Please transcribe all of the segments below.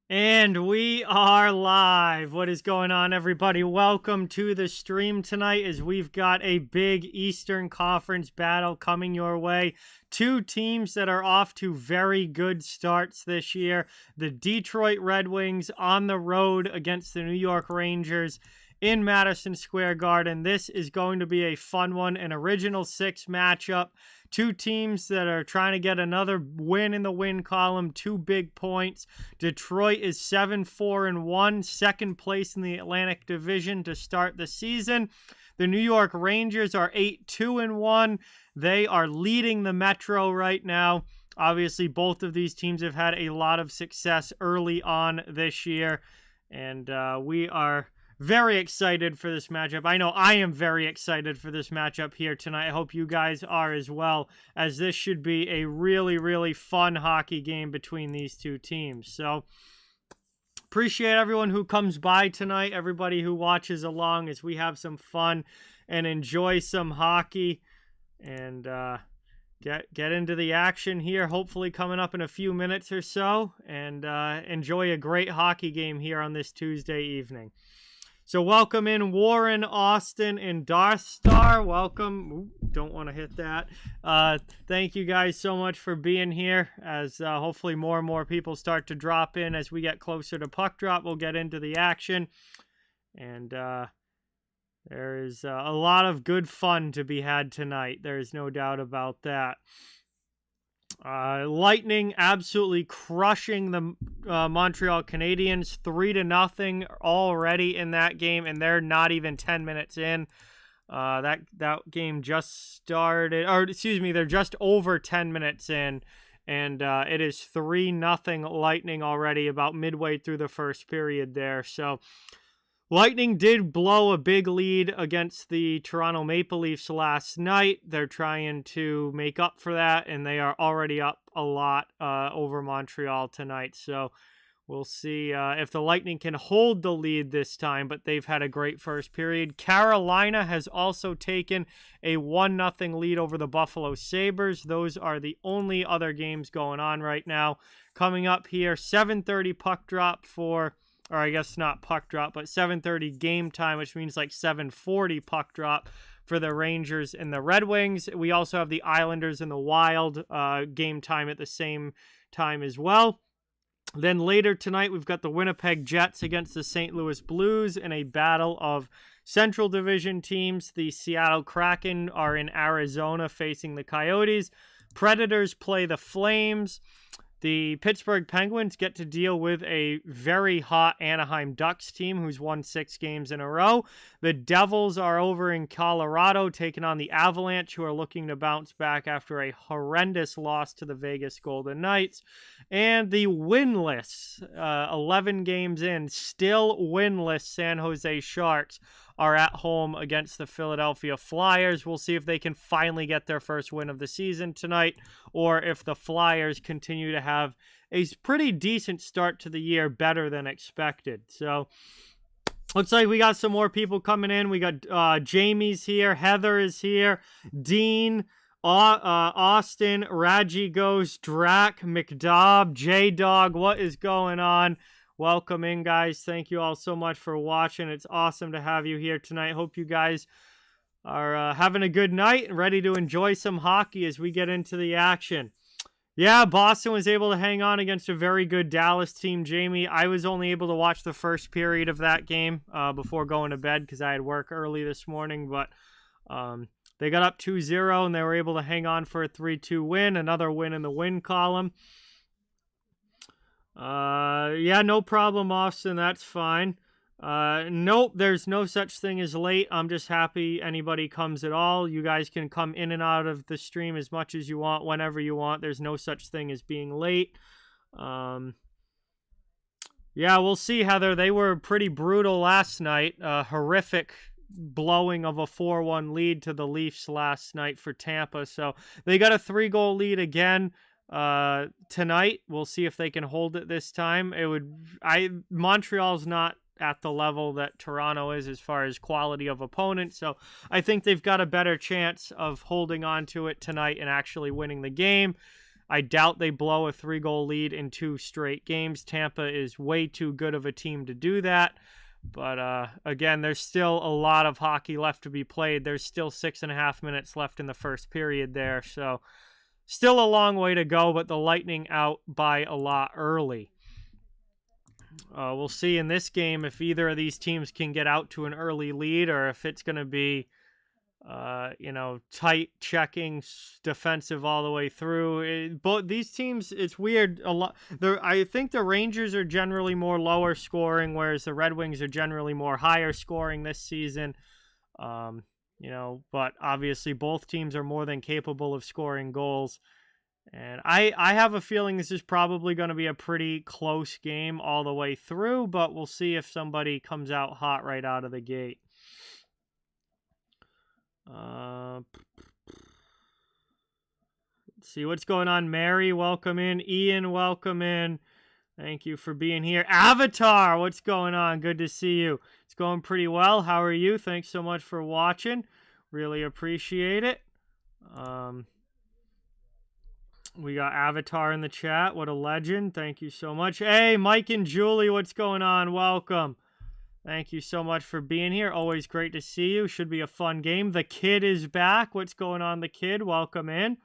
And we are live. What is going on, everybody? Welcome to the stream tonight as we've got a big Eastern Conference battle coming your way. Two teams that are off to very good starts this year. The Detroit Red Wings on the road against the New York Rangers in Madison Square Garden. This is going to be a fun one, an Original Six matchup. Two teams that are trying to get another win in the win column, 2 big points. Detroit is 7-4-1, second place in the Atlantic Division to start the season. The New York Rangers are 8-2-1. They are leading the Metro right now. Obviously, both of these teams have had a lot of success early on this year, and we are very excited for this matchup. I know I am very excited for this matchup here tonight. I hope you guys are as well, as this should be a really, really fun hockey game between these two teams. So, appreciate everyone who comes by tonight, everybody who watches along as we have some fun and enjoy some hockey and get into the action here, hopefully coming up in a few minutes or so, and enjoy a great hockey game here on this Tuesday evening. So welcome in Warren, Austin, and Darth Star. Welcome. Ooh, don't want to hit that. Thank you guys so much for being here as hopefully more and more people start to drop in as we get closer to puck drop. We'll get into the action. And there is a lot of good fun to be had tonight. There is no doubt about that. Lightning absolutely crushing the Montreal Canadiens 3-0 already in that game, and they're not even 10 minutes in. That game just started, or excuse me, they're just over 10 minutes in, and it is 3-0 Lightning already about midway through the first period there. So Lightning did blow a big lead against the Toronto Maple Leafs last night. They're trying to make up for that, and they are already up a lot over Montreal tonight. So we'll see if the Lightning can hold the lead this time, but they've had a great first period. Carolina has also taken a 1-0 lead over the Buffalo Sabres. Those are the only other games going on right now. Coming up here, 7:30 puck drop for... or I guess not puck drop, but 7:30 game time, which means like 7:40 puck drop for the Rangers and the Red Wings. We also have the Islanders and the Wild game time at the same time as well. Then later tonight, we've got the Winnipeg Jets against the St. Louis Blues in a battle of Central Division teams. The Seattle Kraken are in Arizona facing the Coyotes. Predators play the Flames. The Pittsburgh Penguins get to deal with a very hot Anaheim Ducks team who's won 6 games in a row. The Devils are over in Colorado taking on the Avalanche, who are looking to bounce back after a horrendous loss to the Vegas Golden Knights. And the winless, 11 games in, still winless San Jose Sharks are at home against the Philadelphia Flyers. We'll see if they can finally get their first win of the season tonight, or if the Flyers continue to have a pretty decent start to the year, better than expected. So, looks like we got some more people coming in. We got Jamie's here, Heather is here, Dean, Austin, Raji Goes, Drac, McDobb, J-Dog. What is going on? Welcome in, guys. Thank you all so much for watching. It's awesome to have you here tonight. Hope you guys are having a good night and ready to enjoy some hockey as we get into the action. Yeah, Boston was able to hang on against a very good Dallas team, Jamie. I was only able to watch the first period of that game before going to bed because I had work early this morning, but they got up 2-0 and they were able to hang on for a 3-2 win, another win in the win column. Yeah, no problem, Austin. That's fine. Nope, there's no such thing as late. I'm just happy anybody comes at all. You guys can come in and out of the stream as much as you want, whenever you want. There's no such thing as being late. Yeah, we'll see, Heather. They were pretty brutal last night. Horrific blowing of a 4-1 lead to the Leafs last night for Tampa. So they got a 3-goal lead again. Tonight we'll see if they can hold it this time. Montreal's not at the level that Toronto is as far as quality of opponent, so I think they've got a better chance of holding on to it tonight and actually winning the game. I doubt they blow a 3-goal lead in 2 straight games. Tampa is way too good of a team to do that. But again, there's still a lot of hockey left to be played. There's still 6.5 minutes left in the first period there. So still a long way to go, but the Lightning out by a lot early. We'll see in this game if either of these teams can get out to an early lead or if it's going to be, tight checking, defensive all the way through. Both these teams, it's weird. I think the Rangers are generally more lower scoring, whereas the Red Wings are generally more higher scoring this season. But obviously both teams are more than capable of scoring goals. And I have a feeling this is probably going to be a pretty close game all the way through, but we'll see if somebody comes out hot right out of the gate. Let's see what's going on. Mary, welcome in. Ian, welcome in. Thank you for being here. Avatar, what's going on? Good to see you. It's going pretty well. How are you? Thanks so much for watching. Really appreciate it. We got Avatar in the chat. What a legend. Thank you so much. Hey, Mike and Julie, what's going on? Welcome. Thank you so much for being here. Always great to see you. Should be a fun game. The Kid is back. What's going on, The Kid? Welcome in.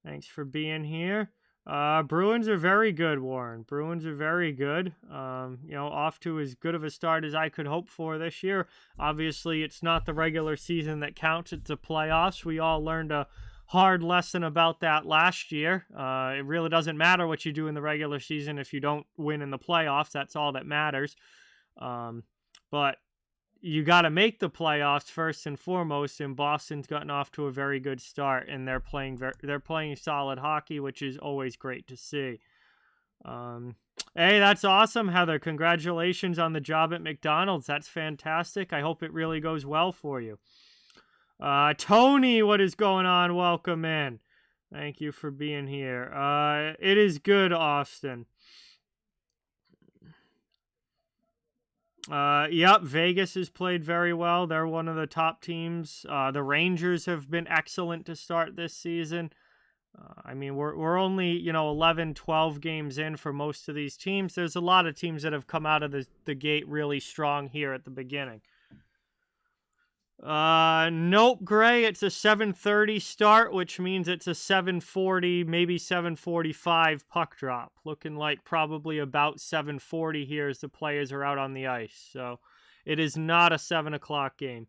Thanks for being here. Bruins are very good, Warren. Bruins are very good. Off to as good of a start as I could hope for this year. Obviously, it's not the regular season that counts. It's the playoffs. We all learned a hard lesson about that last year. It really doesn't matter what you do in the regular season if you don't win in the playoffs. That's all that matters. But you got to make the playoffs first and foremost, and Boston's gotten off to a very good start, and they're playing solid hockey, which is always great to see. Hey, that's awesome, Heather. Congratulations on the job at McDonald's. That's fantastic. I hope it really goes well for you. Tony, what is going on? Welcome in. Thank you for being here. It is good, Austin. Yep, Vegas has played very well. They're one of the top teams. The Rangers have been excellent to start this season. We're only, 11, 12 games in for most of these teams. There's a lot of teams that have come out of the gate really strong here at the beginning. Nope, Gray. It's a 7:30 start, which means it's a 7:40, maybe 7:45 puck drop. Looking like probably about 7:40 here as the players are out on the ice. So it is not a 7 o'clock game.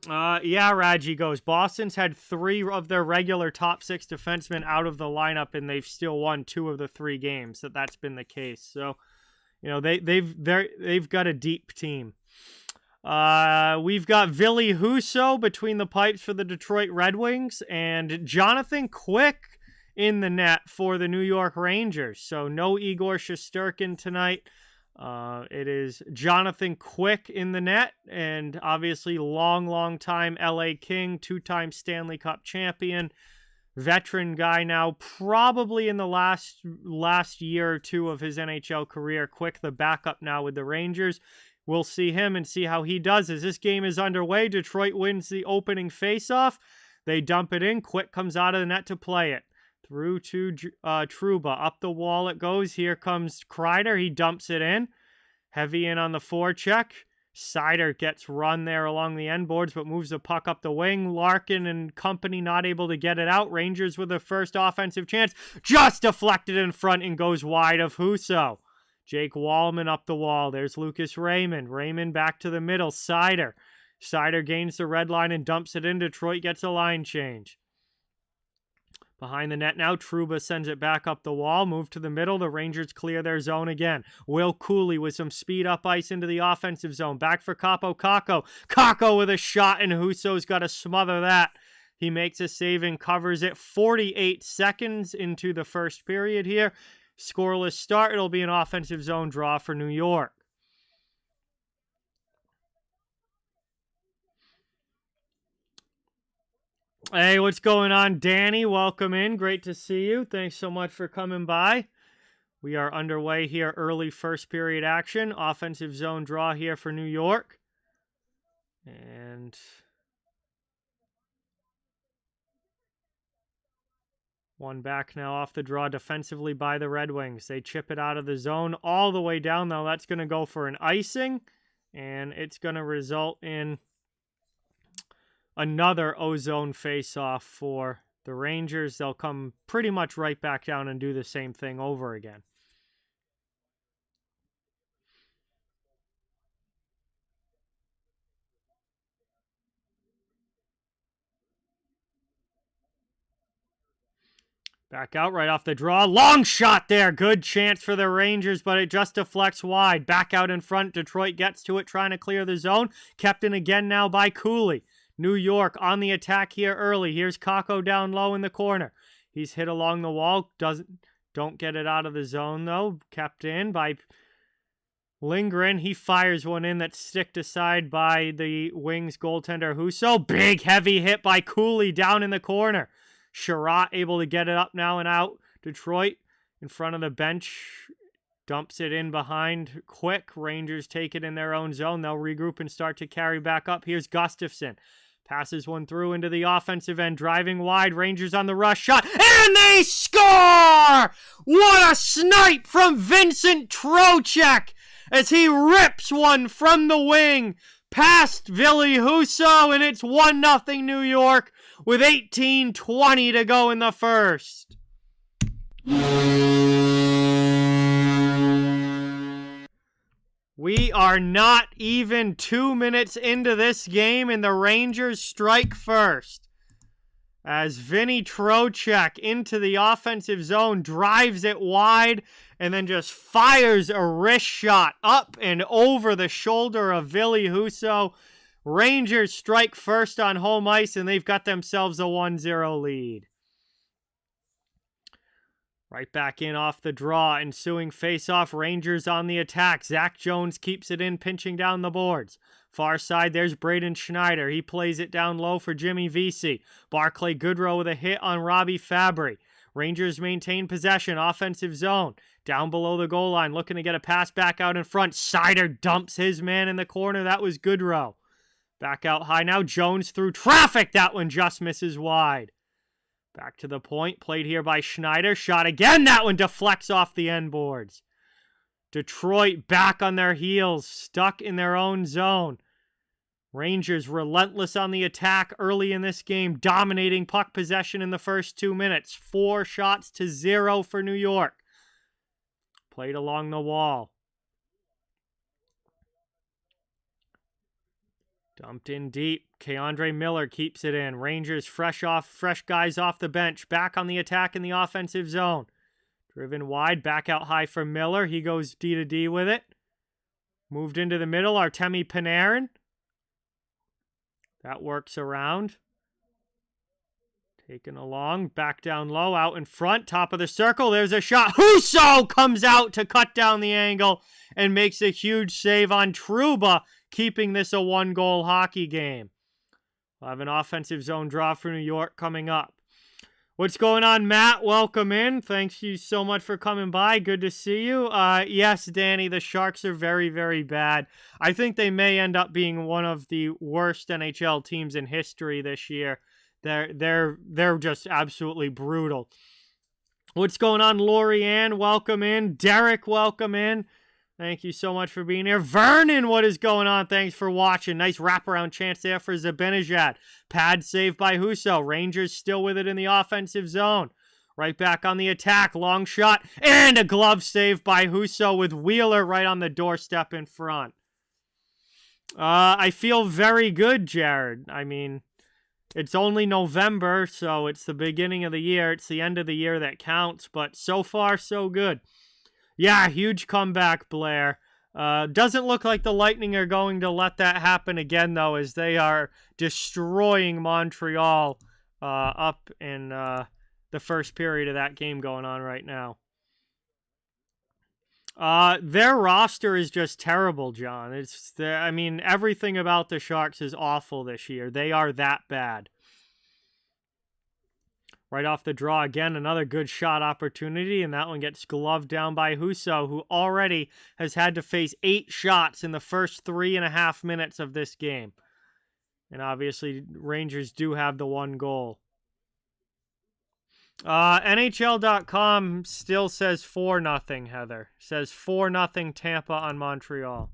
Yeah, Raji goes. Boston's had 3 of their regular top 6 defensemen out of the lineup, and they've still won 2 of the 3 games. That's been the case. So, they've got a deep team. We've got Ville Husso between the pipes for the Detroit Red Wings and Jonathan Quick in the net for the New York Rangers. So no Igor Shesterkin tonight. It is Jonathan Quick in the net, and obviously long time LA King, 2-time Stanley Cup champion, veteran guy now, probably in the last year or 2 of his NHL career. Quick, the backup now with the Rangers. We'll see him and see how he does. As this game is underway, Detroit wins the opening faceoff. They dump it in. Quick comes out of the net to play it. Through to Trouba. Up the wall it goes. Here comes Kreider. He dumps it in. Heavy in on the forecheck. Seider gets run there along the end boards, but moves the puck up the wing. Larkin and company not able to get it out. Rangers with their first offensive chance. Just deflected in front and goes wide of Husso. Jake Wallman up the wall. There's Lucas Raymond. Raymond back to the middle. Seider gains the red line and dumps it in. Detroit gets a line change. Behind the net now, Trouba sends it back up the wall. Move to the middle. The Rangers clear their zone again. Will Cooley with some speed up ice into the offensive zone. Back for Kaapo Kakko. Kakko with a shot, and Husso's got to smother that. He makes a save and covers it. 48 seconds into the first period here. Scoreless start. It'll be an offensive zone draw for New York. Hey, what's going on, Danny? Welcome in. Great to see you. Thanks so much for coming by. We are underway here. Early first period action. Offensive zone draw here for New York. And One back now off the draw defensively by the Red Wings. They chip it out of the zone all the way down, though. That's going to go for an icing, and it's going to result in another O-zone face-off for the Rangers. They'll come pretty much right back down and do the same thing over again. Back out right off the draw. Long shot there. Good chance for the Rangers, but it just deflects wide. Back out in front. Detroit gets to it, trying to clear the zone. Kept in again now by Cooley. New York on the attack here early. Here's Kakko down low in the corner. He's hit along the wall. Don't get it out of the zone, though. Kept in by Lindgren. He fires one in that's sticked aside by the Wings goaltender Husso. Big, heavy hit by Cooley down in the corner. Sherratt able to get it up now and out. Detroit in front of the bench. Dumps it in behind quick. Rangers take it in their own zone. They'll regroup and start to carry back up. Here's Gustafsson. Passes one through into the offensive end. Driving wide. Rangers on the rush shot. And they score! What a snipe from Vincent Trocheck as he rips one from the wing past Ville Husso, and it's 1-0 New York with 18:20 to go in the first. We are not even 2 minutes into this game, and the Rangers strike first. As Vinny Trocheck into the offensive zone, drives it wide, and then just fires a wrist shot up and over the shoulder of Ville Husso. Rangers strike first on home ice, and they've got themselves a 1-0 lead. Right back in off the draw. Ensuing face-off. Rangers on the attack. Zach Jones keeps it in, pinching down the boards. Far side, there's Braden Schneider. He plays it down low for Jimmy Vesey. Barclay Goodrow with a hit on Robbie Fabry. Rangers maintain possession. Offensive zone. Down below the goal line. Looking to get a pass back out in front. Sider dumps his man in the corner. That was Goodrow. Back out high now. Jones through traffic. That one just misses wide. Back to the point. Played here by Schneider. Shot again. That one deflects off the end boards. Detroit back on their heels. Stuck in their own zone. Rangers relentless on the attack early in this game. Dominating puck possession in the first 2 minutes. 4-0 for New York. Played along the wall. Dumped in deep. Keandre Miller keeps it in. Rangers fresh guys off the bench. Back on the attack in the offensive zone. Driven wide. Back out high for Miller. He goes D-to-D with it. Moved into the middle. Artemi Panarin. That works around. Taken along. Back down low. Out in front. Top of the circle. There's a shot. Husso comes out to cut down the angle and makes a huge save on Trouba, keeping this a 1-goal hockey game. We'll have an offensive zone draw for New York coming up. What's going on, Matt? Welcome in. Thanks you so much for coming by. Good to see you. Yes, Danny, the Sharks are very, very bad. I think they may end up being one of the worst NHL teams in history this year. They're just absolutely brutal. What's going on, Lori Ann? Welcome in. Derek, welcome in. Thank you so much for being here. Vernon, what is going on? Thanks for watching. Nice wraparound chance there for Zibanejad. Pad save by Husso. Rangers still with it in the offensive zone. Right back on the attack. Long shot. And a glove save by Husso with Wheeler right on the doorstep in front. I feel very good, Jared. I mean, it's only November, so it's the beginning of the year. It's the end of the year that counts, but so far, so good. Yeah, huge comeback, Blair. Doesn't look like the Lightning are going to let that happen again, though, as they are destroying Montreal up in the first period of that game going on right now. Their roster is just terrible, John. I mean, everything about the Sharks is awful this year. They are that bad. Right off the draw again, another good shot opportunity, and that one gets gloved down by Husso, who already has had to face 8 shots in the first 3.5 minutes of this game. And obviously, Rangers do have the 1 goal. NHL.com still says 4-0, Heather. Says 4-0 Tampa on Montreal.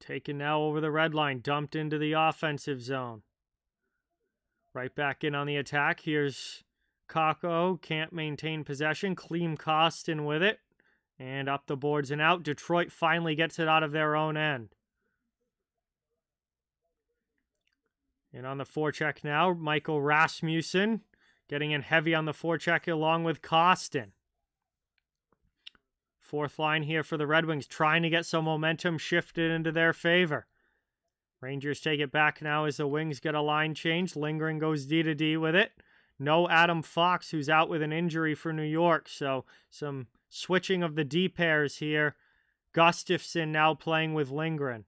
Taken now over the red line, dumped into the offensive zone. Right back in on the attack. Here's Kakko, can't maintain possession. Clean Costin with it. And up the boards and out. Detroit finally gets it out of their own end. And on the forecheck now, Michael Rasmussen getting in heavy on the forecheck along with Costin. Fourth line here for the Red Wings, trying to get some momentum shifted into their favor. Rangers take it back now as the Wings get a line change. Lindgren goes D-to-D with it. No Adam Fox, who's out with an injury for New York, so some switching of the D pairs here. Gustafsson now playing with Lindgren.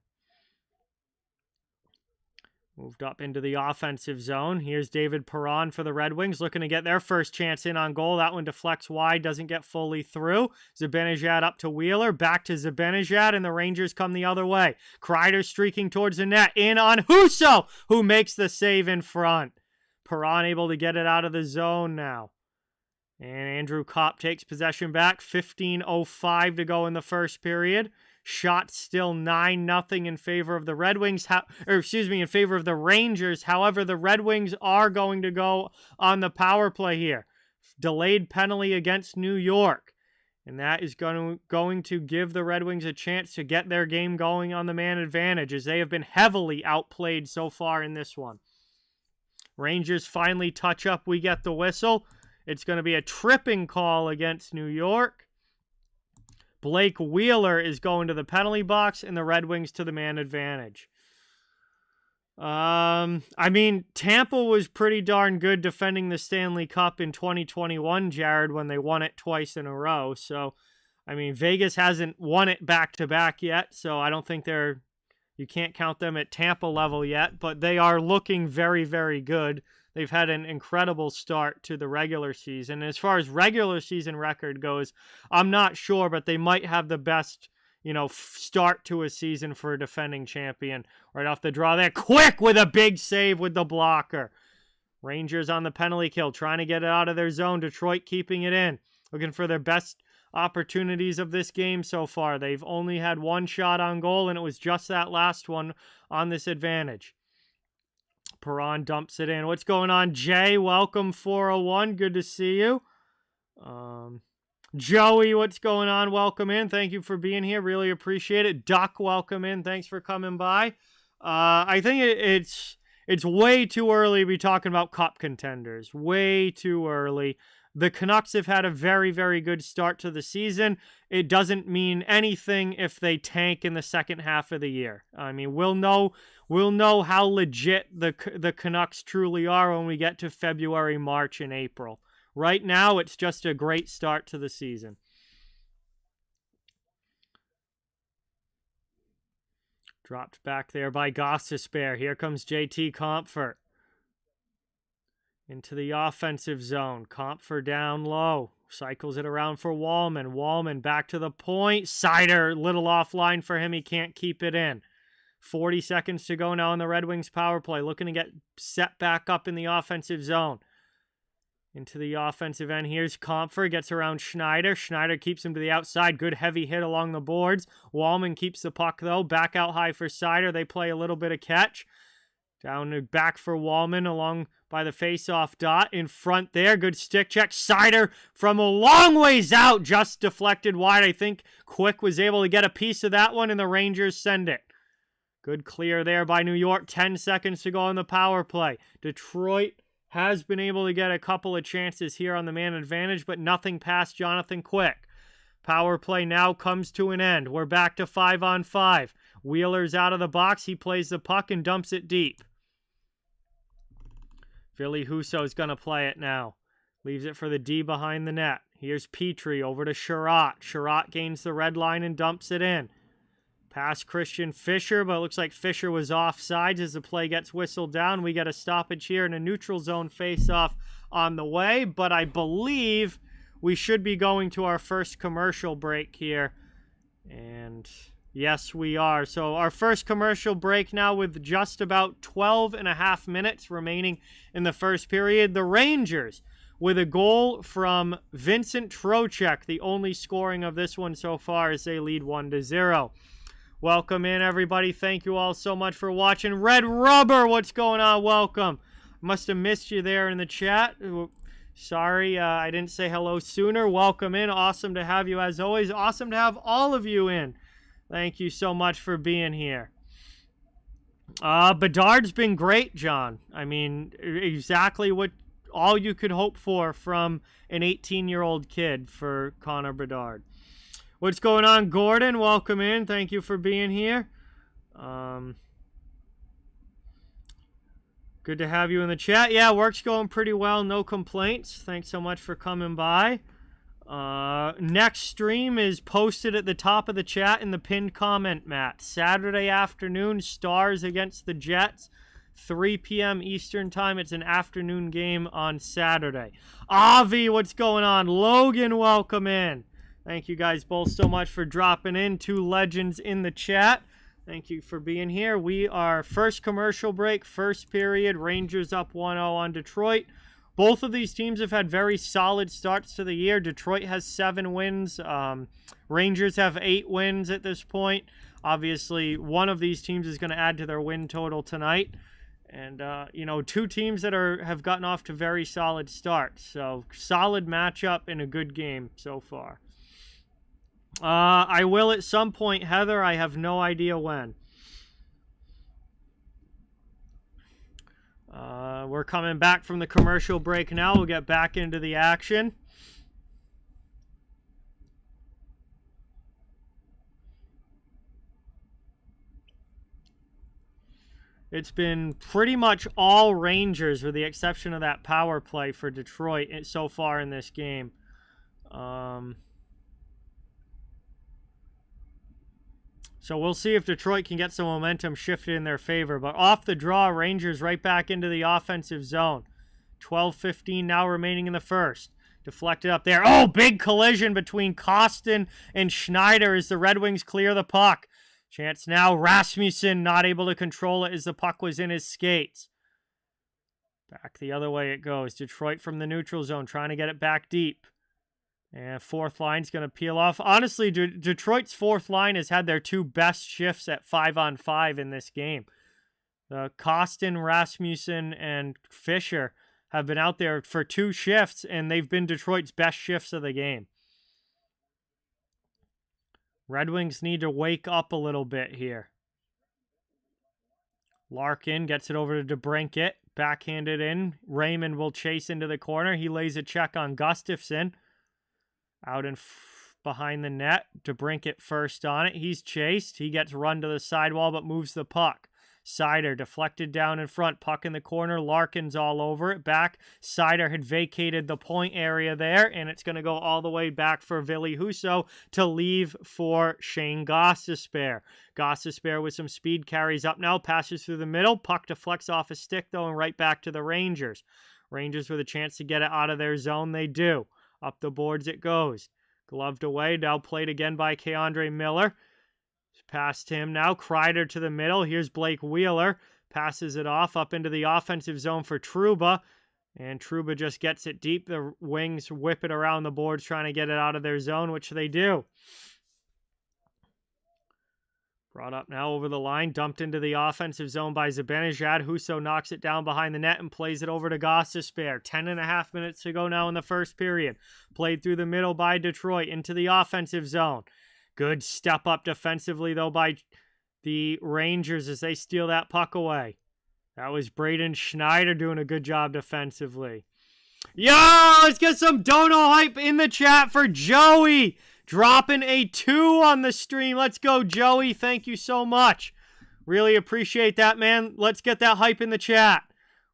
Moved up into the offensive zone. Here's David Perron for the Red Wings, looking to get their first chance in on goal. That one deflects wide, doesn't get fully through. Zibanejad up to Wheeler, back to Zibanejad, and the Rangers come the other way. Kreider streaking towards the net, in on Husso, who makes the save in front. Perron able to get it out of the zone now. And Andrew Kopp takes possession back. 15:05 to go in the first period. Shot still 9-0 in favor of the Red Wings, in favor of the Rangers. However, the Red Wings are going to go on the power play here. Delayed penalty against New York. And that is going to give the Red Wings a chance to get their game going on the man advantage, as they have been heavily outplayed so far in this one. Rangers finally touch up. We get the whistle. It's going to be a tripping call against New York. Blake Wheeler is going to the penalty box, and the Red Wings to the man advantage. Tampa was pretty darn good defending the Stanley Cup in 2021, Jared, when they won it twice in a row. So, Vegas hasn't won it back-to-back yet, so I don't think you can't count them at Tampa level yet, but they are looking very, very good. They've had an incredible start to the regular season. As far as regular season record goes, I'm not sure, but they might have the best, start to a season for a defending champion. Right off the draw there. Quick with a big save with the blocker. Rangers on the penalty kill, trying to get it out of their zone. Detroit keeping it in. Looking for their best opportunities of this game so far. They've only had one shot on goal, and it was just that last one on this advantage. Perron dumps it in. What's going on, Jay? Welcome, 401. Good to see you. Joey, what's going on? Welcome in. Thank you for being here. Really appreciate it. Duck, welcome in. Thanks for coming by. I think it's way too early to be talking about cup contenders. Way too early. The Canucks have had a very, very good start to the season. It doesn't mean anything if they tank in the second half of the year. We'll know how legit the Canucks truly are when we get to February, March, and April. Right now, it's just a great start to the season. Dropped back there by Gostisbehere. Here comes JT Compher. Into the offensive zone. Compher down low. Cycles it around for Wallman. Wallman back to the point. Seider, little offline for him. He can't keep it in. 40 seconds to go now on the Red Wings power play. Looking to get set back up in the offensive zone. Into the offensive end. Here's Compher. Gets around Schneider. Schneider keeps him to the outside. Good heavy hit along the boards. Wallman keeps the puck, though. Back out high for Seider. They play a little bit of catch. Down to back for Wallman along by the face-off dot. In front there. Good stick check. Seider from a long ways out. Just deflected wide. I think Quick was able to get a piece of that one, and the Rangers send it. Good clear there by New York. 10 seconds to go on the power play. Detroit has been able to get a couple of chances here on the man advantage, but nothing past Jonathan Quick. Power play now comes to an end. We're back to 5-on-5. Wheeler's out of the box. He plays the puck and dumps it deep. Ville Husso's going to play it now. Leaves it for the D behind the net. Here's Petrie over to Sherratt. Sherratt gains the red line and dumps it in. Pass Christian Fisher, but it looks like Fisher was offsides as the play gets whistled down. We got a stoppage here and a neutral zone face-off on the way, but I believe we should be going to our first commercial break here. And yes, we are. So our first commercial break now with just about 12 and a half minutes remaining in the first period. The Rangers with a goal from Vincent Trocheck, the only scoring of this one so far as they lead 1-0. Welcome in, everybody. Thank you all so much for watching. Red Rubber, what's going on? Welcome. Must have missed you there in the chat. Sorry, I didn't say hello sooner. Welcome in. Awesome to have you as always. Awesome to have all of you in. Thank you so much for being here. Bedard's been great, John. I mean, exactly what all you could hope for from an 18-year-old kid for Connor Bedard. What's going on, Gordon? Welcome in. Thank you for being here. Good to have you in the chat. Yeah, work's going pretty well. No complaints. Thanks so much for coming by. Next stream is posted at the top of the chat in the pinned comment, Matt. Saturday afternoon, Stars against the Jets. 3 p.m. Eastern time. It's an afternoon game on Saturday. Avi, what's going on? Logan, welcome in. Thank you guys both so much for dropping in. 2 legends in the chat. Thank you for being here. We are first commercial break, first period. Rangers up 1-0 on Detroit. Both of these teams have had very solid starts to the year. Detroit has 7 wins. Rangers have 8 wins at this point. Obviously, one of these teams is going to add to their win total tonight. And, you know, 2 teams that have gotten off to very solid starts. So, solid matchup and a good game so far. I will at some point, Heather. I have no idea when. We're coming back from the commercial break now. We'll get back into the action. It's been pretty much all Rangers with the exception of that power play for Detroit so far in this game. So we'll see if Detroit can get some momentum shifted in their favor. But off the draw, Rangers right back into the offensive zone. 12:15 now remaining in the first. Deflected up there. Oh, big collision between Kostin and Schneider as the Red Wings clear the puck. Chance now. Rasmussen not able to control it as the puck was in his skates. Back the other way it goes. Detroit from the neutral zone trying to get it back deep. And fourth line's going to peel off. Honestly, Detroit's fourth line has had their 2 best shifts at 5-on-5 in this game. Kostin, Rasmussen, and Fisher have been out there for 2 shifts, and they've been Detroit's best shifts of the game. Red Wings need to wake up a little bit here. Larkin gets it over to DeBrincat. Backhanded in. Raymond will chase into the corner. He lays a check on Gustafsson. Out behind the net. DeBrincat first on it. He's chased. He gets run to the sidewall but moves the puck. Seider deflected down in front. Puck in the corner. Larkin's all over it. Back. Seider had vacated the point area there, and it's going to go all the way back for Ville Husso to leave for Shane Gostisbehere. Gostisbehere with some speed carries up now. Passes through the middle. Puck deflects off a stick, though, and right back to the Rangers. Rangers with a chance to get it out of their zone. They do. Up the boards it goes. Gloved away. Now played again by Keandre Miller. Past him now. Kreider to the middle. Here's Blake Wheeler. Passes it off up into the offensive zone for Trouba. And Trouba just gets it deep. The Wings whip it around the boards trying to get it out of their zone, which they do. Brought up now over the line. Dumped into the offensive zone by Zibanejad. Husso knocks it down behind the net and plays it over to Gostisbehere. 10.5 minutes to go now in the first period. Played through the middle by Detroit into the offensive zone. Good step up defensively, though, by the Rangers as they steal that puck away. That was Braden Schneider doing a good job defensively. Yo, let's get some dono hype in the chat for Joey. Dropping a 2 on the stream. Let's go, Joey. Thank you so much. Really appreciate that, man. Let's get that hype in the chat.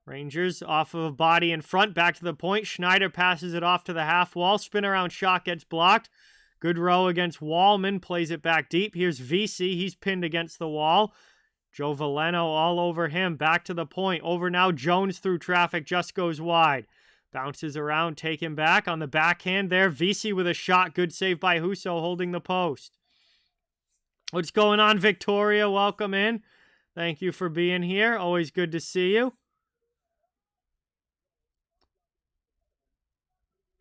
Rangers off of a body in front. Back to the point. Schneider passes it off to the half wall. Spin around shot gets blocked. Good row against Wallman. Plays it back deep. Here's VC. He's pinned against the wall. Joe Valeno all over him. Back to the point. Over now. Jones through traffic. Just goes wide. Bounces around. Taken back. On the backhand there. VC with a shot. Good save by Husso holding the post. What's going on, Victoria? Welcome in. Thank you for being here. Always good to see you.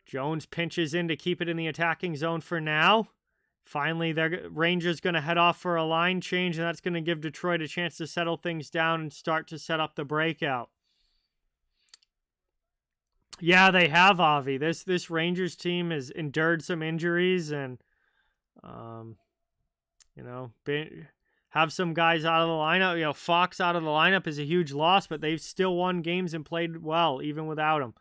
Jones pinches in to keep it in the attacking zone for now. Finally, Rangers going to head off for a line change, and that's going to give Detroit a chance to settle things down and start to set up the breakout. Yeah, they have, Avi. This Rangers team has endured some injuries and, have some guys out of the lineup. Fox out of the lineup is a huge loss, but they've still won games and played well, even without him.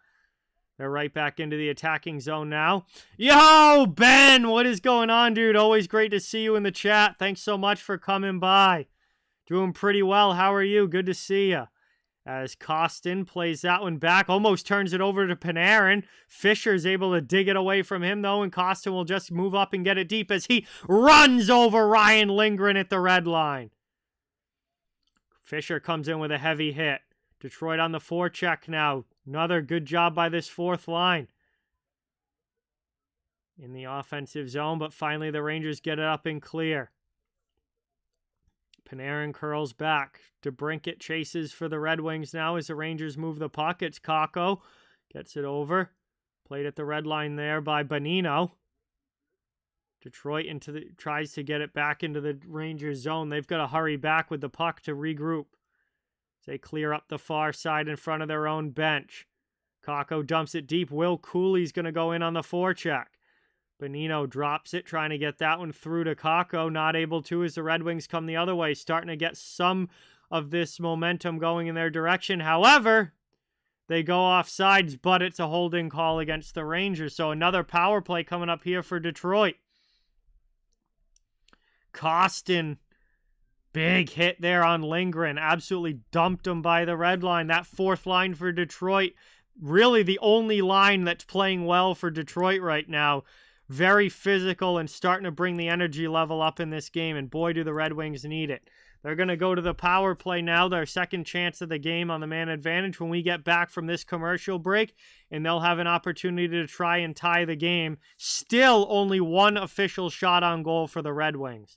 They're right back into the attacking zone now. Yo, Ben, what is going on, dude? Always great to see you in the chat. Thanks so much for coming by. Doing pretty well. How are you? Good to see you. As Costin plays that one back, almost turns it over to Panarin. Fisher's able to dig it away from him, though, and Costin will just move up and get it deep as he runs over Ryan Lindgren at the red line. Fisher comes in with a heavy hit. Detroit on the forecheck now. Another good job by this fourth line in the offensive zone, but finally the Rangers get it up and clear. Panarin curls back. DeBrincat chases for the Red Wings now as the Rangers move the puck. It's Kakko. Gets it over. Played at the red line there by Bonino. Detroit tries to get it back into the Rangers zone. They've got to hurry back with the puck to regroup. They clear up the far side in front of their own bench. Kakko dumps it deep. Will Cooley's going to go in on the forecheck. Bonino drops it, trying to get that one through to Kakko. Not able to as the Red Wings come the other way, starting to get some of this momentum going in their direction. However, they go off sides, but it's a holding call against the Rangers. So another power play coming up here for Detroit. Costin. Big hit there on Lindgren. Absolutely dumped him by the red line. That fourth line for Detroit, really the only line that's playing well for Detroit right now. Very physical and starting to bring the energy level up in this game. And boy, do the Red Wings need it. They're going to go to the power play now. Their second chance of the game on the man advantage when we get back from this commercial break. And they'll have an opportunity to try and tie the game. Still only one official shot on goal for the Red Wings.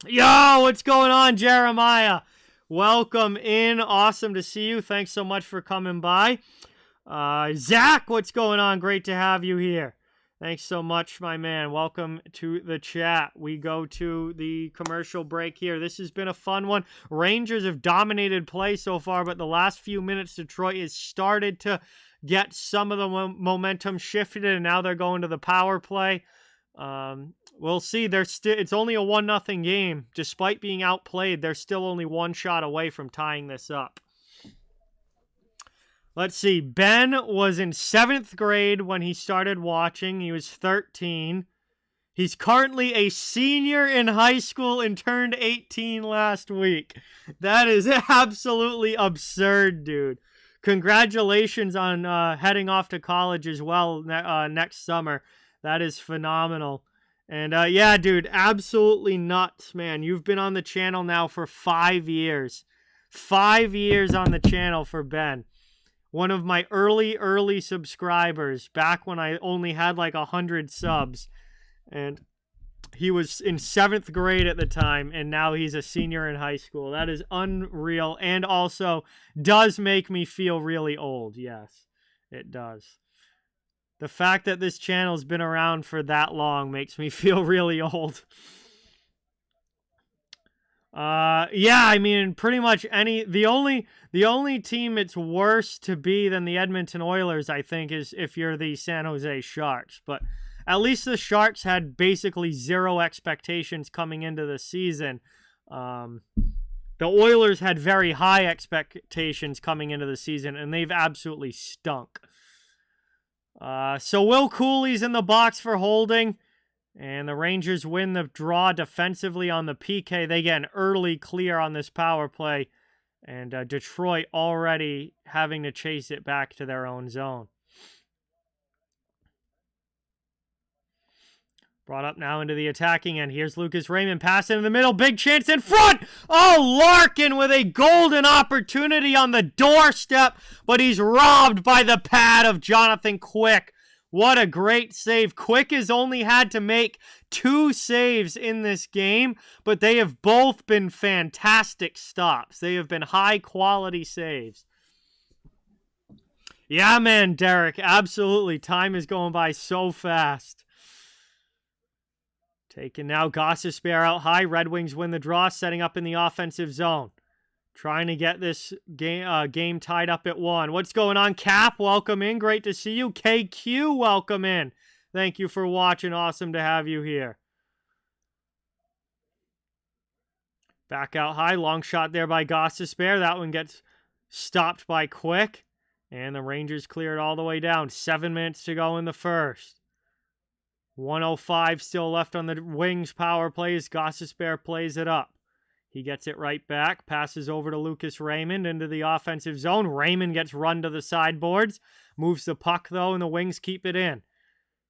Yo, what's going on, Jeremiah? Welcome in. Awesome to see you. Thanks so much for coming by. Zach, what's going on? Great to have you here. Thanks so much, my man. Welcome to the chat. We go to the commercial break here. This has been a fun one. Rangers have dominated play so far, but the last few minutes, Detroit has started to get some of the momentum shifted, and now they're going to the power play. We'll see. It's only a 1-0 game. Despite being outplayed, they're still only one shot away from tying this up. Let's see. Ben was in 7th grade when he started watching. He was 13. He's currently a senior in high school and turned 18 last week. That is absolutely absurd, dude. Congratulations on heading off to college as well next summer. That is phenomenal. And yeah, dude, absolutely nuts, man. You've been on the channel now for 5 years. 5 years on the channel for Ben. One of my early subscribers back when I only had like 100 subs. And he was in 7th grade at the time, and now he's a senior in high school. That is unreal, and also does make me feel really old. Yes, it does. The fact that this channel's been around for that long makes me feel really old. Yeah, I mean, pretty much the only team it's worse to be than the Edmonton Oilers, I think, is if you're the San Jose Sharks. But at least the Sharks had basically zero expectations coming into the season. The Oilers had very high expectations coming into the season, and they've absolutely stunk. So Will Cooley's in the box for holding. And the Rangers win the draw defensively on the PK. They get an early clear on this power play. And Detroit already having to chase it back to their own zone. Brought up now into the attacking end. Here's Lucas Raymond passing in the middle. Big chance in front. Oh, Larkin with a golden opportunity on the doorstep, but he's robbed by the pad of Jonathan Quick. What a great save. Quick has only had to make 2 saves in this game, but they have both been fantastic stops. They have been high-quality saves. Yeah, man, Derek, absolutely. Time is going by so fast. Taken now, Gostisbehere out high. Red Wings win the draw, setting up in the offensive zone. Trying to get this game tied up at 1. What's going on, Cap? Welcome in. Great to see you. KQ, welcome in. Thank you for watching. Awesome to have you here. Back out high. Long shot there by Gostisbehere. That one gets stopped by Quick. And the Rangers clear it all the way down. 7 minutes to go in the first. 1:05 still left on the Wings power plays. Gostisbehere plays it up. He gets it right back. Passes over to Lucas Raymond into the offensive zone. Raymond gets run to the sideboards. Moves the puck, though, and the Wings keep it in.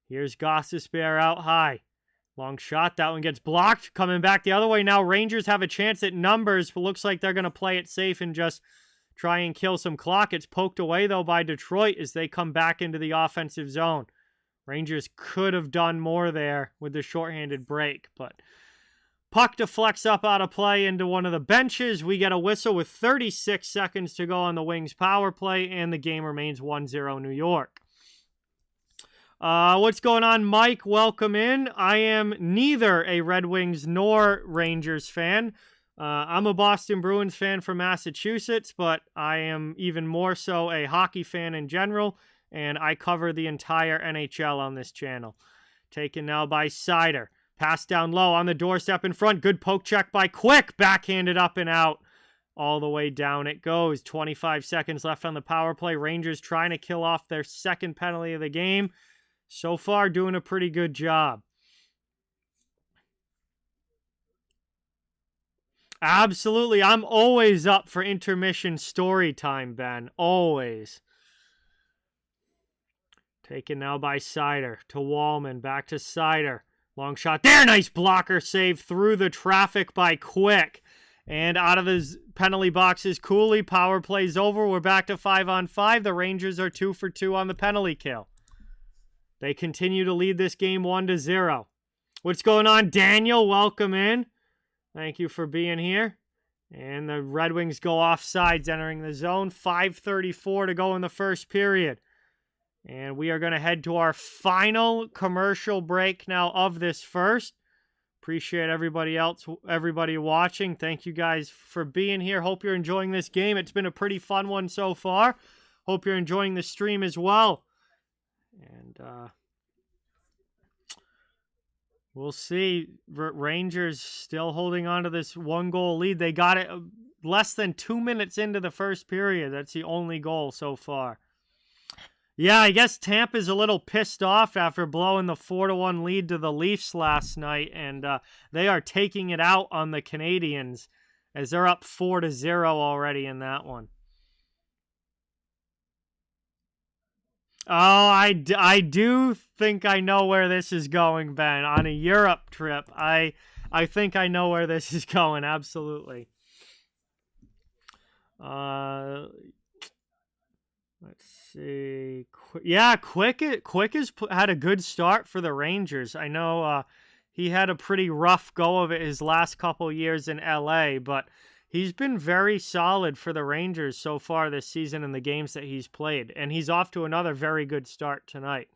Here's Gostisbehere out high. Long shot. That one gets blocked. Coming back the other way now. Rangers have a chance at numbers, but looks like they're going to play it safe and just try and kill some clock. It's poked away, though, by Detroit as they come back into the offensive zone. Rangers could have done more there with the shorthanded break, but puck deflects up out of play into one of the benches. We get a whistle with 36 seconds to go on the Wings power play, and the game remains 1-0 New York. What's going on, Mike? Welcome in. I am neither a Red Wings nor Rangers fan. I'm a Boston Bruins fan from Massachusetts, but I am even more so a hockey fan in general, and I cover the entire NHL on this channel. Taken now by Seider. Pass down low on the doorstep in front. Good poke check by Quick. Backhanded up and out. All the way down it goes. 25 seconds left on the power play. Rangers trying to kill off their second penalty of the game. So far, doing a pretty good job. Absolutely. I'm always up for intermission story time, Ben. Always. Taken now by Seider to Wallman. Back to Seider. Long shot there. Nice blocker save through the traffic by Quick. And out of the penalty box is Cooley. Power play's over. We're back to 5-on-5. The Rangers are 2 for 2 on the penalty kill. They continue to lead this game 1-0. What's going on, Daniel? Welcome in. Thank you for being here. And the Red Wings go offsides entering the zone. 5:34 to go in the first period. And we are going to head to our final commercial break now of this first. Appreciate everybody watching. Thank you guys for being here. Hope you're enjoying this game. It's been a pretty fun one so far. Hope you're enjoying the stream as well. And we'll see. Rangers still holding on to this 1-goal lead. They got it less than 2 minutes into the first period. That's the only goal so far. Yeah, I guess Tampa's a little pissed off after blowing the 4-1 lead to the Leafs last night, and they are taking it out on the Canadiens as they're up 4-0 already in that one. Oh, I do think I know where this is going, Ben. On a Europe trip, I think I know where this is going, absolutely. Let's see. Yeah, Quick has had a good start for the Rangers. I know he had a pretty rough go of it his last couple years in LA, but he's been very solid for the Rangers so far this season in the games that he's played, and he's off to another very good start tonight.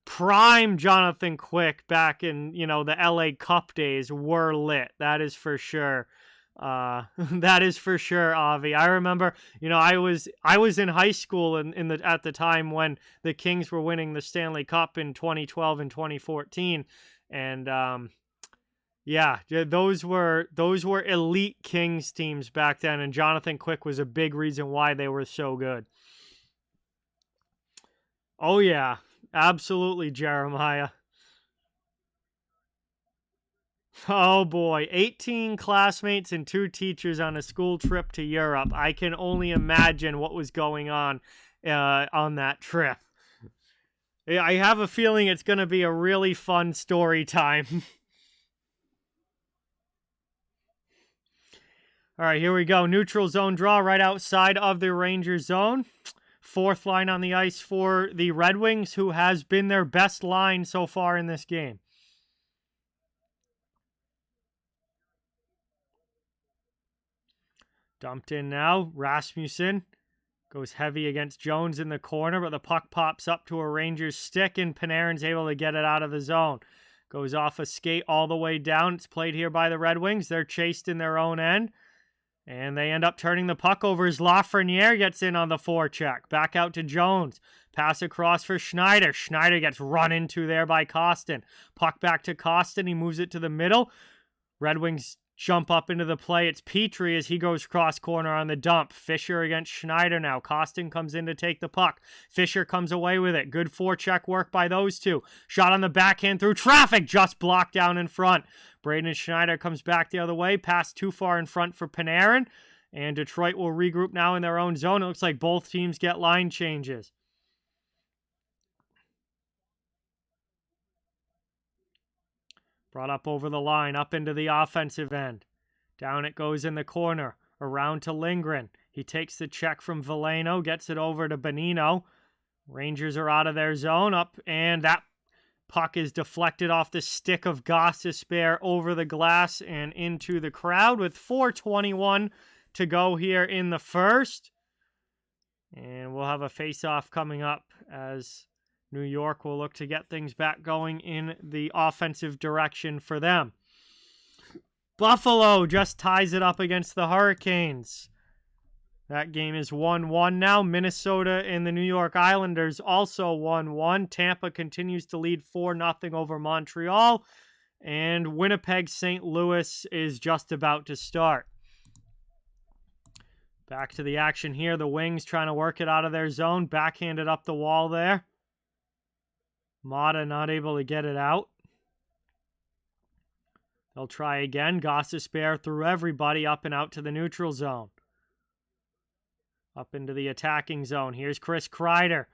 Prime Jonathan Quick back in, the LA Cup days were lit. That is for sure. That is for sure, Avi. I remember, I was in high school at the time when the Kings were winning the Stanley Cup in 2012 and 2014, and yeah, those were elite Kings teams back then, and Jonathan Quick was a big reason why they were so good. Oh yeah, absolutely, Jeremiah. Oh boy, 18 classmates and 2 teachers on a school trip to Europe. I can only imagine what was going on that trip. I have a feeling it's going to be a really fun story time. All right, here we go. Neutral zone draw right outside of the Rangers zone. Fourth line on the ice for the Red Wings, who has been their best line so far in this game. Dumped in now. Rasmussen goes heavy against Jones in the corner, but the puck pops up to a Rangers stick, and Panarin's able to get it out of the zone. Goes off a skate all the way down. It's played here by the Red Wings. They're chased in their own end, and they end up turning the puck over as Lafreniere gets in on the forecheck. Back out to Jones. Pass across for Schneider. Schneider gets run into there by Kostin. Puck back to Kostin. He moves it to the middle. Red Wings jump up into the play. It's Petrie as he goes cross corner on the dump. Fisher against Schneider now. Kostin comes in to take the puck. Fisher comes away with it. Good forecheck work by those two. Shot on the backhand through traffic. Just blocked down in front. Braden Schneider comes back the other way. Pass too far in front for Panarin. And Detroit will regroup now in their own zone. It looks like both teams get line changes. Brought up over the line, up into the offensive end. Down it goes in the corner, around to Lindgren. He takes the check from Veleno, gets it over to Bonino. Rangers are out of their zone, up, and that puck is deflected off the stick of Gostisbehere over the glass and into the crowd with 4:21 to go here in the first. And we'll have a face-off coming up as New York will look to get things back going in the offensive direction for them. Buffalo just ties it up against the Hurricanes. That game is 1-1 now. Minnesota and the New York Islanders also 1-1. Tampa continues to lead 4-0 over Montreal. And Winnipeg-St. Louis is just about to start. Back to the action here. The Wings trying to work it out of their zone. Backhanded up the wall there. Mata not able to get it out. They'll try again. Gostisbehere threw everybody up and out to the neutral zone. Up into the attacking zone. Here's Chris Kreider.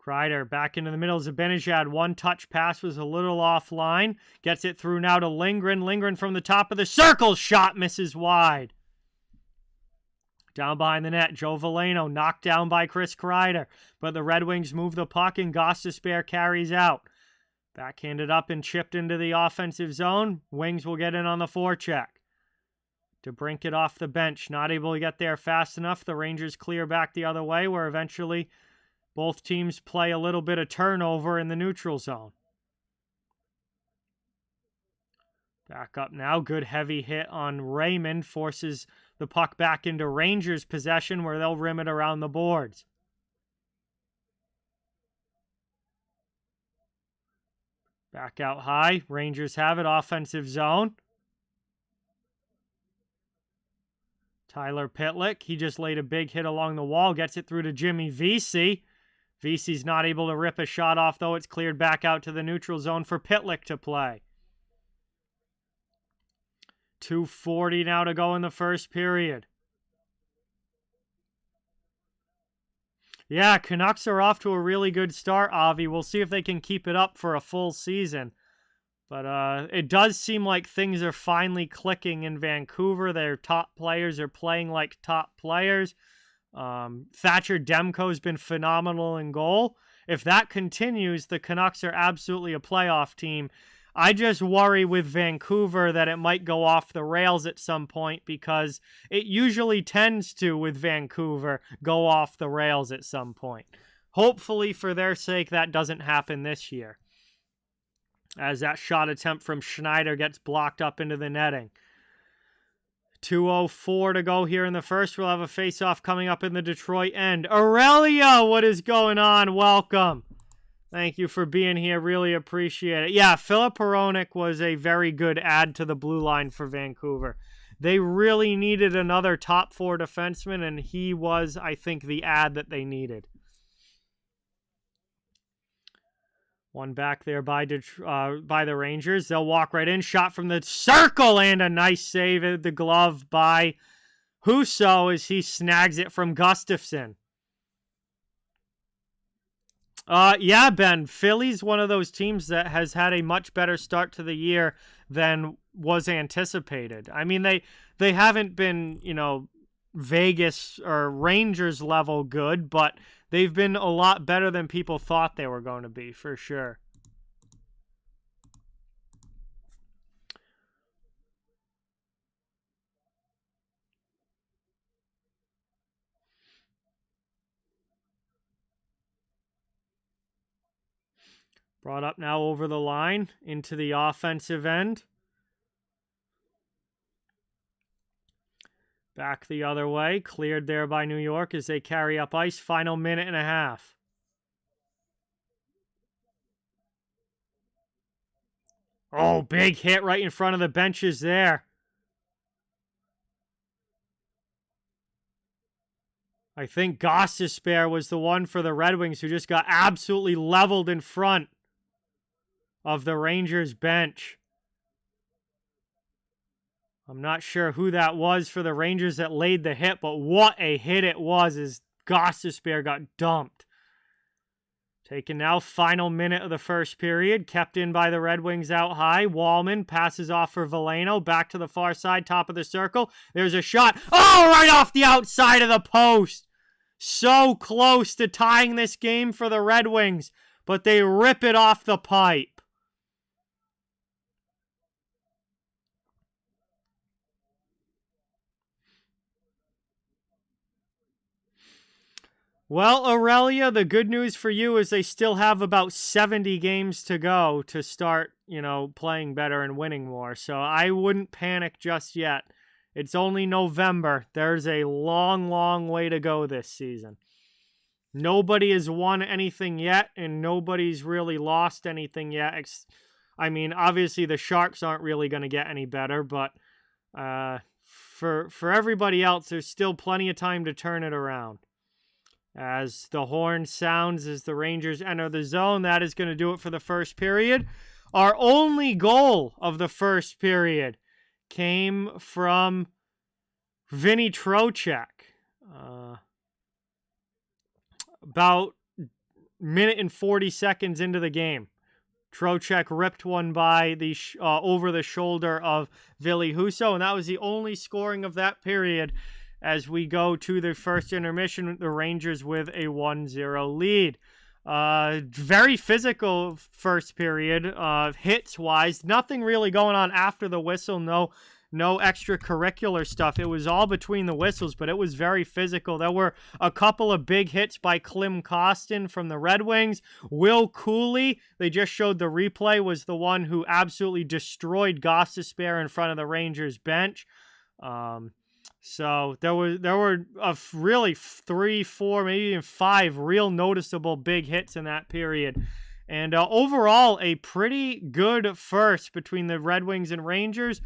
Kreider back into the middle. Zibanejad. One-touch pass was a little offline. Gets it through now to Lindgren. Lindgren from the top of the circle. Shot misses wide. Down behind the net, Joe Veleno knocked down by Chris Kreider. But the Red Wings move the puck and Gostisbehere carries out. Backhanded up and chipped into the offensive zone. Wings will get in on the forecheck. To brink it off the bench. Not able to get there fast enough. The Rangers clear back the other way where eventually both teams play a little bit of turnover in the neutral zone. Back up now. Good heavy hit on Raymond. Forces the puck back into Rangers' possession where they'll rim it around the boards. Back out high. Rangers have it. Offensive zone. Tyler Pitlick. He just laid a big hit along the wall. Gets it through to Jimmy Vesey. Vesey's not able to rip a shot off, though. It's cleared back out to the neutral zone for Pitlick to play. 2:40 now to go in the first period. Yeah, Canucks are off to a really good start, Avi. We'll see if they can keep it up for a full season. But it does seem like things are finally clicking in Vancouver. Their top players are playing like top players. Thatcher Demko's been phenomenal in goal. If that continues, the Canucks are absolutely a playoff team. I just worry with Vancouver that it might go off the rails at some point because it usually tends to, with Vancouver, go off the rails at some point. Hopefully, for their sake, that doesn't happen this year. As that shot attempt from Schneider gets blocked up into the netting. 2:04 to go here in the first. We'll have a face-off coming up in the Detroit end. Aurelia, what is going on? Welcome. Thank you for being here. Really appreciate it. Yeah, Filip Hronek was a very good add to the blue line for Vancouver. They really needed another top four defenseman, and he was, I think, the add that they needed. One back there by the Rangers. They'll walk right in. Shot from the circle, and a nice save at the glove by Husso as he snags it from Gustafsson. Yeah, Ben. Philly's one of those teams that has had a much better start to the year than was anticipated. I mean, they haven't been, Vegas or Rangers level good, but they've been a lot better than people thought they were going to be, for sure. Brought up now over the line into the offensive end. Back the other way. Cleared there by New York as they carry up ice. Final minute and a half. Oh, big hit right in front of the benches there. I think Gostisbehere was the one for the Red Wings who just got absolutely leveled in front of the Rangers bench. I'm not sure who that was for the Rangers that laid the hit, but what a hit it was as Gostisbehere got dumped. Taken now, final minute of the first period. Kept in by the Red Wings out high. Wallman passes off for Veleno. Back to the far side, top of the circle. There's a shot. Oh, right off the outside of the post. So close to tying this game for the Red Wings, but they rip it off the pipe. Well, Aurelia, the good news for you is they still have about 70 games to go to start, playing better and winning more. So I wouldn't panic just yet. It's only November. There's a long, long way to go this season. Nobody has won anything yet, and nobody's really lost anything yet. I mean, obviously the Sharks aren't really going to get any better, but for everybody else, there's still plenty of time to turn it around. As the horn sounds as the Rangers enter the zone, that is going to do it for the first period. Our only goal of the first period came from Vinny Trocheck. About minute and 40 seconds into the game, Trocheck ripped one by the over the shoulder of Ville Husso, and that was the only scoring of that period. As we go to the first intermission, the Rangers with a 1-0 lead. Very physical first period, hits-wise. Nothing really going on after the whistle. No extracurricular stuff. It was all between the whistles, but it was very physical. There were a couple of big hits by Klim Kostin from the Red Wings. Will Cooley, they just showed the replay, was the one who absolutely destroyed Gostisbehere in front of the Rangers bench. So there were really 3, 4, maybe even 5 real noticeable big hits in that period. And overall, a pretty good first between the Red Wings and Rangers.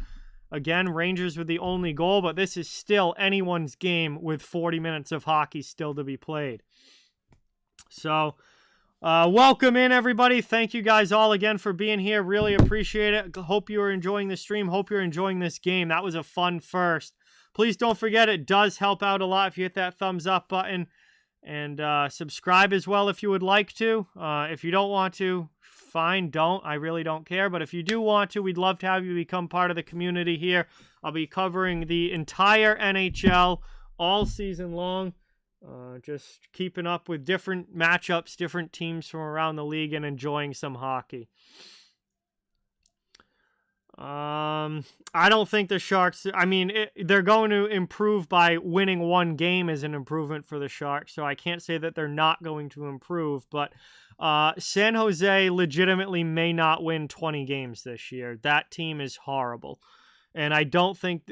Again, Rangers with the only goal, but this is still anyone's game with 40 minutes of hockey still to be played. So, welcome in, everybody. Thank you guys all again for being here. Really appreciate it. Hope you are enjoying the stream. Hope you're enjoying this game. That was a fun first. Please don't forget, it does help out a lot if you hit that thumbs up button. And subscribe as well if you would like to. If you don't want to, fine, don't. I really don't care. But if you do want to, we'd love to have you become part of the community here. I'll be covering the entire NHL all season long. Just keeping up with different matchups, different teams from around the league, and enjoying some hockey. I don't think the Sharks, they're going to improve by winning one game as an improvement for the Sharks, so I can't say that they're not going to improve, but San Jose legitimately may not win 20 games this year. That team is horrible. And I think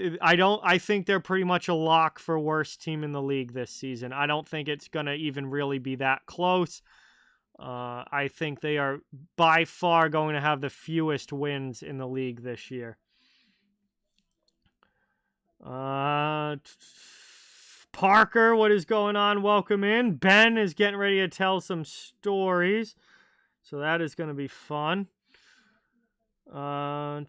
they're pretty much a lock for worst team in the league this season. I don't think it's going to even really be that close. I think they are by far going to have the fewest wins in the league this year. Parker, what is going on? Welcome in. Ben is getting ready to tell some stories, so that is going to be fun. Yeah,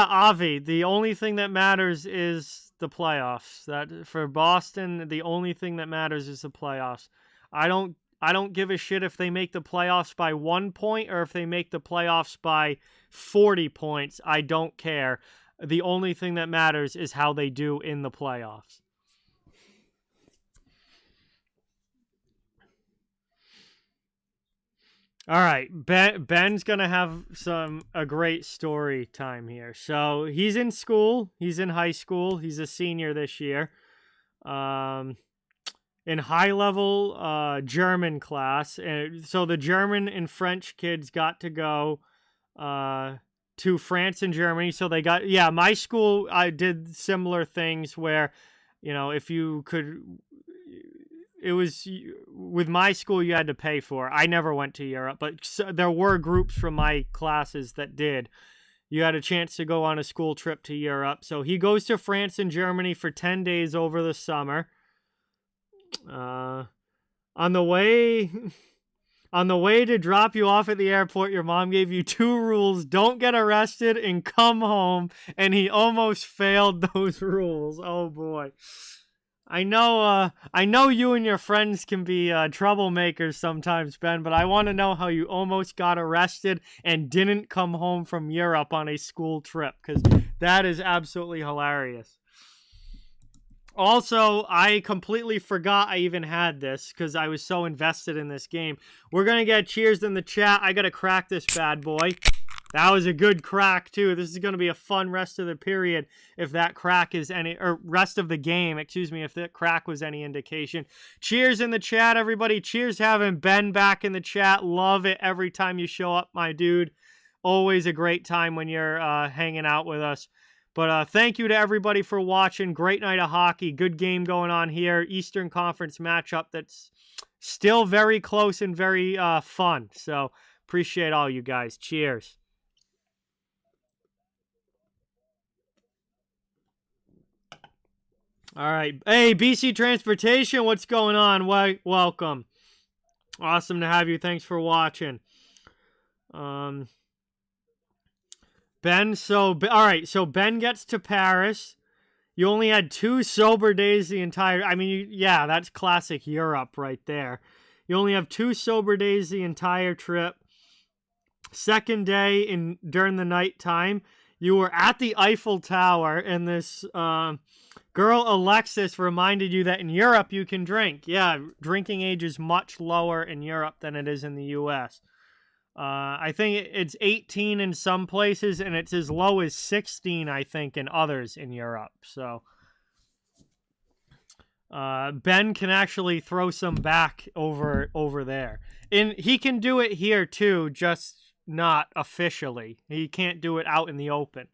Avi, the only thing that matters is the playoffs. That for Boston, the only thing that matters is the playoffs. I don't give a shit if they make the playoffs by 1 point or if they make the playoffs by 40 points. I don't care. The only thing that matters is how they do in the playoffs. All right, Ben's gonna have a great story time here. So he's in school. He's in high school. He's a senior this year. In high level German class, and so the German and French kids got to go to France and Germany. So they got my school. I did similar things where, if you could. It was with my school you had to pay for. I never went to Europe, but there were groups from my classes that did. You had a chance to go on a school trip to Europe. So he goes to France and Germany for 10 days over the summer. On the way to drop you off at the airport, your mom gave you 2 rules: don't get arrested and come home. And he almost failed those rules. Oh boy. I know you and your friends can be troublemakers sometimes, Ben, but I want to know how you almost got arrested and didn't come home from Europe on a school trip, because that is absolutely hilarious. Also, I completely forgot I even had this because I was so invested in this game. We're going to get cheers in the chat. I got to crack this bad boy. That was a good crack, too. This is going to be a fun rest of the period if that crack is any... Or rest of the game, excuse me, if that crack was any indication. Cheers in the chat, everybody. Cheers having Ben back in the chat. Love it every time you show up, my dude. Always a great time when you're hanging out with us. But thank you to everybody for watching. Great night of hockey. Good game going on here. Eastern Conference matchup that's still very close and very fun. So appreciate all you guys. Cheers. All right. Hey, BC Transportation, what's going on? Welcome. Awesome to have you. Thanks for watching. Ben, all right, so Ben gets to Paris. You only had 2 sober days the entire... I mean, yeah, that's classic Europe right there. You only have 2 sober days the entire trip. Second day, during the nighttime, you were at the Eiffel Tower, and this... girl Alexis reminded you that in Europe you can drink. Yeah, drinking age is much lower in Europe than it is in the U.S. I think it's 18 in some places, and it's as low as 16, I think, in others in Europe. So Ben can actually throw some back over there. And he can do it here, too, just not officially. He can't do it out in the open.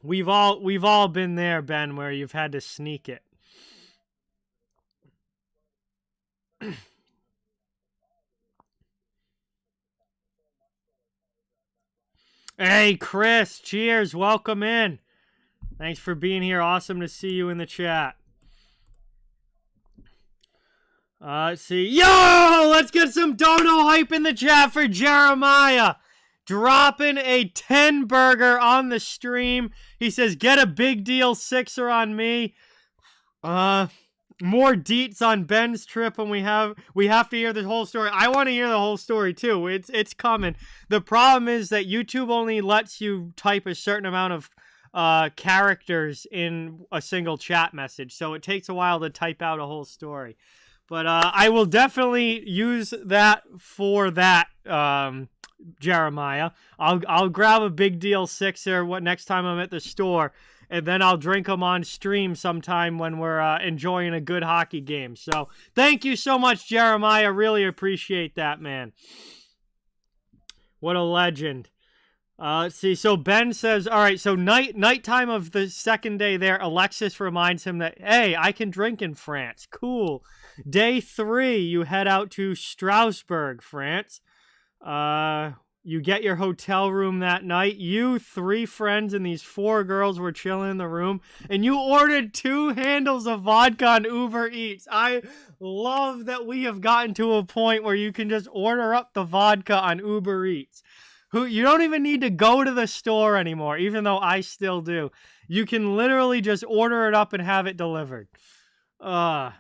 We've all been there, Ben, where you've had to sneak it. Hey, Chris, cheers, welcome in. Thanks for being here. Awesome to see you in the chat. Let's see. Yo, let's get some dono hype in the chat for Jeremiah. Dropping a 10 burger on the stream. He says, get a big deal 6er on me. More deets on Ben's trip, and we have to hear the whole story. I want to hear the whole story too. It's coming. The problem is that YouTube only lets you type a certain amount of characters in a single chat message, so it takes a while to type out a whole story. But I will definitely use that for that. Jeremiah, I'll grab a big deal 6er next time I'm at the store, and then I'll drink them on stream sometime when we're enjoying a good hockey game. So thank you so much, Jeremiah. Really appreciate that, man. What a legend. Let's see. So Ben says, all right, so nighttime of the second day there, Alexis reminds him that, hey, I can drink in France. Cool. Day 3, you head out to Strasbourg, France. You get your hotel room that night. You, 3 friends, and these 4 girls were chilling in the room, and you ordered 2 handles of vodka on Uber Eats. I love that we have gotten to a point where you can just order up the vodka on Uber Eats. You don't even need to go to the store anymore, even though I still do. You can literally just order it up and have it delivered. I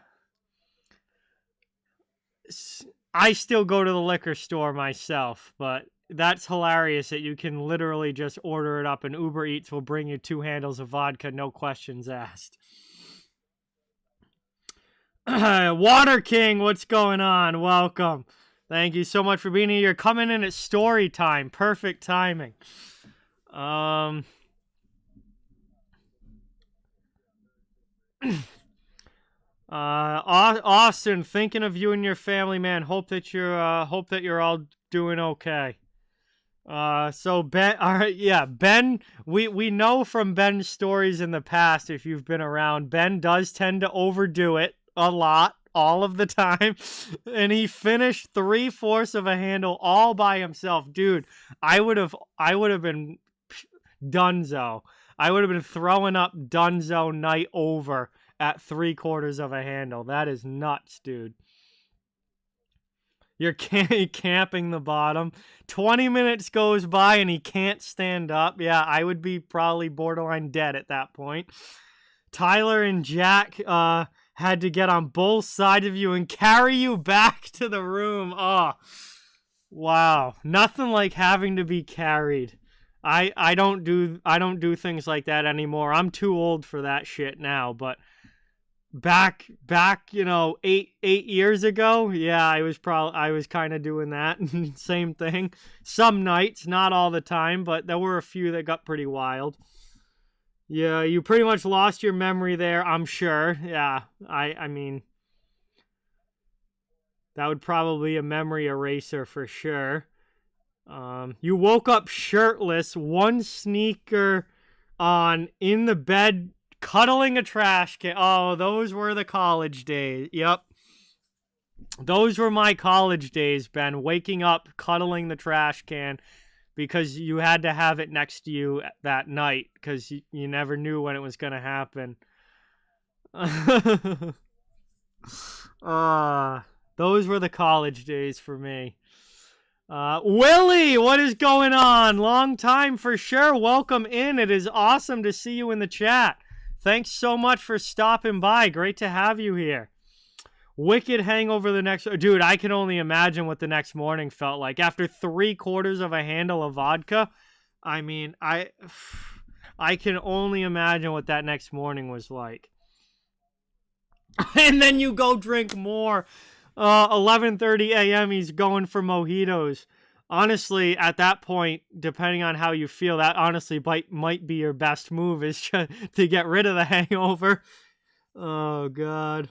still go to the liquor store myself, but that's hilarious that you can literally just order it up and Uber Eats will bring you 2 handles of vodka, no questions asked. Water King, what's going on? Welcome. Thank you so much for being here. You're coming in at story time. Perfect timing. Austin, thinking of you and your family, man. Hope that you're all doing okay. So Ben, all right, yeah, Ben. We know from Ben's stories in the past, if you've been around, Ben does tend to overdo it a lot, all of the time, and he finished 3/4 of a handle all by himself, dude. I would have been Dunzo. I would have been throwing up Dunzo night over at 3/4 of a handle. That is nuts, dude. You're camping the bottom. 20 minutes goes by and he can't stand up. Yeah, I would be probably borderline dead at that point. Tyler and Jack had to get on both sides of you and carry you back to the room. Oh, wow. Nothing like having to be carried. I don't do things like that anymore. I'm too old for that shit now, but back 8 years ago, yeah, I was kind of doing that. Same thing. Some nights, not all the time, but there were a few that got pretty wild. Yeah, you pretty much lost your memory there, I'm sure. Yeah, I mean, that would probably be a memory eraser for sure. You woke up shirtless, one sneaker on, in the bed, cuddling a trash can. Oh, those were the college days. Yep. Those were my college days, Ben. Waking up, cuddling the trash can because you had to have it next to you that night because you never knew when it was going to happen. Those were the college days for me. Willie, what is going on? Long time for sure. Welcome in. It is awesome to see you in the chat. Thanks so much for stopping by. Great to have you here. Wicked hangover the next... Dude, I can only imagine what the next morning felt like. After 3/4 of a handle of vodka, I mean, I can only imagine what that next morning was like. And then you go drink more. 11:30 a.m. he's going for mojitos. Honestly, at that point, depending on how you feel, that honestly might be your best move, is to get rid of the hangover. Oh, God.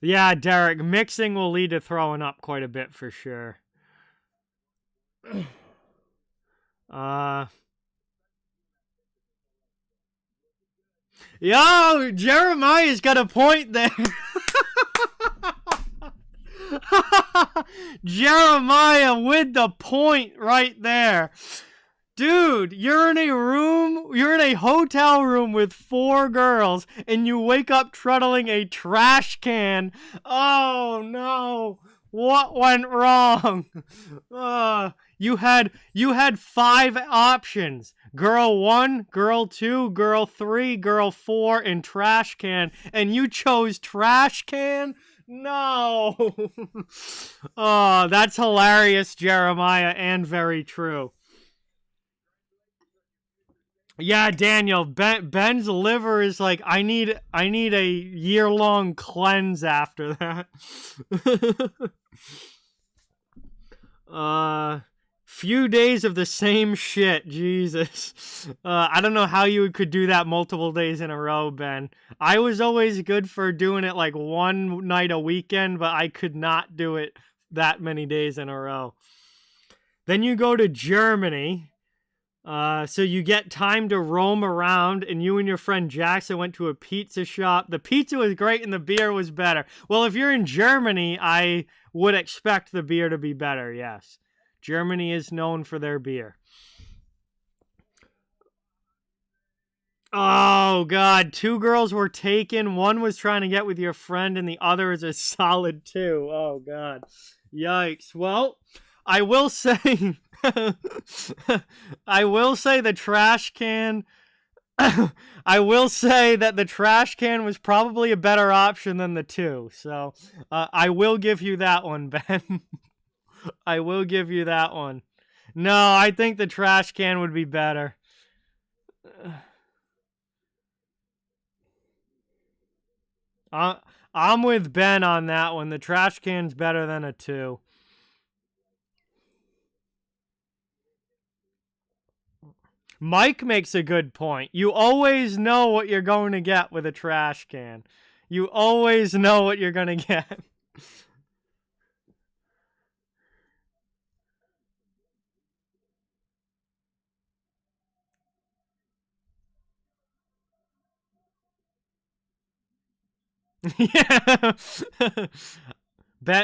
Yeah, Derek, mixing will lead to throwing up quite a bit for sure. Yo, Jeremiah's got a point there. Jeremiah with the point right there. Dude, you're in a hotel room with 4 girls, and you wake up trundling a trash can. Oh no. What went wrong? You had 5 options. Girl 1, girl 2, girl 3, girl 4, and trash can. And you chose trash can? No. Oh, that's hilarious, Jeremiah, and very true. Yeah, Daniel, Ben's liver is like, I need a year-long cleanse after that. Few days of the same shit, Jesus. I don't know how you could do that multiple days in a row, Ben. I was always good for doing it like one night a weekend, but I could not do it that many days in a row. Then you go to Germany. So you get time to roam around, and you and your friend Jackson went to a pizza shop. The pizza was great and the beer was better. Well, if you're in Germany, I would expect the beer to be better, yes. Germany is known for their beer. Oh, God. 2 girls were taken. One was trying to get with your friend, and the other is a solid 2. Oh, God. Yikes. Well, I will say... I will say the trash can... I will say that the trash can was probably a better option than the 2. So, I will give you that one, Ben. I will give you that one. No, I think the trash can would be better. I'm with Ben on that one. The trash can's better than a 2. Mike makes a good point. You always know what you're going to get with a trash can. You always know what you're going to get. Yeah.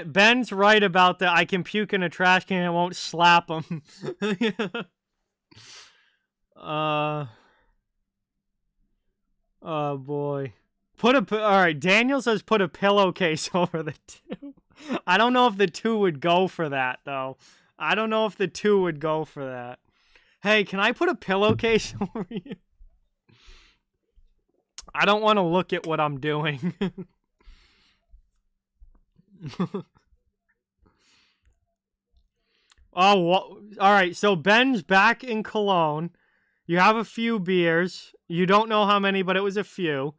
Ben's right about that. I can puke in a trash can and it won't slap him. Oh boy. All right, Daniel says put a pillowcase over the 2. I don't know if the 2 would go for that though. I don't know if the 2 would go for that. Hey, can I put a pillowcase over you? I don't want to look at what I'm doing. All right, so Ben's back in Cologne. You have a few beers. You don't know how many, but it was a few.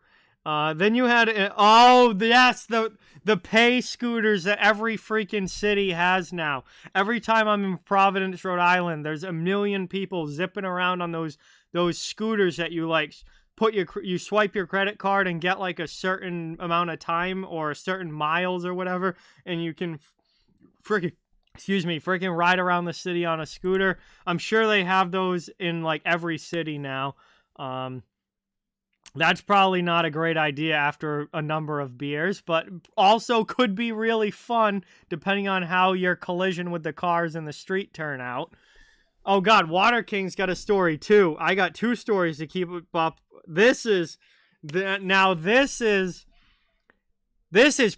Then you had the pay scooters that every freaking city has now. Every time I'm in Providence, Rhode Island, there's a million people zipping around on those scooters that you like you swipe your credit card and get like a certain amount of time or certain miles or whatever, and you can freaking ride around the city on a scooter. I'm sure they have those in like every city now. That's probably not a great idea after a number of beers, but also could be really fun depending on how your collision with the cars in the street turn out. Oh God, Water King's got a story too. I got 2 stories to keep up. This is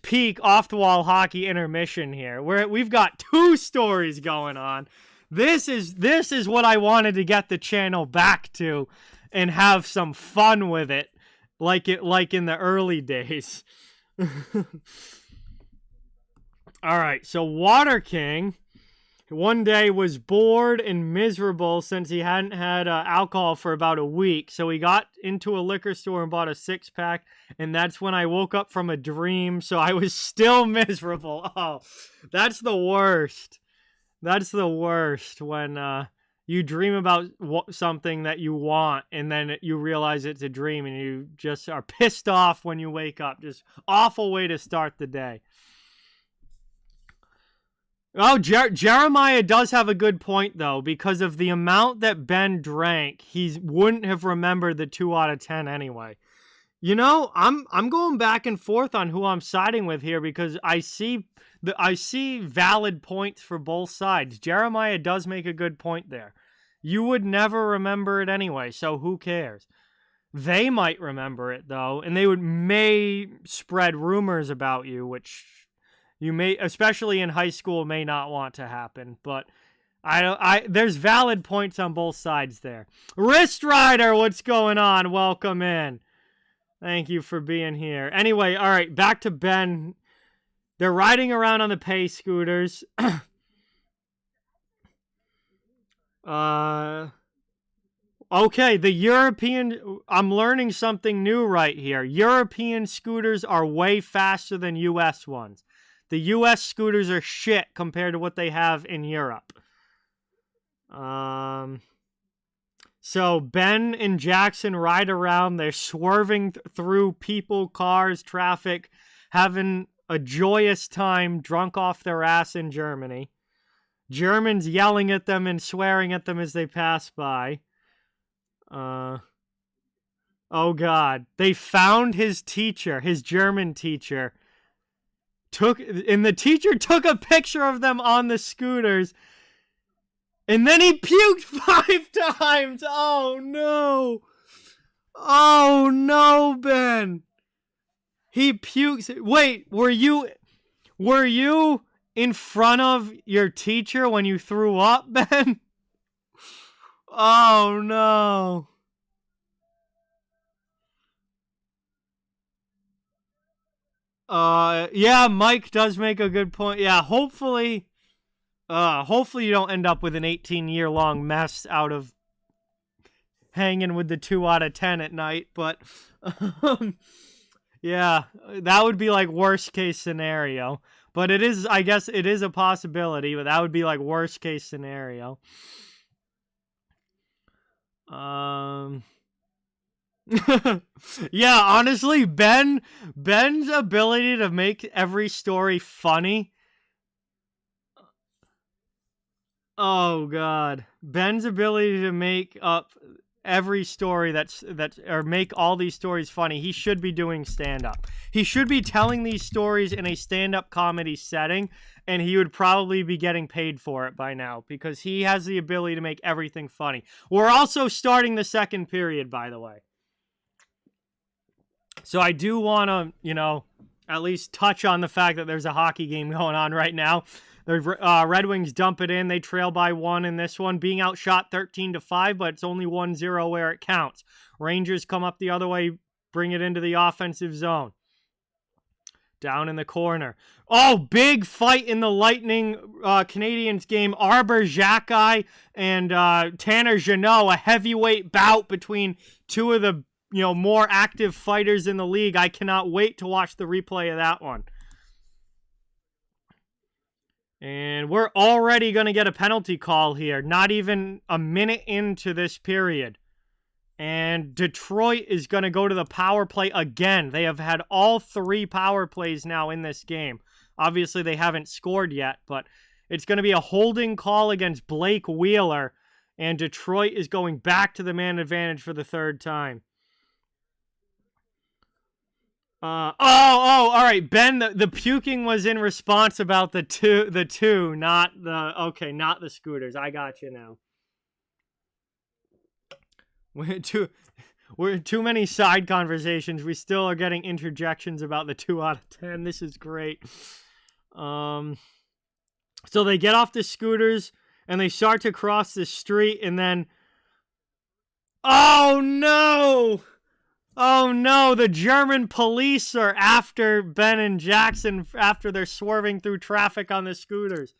peak off the wall hockey intermission here. We've got 2 stories going on. This is what I wanted to get the channel back to and have some fun with it, like in the early days. All right, so Water King one day was bored and miserable since he hadn't had alcohol for about a week. So he got into a liquor store and bought a 6-pack, and that's when I woke up from a dream. So I was still miserable. Oh, that's the worst. That's the worst when you dream about something that you want, and then you realize it's a dream, and you just are pissed off when you wake up. Just awful way to start the day. Oh, Jeremiah does have a good point, though, because of the amount that Ben drank, he wouldn't have remembered the 2 out of 10 anyway. You know, I'm going back and forth on who I'm siding with here because I see valid points for both sides. Jeremiah does make a good point there. You would never remember it anyway, so who cares? They might remember it, though, and they may spread rumors about you, which you may, especially in high school, may not want to happen, but there's valid points on both sides there. Wrist Rider, what's going on? Welcome in. Thank you for being here. Anyway, all right, back to Ben. They're riding around on the pay scooters. Okay, I'm learning something new right here. European scooters are way faster than US ones. The US scooters are shit compared to what they have in Europe. So Ben and Jackson ride around. They're swerving through people, cars, traffic, having a joyous time, drunk off their ass in Germany. Germans yelling at them and swearing at them as they pass by. Oh God. They found his teacher, his German teacher. The teacher took a picture of them on the scooters, and then he puked 5 times. Oh no. Oh no, Ben. He pukes. Wait, were you in front of your teacher when you threw up, Ben? Oh no. Yeah, Mike does make a good point. Yeah, hopefully you don't end up with an 18-year-long mess out of hanging with the 2 out of 10 at night, but um, yeah, that would be like worst case scenario. But it is, I guess it is a possibility, but that would be like worst case scenario. Um Yeah, honestly, Ben's ability to make every story funny. Oh god. Ben's ability to make up every story that's or make all these stories funny. He should be doing stand up. He should be telling these stories in a stand up comedy setting, and he would probably be getting paid for it by now because he has the ability to make everything funny. We're also starting the second period, by the way. So I do want to, at least touch on the fact that there's a hockey game going on right now. The Red Wings dump it in. They trail by 1 in this one, being outshot 13-5, but it's only 1-0 where it counts. Rangers come up the other way, bring it into the offensive zone. Down in the corner. Oh, big fight in the Lightning Canadiens game. Arbor Xhekaj and Tanner Jeannot, a heavyweight bout between two of the more active fighters in the league. I cannot wait to watch the replay of that one. And we're already going to get a penalty call here. Not even a minute into this period. And Detroit is going to go to the power play again. They have had all 3 power plays now in this game. Obviously, they haven't scored yet, but it's going to be a holding call against Blake Wheeler. And Detroit is going back to the man advantage for the 3rd time. All right, Ben. The puking was in response about the two, not the scooters. I got you now. We're too many side conversations. We still are getting interjections about the 2 out of 10. This is great. So they get off the scooters and they start to cross the street, and then, oh no! Oh no, the German police are after Ben and Jackson after they're swerving through traffic on the scooters.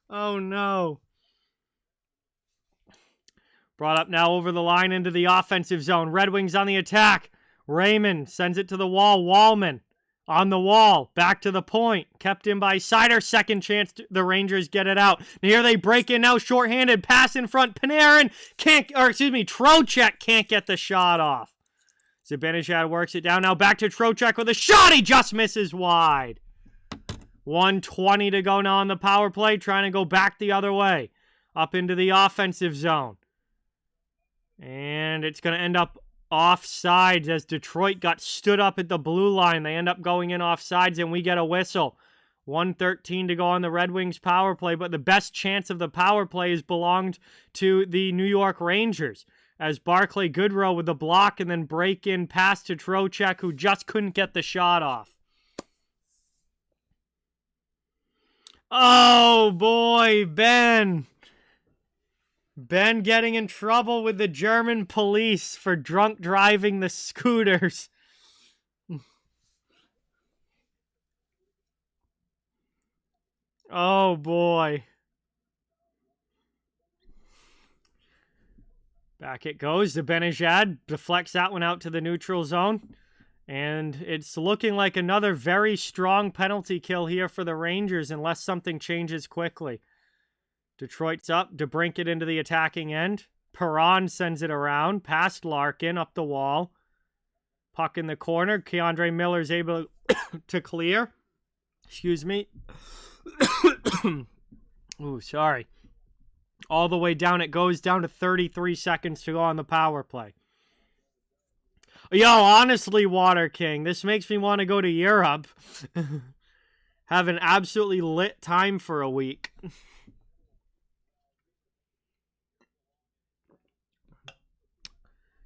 Oh no. Brought up now over the line into the offensive zone. Red Wings on the attack. Raymond sends it to the wall. Wallman on the wall. Back to the point. Kept in by Seider. Second chance the Rangers get it out. And here they break in now. Shorthanded pass in front. Panarin Trocheck can't get the shot off. Zibanejad works it down. Now back to Trocheck with a shot. He just misses wide. 1:20 to go now on the power play. Trying to go back the other way. Up into the offensive zone. And it's going to end up offsides as Detroit got stood up at the blue line. They end up going in offsides, and we get a whistle. 1:13 to go on the Red Wings power play, but the best chance of the power play is belonged to the New York Rangers, as Barclay Goodrow with the block and then break-in pass to Trocheck, who just couldn't get the shot off. Oh, boy, Ben. Ben getting in trouble with the German police for drunk driving the scooters. Oh, boy. Back it goes. Zibanejad deflects that one out to the neutral zone. And it's looking like another very strong penalty kill here for the Rangers unless something changes quickly. Detroit's up. DeBrincat into the attacking end. Perron sends it around. Past Larkin up the wall. Puck in the corner. Keandre Miller's able to clear. Excuse me. Ooh, sorry. All the way down. It goes down to 33 seconds to go on the power play. Yo, honestly, Water King, this makes me want to go to Europe. Have an absolutely lit time for a week.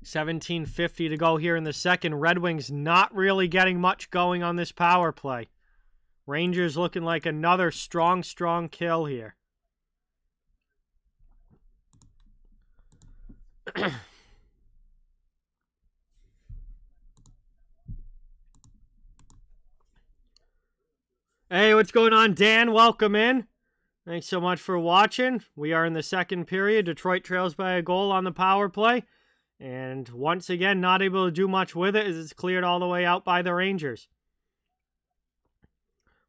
17:50 to go here in the second. Red Wings not really getting much going on this power play. Rangers looking like another strong kill here. Hey, what's going on, Dan? Welcome in. Thanks so much for watching. We are in the second period. Detroit trails by a goal on the power play. And once again, not able to do much with it as it's cleared all the way out by the Rangers.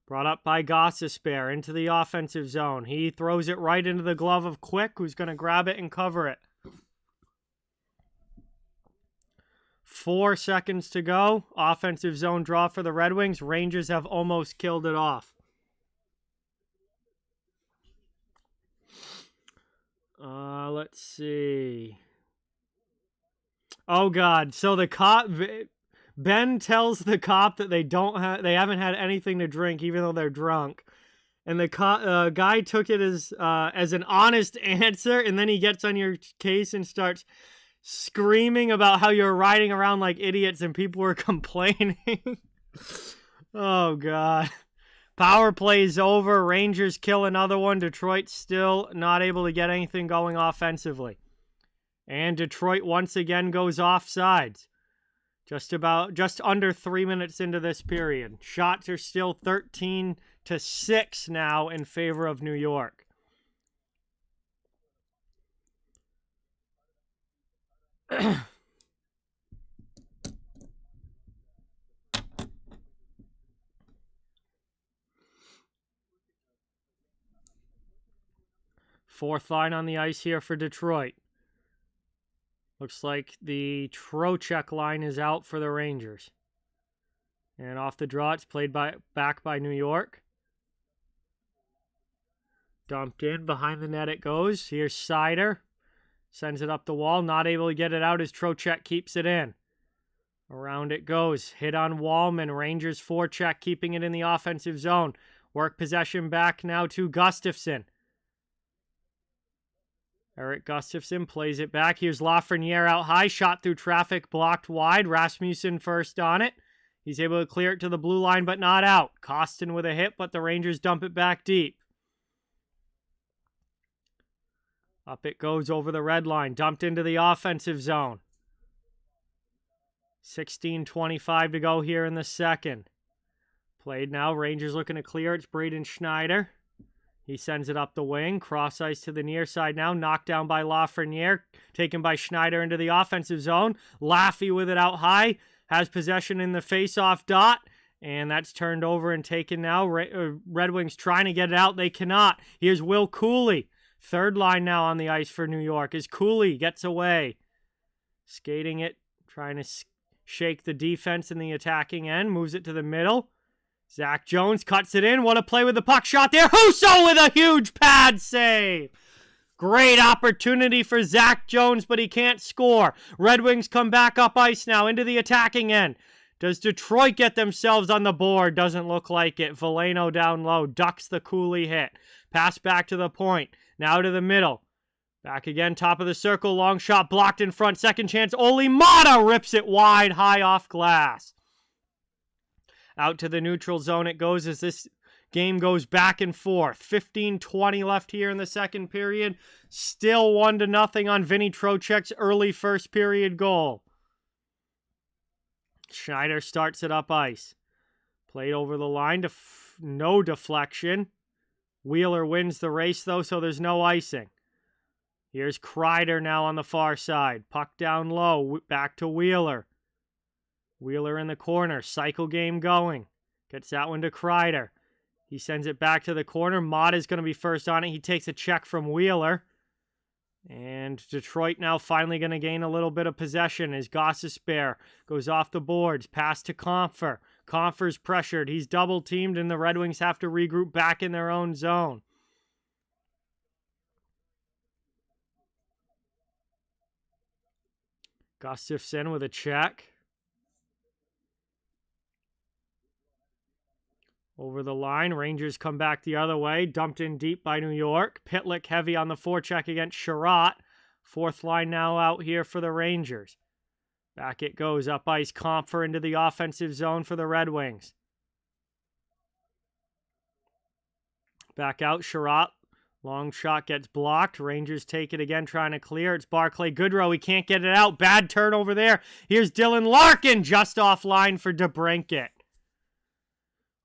Brought up by Gossespierre into the offensive zone. He throws it right into the glove of Quick, who's going to grab it and cover it. 4 seconds to go. Offensive zone draw for the Red Wings. Rangers have almost killed it off. Let's see. Oh God! So the cop, Ben tells the cop that they haven't had anything to drink, even though they're drunk, and the guy took it as an honest answer, and then he gets on your case and starts screaming about how you're riding around like idiots and people were complaining. Oh God. Power play's over. Rangers kill another one. Detroit still not able to get anything going offensively. And Detroit once again goes offsides. Just under 3 minutes into this period. Shots are still 13-6 now in favor of New York. Fourth line on the ice here for Detroit. Looks like the Trocheck line is out for the Rangers. And off the draw, it's played back by New York. Dumped in, behind the net it goes. Here's Seider. Sends it up the wall, not able to get it out as Trocheck keeps it in. Around it goes. Hit on Wallman. Rangers forecheck, keeping it in the offensive zone. Work possession back now to Gustafsson. Eric Gustafsson plays it back. Here's Lafreniere out high. Shot through traffic, blocked wide. Rasmussen first on it. He's able to clear it to the blue line, but not out. Kostin with a hit, but the Rangers dump it back deep. Up it goes over the red line. Dumped into the offensive zone. 16:25 to go here in the second. Played now. Rangers looking to clear. It's Braden Schneider. He sends it up the wing. Cross ice to the near side now. Knocked down by Lafreniere. Taken by Schneider into the offensive zone. Laffy with it out high. Has possession in the face-off dot. And that's turned over and taken now. Red Wings trying to get it out. They cannot. Here's Will Cooley. Third line now on the ice for New York as Cooley gets away. Skating it. Trying to shake the defense in the attacking end. Moves it to the middle. Zach Jones cuts it in. What a play with the puck shot there. Husso with a huge pad save. Great opportunity for Zach Jones, but he can't score. Red Wings come back up ice now into the attacking end. Does Detroit get themselves on the board? Doesn't look like it. Veleno down low. Ducks the Cooley hit. Pass back to the point. Now to the middle. Back again, top of the circle. Long shot blocked in front. Second chance. Oli Mata rips it wide, high off glass. Out to the neutral zone it goes as this game goes back and forth. 15:20 left here in the second period. Still 1-0 on Vinny Trocheck's early first period goal. Schneider starts it up ice. Played over the line. No deflection. Wheeler wins the race, though, so there's no icing. Here's Kreider now on the far side. Puck down low. Back to Wheeler. Wheeler in the corner. Cycle game going. Gets that one to Kreider. He sends it back to the corner. Mott is going to be first on it. He takes a check from Wheeler. And Detroit now finally going to gain a little bit of possession as Gossespierre goes off the boards. Pass to Compher. Compher's pressured. He's double teamed and the Red Wings have to regroup back in their own zone. Gustafsson with a check. Over the line, Rangers come back the other way. Dumped in deep by New York. Pitlick heavy on the forecheck against Sherratt. Fourth line now out here for the Rangers. Back it goes. Up ice, Comfer into the offensive zone for the Red Wings. Back out, Sherratt. Long shot gets blocked. Rangers take it again, trying to clear. It's Barclay Goodrow. He can't get it out. Bad turnover there. Here's Dylan Larkin just offline for DeBrincat.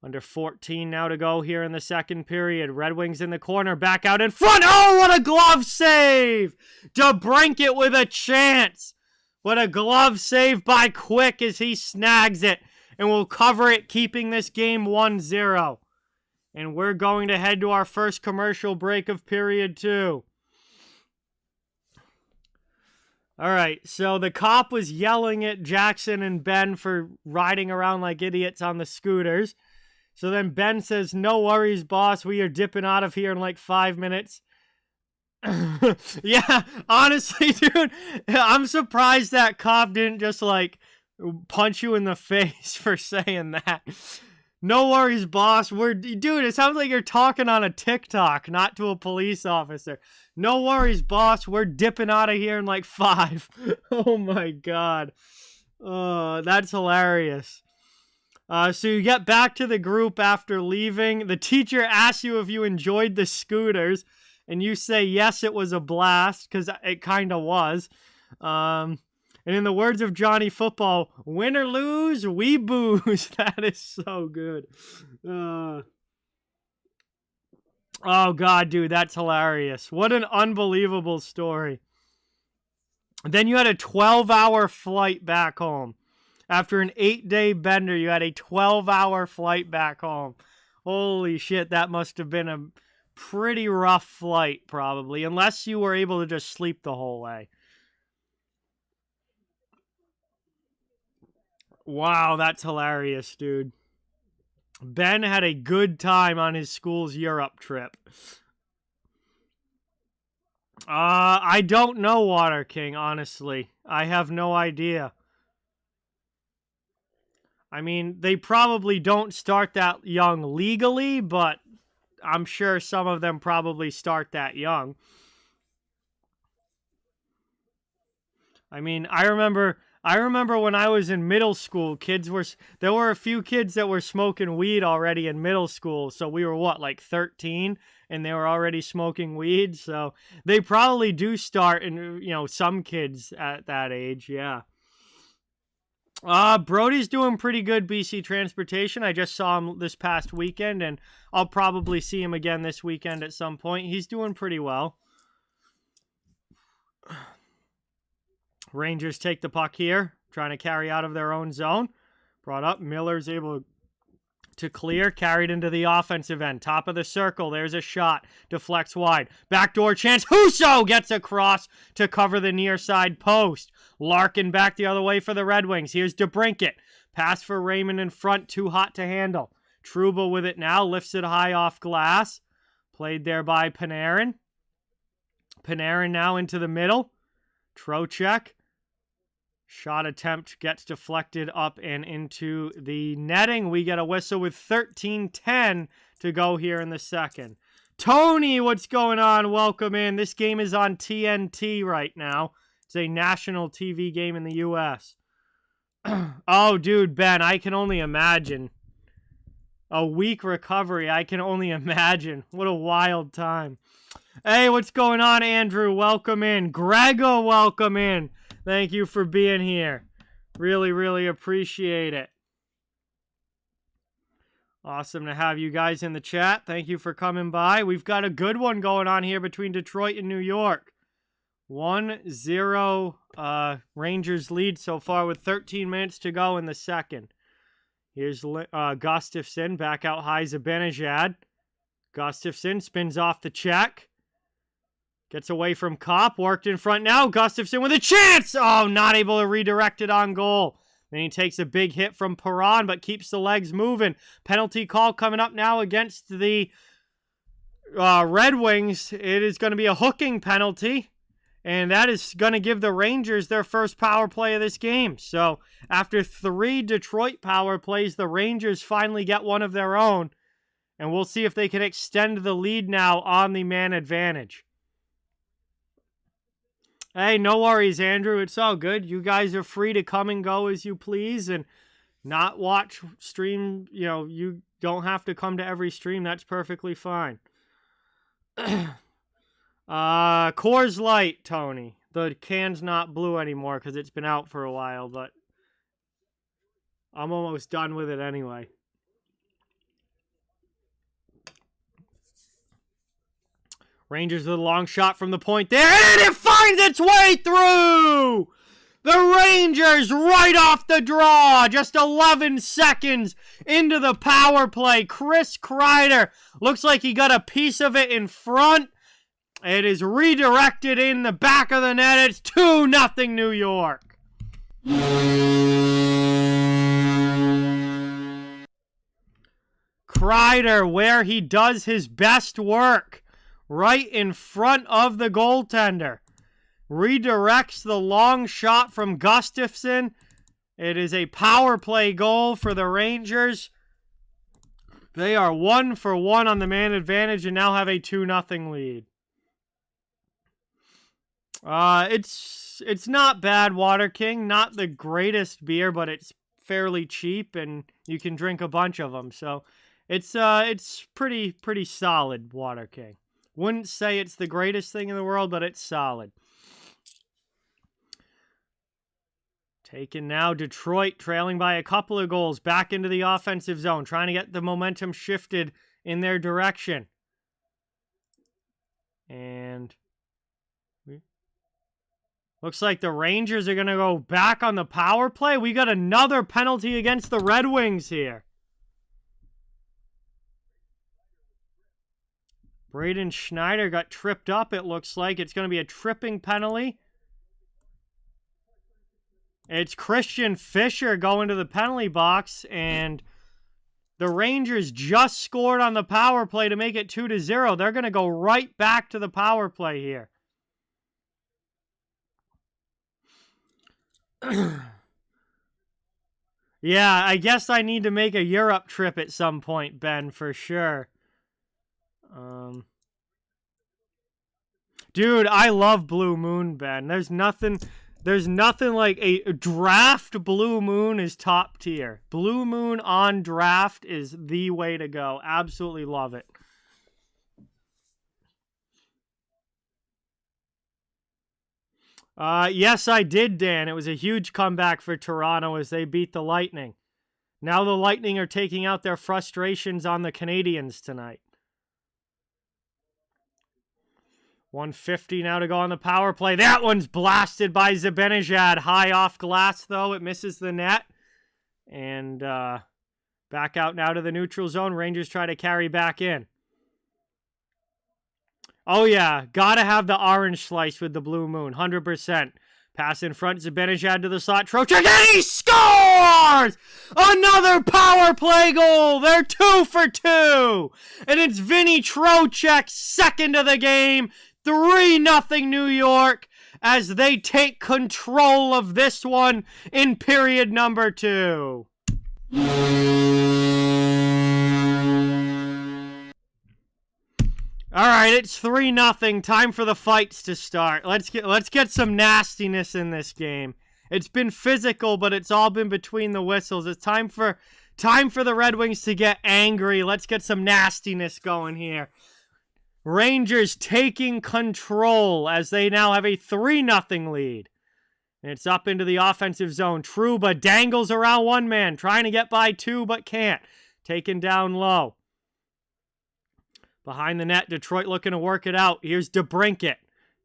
Under 14 now to go here in the second period. Red Wings in the corner. Back out in front. Oh, what a glove save! DeBrincat with a chance. What a glove save by Quick as he snags it. And will cover it, keeping this game 1-0. And we're going to head to our first commercial break of period 2. All right, so the cop was yelling at Jackson and Ben for riding around like idiots on the scooters. So then Ben says, "No worries, boss. We are dipping out of here in like 5 minutes." Yeah, honestly, dude, I'm surprised that cop didn't just like punch you in the face for saying that. "No worries, boss. Dude, it sounds like you're talking on a TikTok, not to a police officer. No worries, boss. We're dipping out of here in like 5. Oh my God. That's hilarious. So you get back to the group after leaving. The teacher asks you if you enjoyed the scooters, and you say, yes, it was a blast, because it kind of was. And in the words of Johnny Football, win or lose, we booze. That is so good. Oh, God, dude, that's hilarious. What an unbelievable story. Then you had a 12-hour flight back home. After an 8-day bender, you had a 12-hour flight back home. Holy shit, that must have been a pretty rough flight, probably, unless you were able to just sleep the whole way. Wow, that's hilarious, dude. Ben had a good time on his school's Europe trip. I don't know, Water King, honestly. I have no idea. I mean, they probably don't start that young legally, but I'm sure some of them probably start that young. I mean, I remember when I was in middle school, there were a few kids that were smoking weed already in middle school. So we were like 13, and they were already smoking weed. So they probably do start in, some kids at that age. Yeah. Brody's doing pretty good, BC Transportation. I just saw him this past weekend, and I'll probably see him again this weekend at some point. He's doing pretty well. Rangers take the puck here, trying to carry out of their own zone. Brought up, Miller's able to clear, carried into the offensive end. Top of the circle, there's a shot. Deflects wide. Backdoor chance. Husso gets across to cover the near side post. Larkin back the other way for the Red Wings. Here's DeBrincat. Pass for Raymond in front, too hot to handle. Trouba with it now, lifts it high off glass. Played there by Panarin. Panarin now into the middle. Trocheck. Shot attempt gets deflected up and into the netting. We get a whistle with 13:10 to go here in the second. Tony, what's going on? Welcome in. This game is on TNT right now. It's a national TV game in the U.S. Oh, dude, Ben, I can only imagine. A week recovery, I can only imagine. What a wild time. Hey, what's going on, Andrew? Welcome in. Grego, welcome in. Thank you for being here. Really, really appreciate it. Awesome to have you guys in the chat. Thank you for coming by. We've got a good one going on here between Detroit and New York. 1-0 Rangers lead so far with 13 minutes to go in the second. Here's Gustafsson back out high, Zibanejad. Gustafsson spins off the check. Gets away from Kopp, worked in front now. Gustafsson with a chance! Oh, not able to redirect it on goal. Then he takes a big hit from Perron, but keeps the legs moving. Penalty call coming up now against the Red Wings. It is going to be a hooking penalty, and that is going to give the Rangers their first power play of this game. So after 3 Detroit power plays, the Rangers finally get one of their own, and we'll see if they can extend the lead now on the man advantage. Hey, no worries, Andrew. It's all good. You guys are free to come and go as you please and not watch stream. You know, you don't have to come to every stream. That's perfectly fine. Coors Light, Tony. The can's not blue anymore because it's been out for a while, but I'm almost done with it anyway. Rangers with a long shot from the point there, and it finds its way through! The Rangers right off the draw, just 11 seconds into the power play. Chris Kreider looks like he got a piece of it in front. It is redirected in the back of the net. It's 2-0 New York. Kreider, where he does his best work, right in front of the goaltender. Redirects the long shot from Gustafsson. It is a power play goal for the Rangers. They are 1 for 1 on the man advantage and now have a 2-0 lead. It's not bad, Water King. Not the greatest beer, but it's fairly cheap and you can drink a bunch of them. So it's pretty solid, Water King. Wouldn't say it's the greatest thing in the world, but it's solid. Taken now, Detroit trailing by a couple of goals back into the offensive zone, trying to get the momentum shifted in their direction. And looks like the Rangers are going to go back on the power play. We got another penalty against the Red Wings here. Braden Schneider got tripped up, it looks like. It's going to be a tripping penalty. It's Christian Fischer going to the penalty box, and the Rangers just scored on the power play to make it 2-0. They're going to go right back to the power play here. Yeah, I guess I need to make a Europe trip at some point, Ben, for sure. Dude, I love Blue Moon, Ben. There's nothing like a draft Blue Moon is top tier. Blue Moon on draft is the way to go. Absolutely love it. Yes, I did, Dan. It was a huge comeback for Toronto as they beat the Lightning. Now the Lightning are taking out their frustrations on the Canadiens tonight. 150 now to go on the power play. That one's blasted by Zibanejad. High off glass, though. It misses the net. And back out now to the neutral zone. Rangers try to carry back in. Oh, yeah. Gotta have the orange slice with the Blue Moon. 100%. Pass in front. Zibanejad to the slot. Trocheck. And he scores! Another power play goal. They're 2 for 2. And it's Vinny Trocheck's second of the game. 3-0 New York as they take control of this one in period number 2. All right, it's 3-0. Time for the fights to start. Let's get some nastiness in this game. It's been physical, but it's all been between the whistles. It's time for the Red Wings to get angry. Let's get some nastiness going here. Rangers taking control as they now have a 3-0 lead. And it's up into the offensive zone. Trouba dangles around one man, trying to get by two, but can't. Taken down low. Behind the net, Detroit looking to work it out. Here's DeBrincat.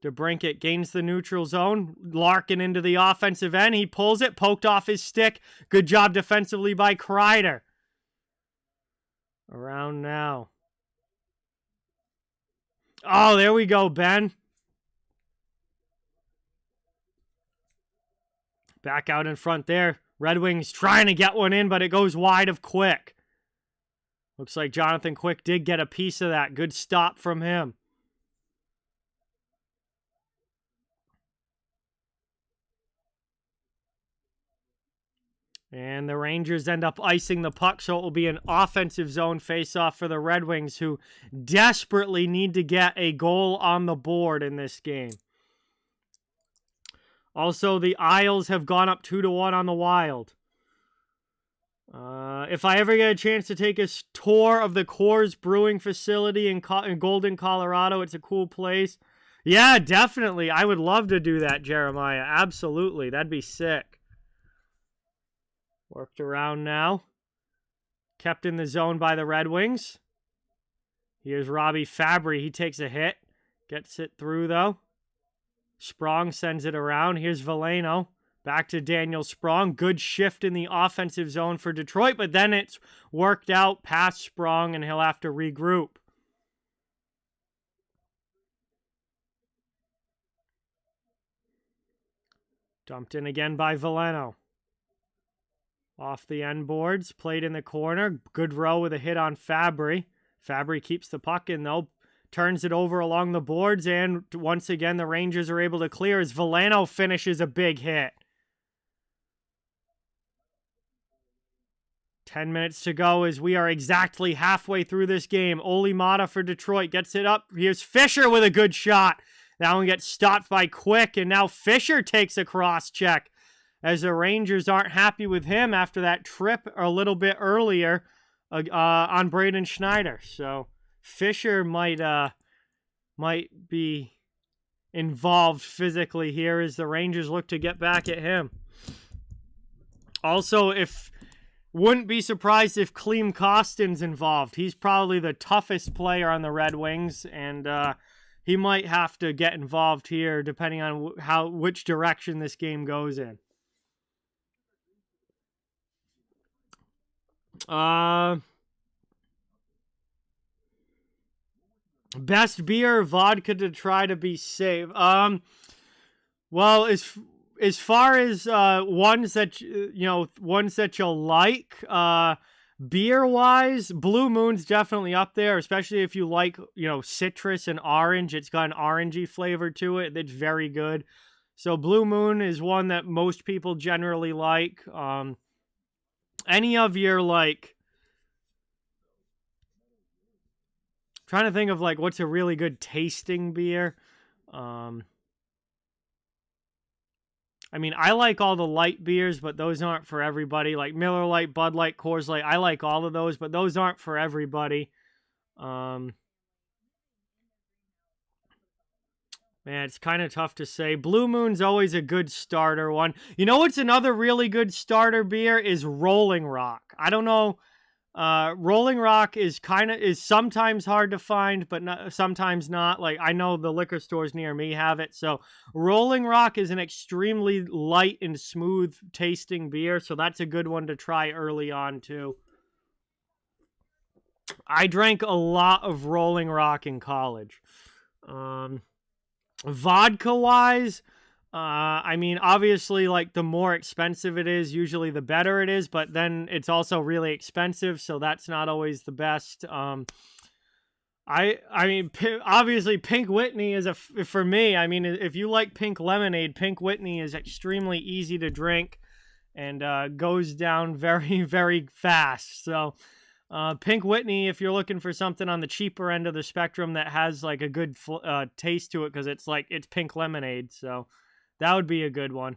DeBrincat gains the neutral zone. Larkin into the offensive end. He pulls it, poked off his stick. Good job defensively by Kreider. Around now. Oh, there we go, Ben. Back out in front there. Red Wings trying to get one in, but it goes wide of Quick. Looks like Jonathan Quick did get a piece of that. Good stop from him. And the Rangers end up icing the puck, so it will be an offensive zone faceoff for the Red Wings, who desperately need to get a goal on the board in this game. Also, the Isles have gone up 2-1 on the Wild. If I ever get a chance to take a tour of the Coors Brewing facility in Golden, Colorado, it's a cool place. Yeah, definitely. I would love to do that, Jeremiah. Absolutely. That'd be sick. Worked around now. Kept in the zone by the Red Wings. Here's Robbie Fabry. He takes a hit. Gets it through, though. Sprong sends it around. Here's Veleno. Back to Daniel Sprong. Good shift in the offensive zone for Detroit, but then it's worked out past Sprong, and he'll have to regroup. Dumped in again by Veleno. Off the end boards. Played in the corner. Good row with a hit on Fabry. Fabry keeps the puck in, though. Turns it over along the boards, and once again, the Rangers are able to clear as Veleno finishes a big hit. 10 minutes to go as we are exactly halfway through this game. Oli Mata for Detroit gets it up. Here's Fisher with a good shot. That one gets stopped by Quick, and now Fisher takes a cross check as the Rangers aren't happy with him after that trip a little bit earlier on Braden Schneider. So Fisher might be involved physically here as the Rangers look to get back at him. Also, wouldn't be surprised if Klim Kostin's involved. He's probably the toughest player on the Red Wings, and he might have to get involved here depending on which direction this game goes in. Best beer or vodka to try to be safe. Well, as far as ones that you'll like, beer wise, Blue Moon's definitely up there, especially if you like citrus and orange. It's got an orangey flavor to it. It's very good. So Blue Moon is one that most people generally like. Any of your trying to think of what's a really good tasting beer. I mean, I like all the light beers, but those aren't for everybody. Like Miller Lite, Bud Light, Coors Light. I like all of those, but those aren't for everybody. Man, it's kind of tough to say. Blue Moon's always a good starter one. You know what's another really good starter beer is Rolling Rock. I don't know. Rolling Rock is sometimes hard to find, but sometimes not. I know the liquor stores near me have it. So Rolling Rock is an extremely light and smooth tasting beer. So that's a good one to try early on too. I drank a lot of Rolling Rock in college. Vodka wise, I mean, obviously, the more expensive it is, usually the better it is, but then it's also really expensive, so that's not always the best. I mean, obviously, Pink Whitney is for me. I mean, if you like pink lemonade, Pink Whitney is extremely easy to drink and goes down very, very fast. So, Pink Whitney, if you're looking for something on the cheaper end of the spectrum that has a good taste to it, because it's pink lemonade, so that would be a good one.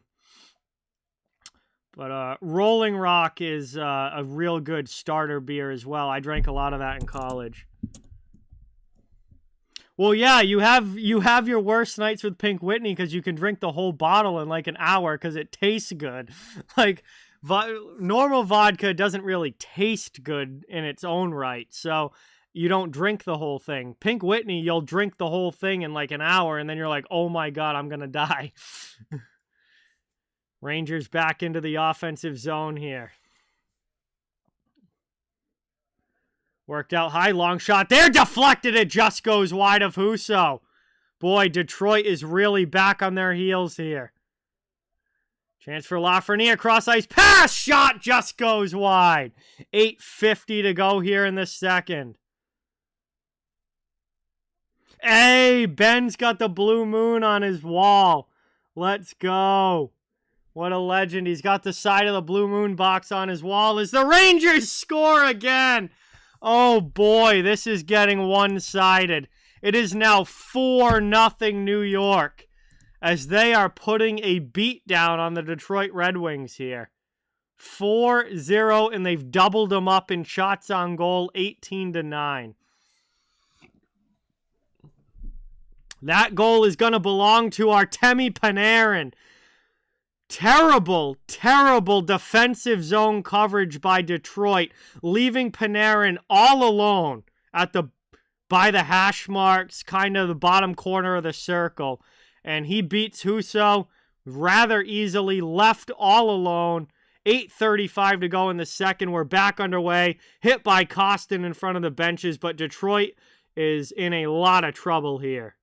But Rolling Rock is a real good starter beer as well. I drank a lot of that in college. Well, yeah, you have your worst nights with Pink Whitney because you can drink the whole bottle in an hour because it tastes good. Normal vodka doesn't really taste good in its own right, so you don't drink the whole thing. Pink Whitney, you'll drink the whole thing in an hour, and then you're like, oh my God, I'm going to die. Rangers back into the offensive zone here. Worked out high, long shot there, deflected, it just goes wide of Husso. Boy, Detroit is really back on their heels here. Chance for Lafreniere, cross ice pass, shot just goes wide. 8:50 to go here in the second. Hey, Ben's got the Blue Moon on his wall. Let's go. What a legend. He's got the side of the Blue Moon box on his wall as the Rangers score again. Oh boy, this is getting one-sided. It is now 4-0 New York as they are putting a beat down on the Detroit Red Wings here. 4-0, and they've doubled them up in shots on goal, 18-9. That goal is going to belong to Artemi Panarin. Terrible, terrible defensive zone coverage by Detroit, leaving Panarin all alone by the hash marks, kind of the bottom corner of the circle. And he beats Husso rather easily, left all alone. 8:35 to go in the second. We're back underway. Hit by Kostin in front of the benches, but Detroit is in a lot of trouble here.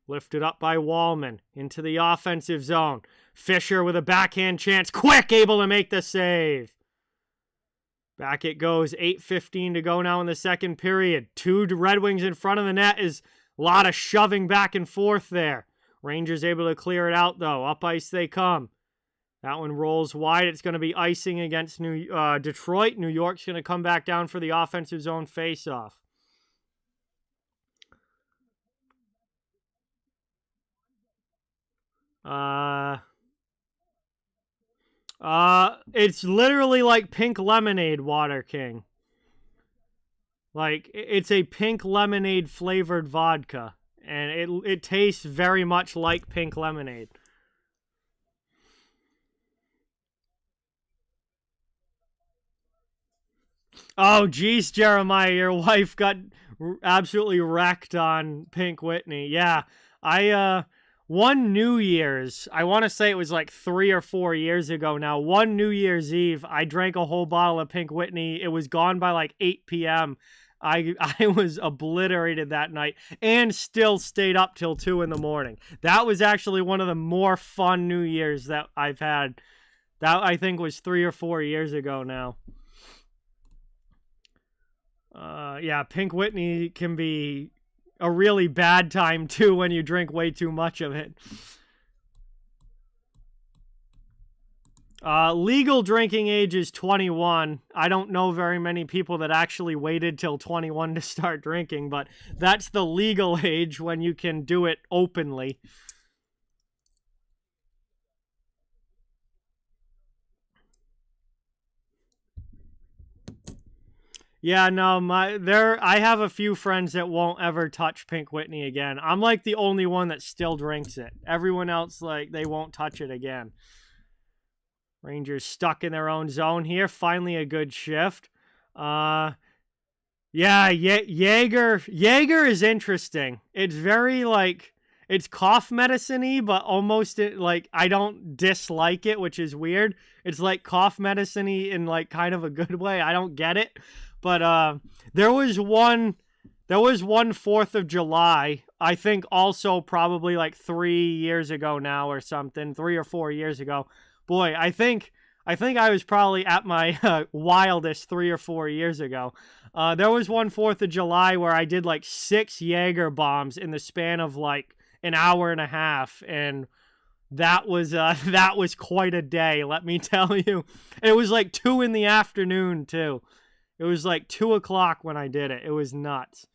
Lifted up by Wallman into the offensive zone. Fisher with a backhand chance. Quick, able to make the save. Back it goes. 8:15 to go now in the second period. 2 Red Wings in front of the net is a lot of shoving back and forth there. Rangers able to clear it out, though. Up ice they come. That one rolls wide. It's going to be icing against Detroit. New York's going to come back down for the offensive zone faceoff. It's literally like pink lemonade, Water King. Like, it's a pink lemonade flavored vodka. And it tastes very much like pink lemonade. Oh, geez, Jeremiah, your wife got absolutely wrecked on Pink Whitney. Yeah, one New Year's, I want to say it was like 3 or 4 years ago now, one New Year's Eve, I drank a whole bottle of Pink Whitney. It was gone by like 8 p.m. I was obliterated that night and still stayed up till 2 in the morning. That was actually one of the more fun New Year's that I've had. That, I think, was 3 or 4 years ago now. Yeah, Pink Whitney can be a really bad time, too, when you drink way too much of it. Legal drinking age is 21. I don't know very many people that actually waited till 21 to start drinking, but that's the legal age when you can do it openly. Yeah, no, I have a few friends that won't ever touch Pink Whitney again. I'm like the only one that still drinks it. Everyone else, like, they won't touch it again. Rangers stuck in their own zone here. Finally a good shift. Yeah, Jaeger is interesting. It's very, like, it's cough medicine-y, but almost, like, I don't dislike it, which is weird. It's like cough medicine-y in, like, kind of a good way. I don't get it. But there was one 4th of July, I think also probably like 3 years ago now or something, 3 or 4 years ago. Boy, I think I was probably at my wildest 3 or 4 years ago. There was one 4th of July where I did like 6 Jaeger bombs in the span of like an hour and a half, and that was quite a day, let me tell you. It was like 2 in the afternoon too. It was like 2 o'clock when I did it. It was nuts.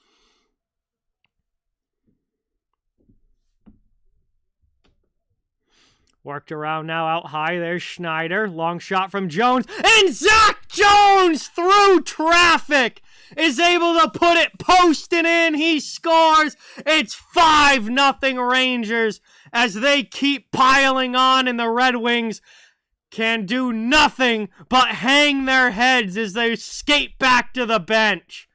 Worked around now out high. There's Schneider. Long shot from Jones. And Zach Jones through traffic is able to put it posting in. He scores. It's 5-0 Rangers as they keep piling on, and the Red Wings can do nothing but hang their heads as they skate back to the bench.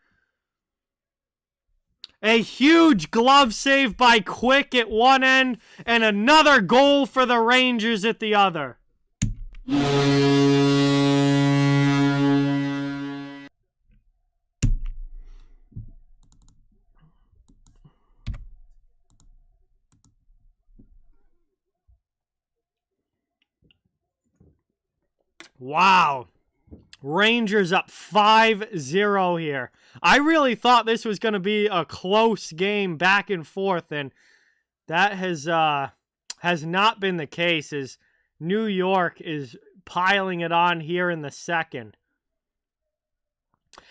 A huge glove save by Quick at one end, and another goal for the Rangers at the other. Wow. Rangers up 5-0 here. I really thought this was going to be a close game back and forth, and that has not been the case, as New York is piling it on here in the second.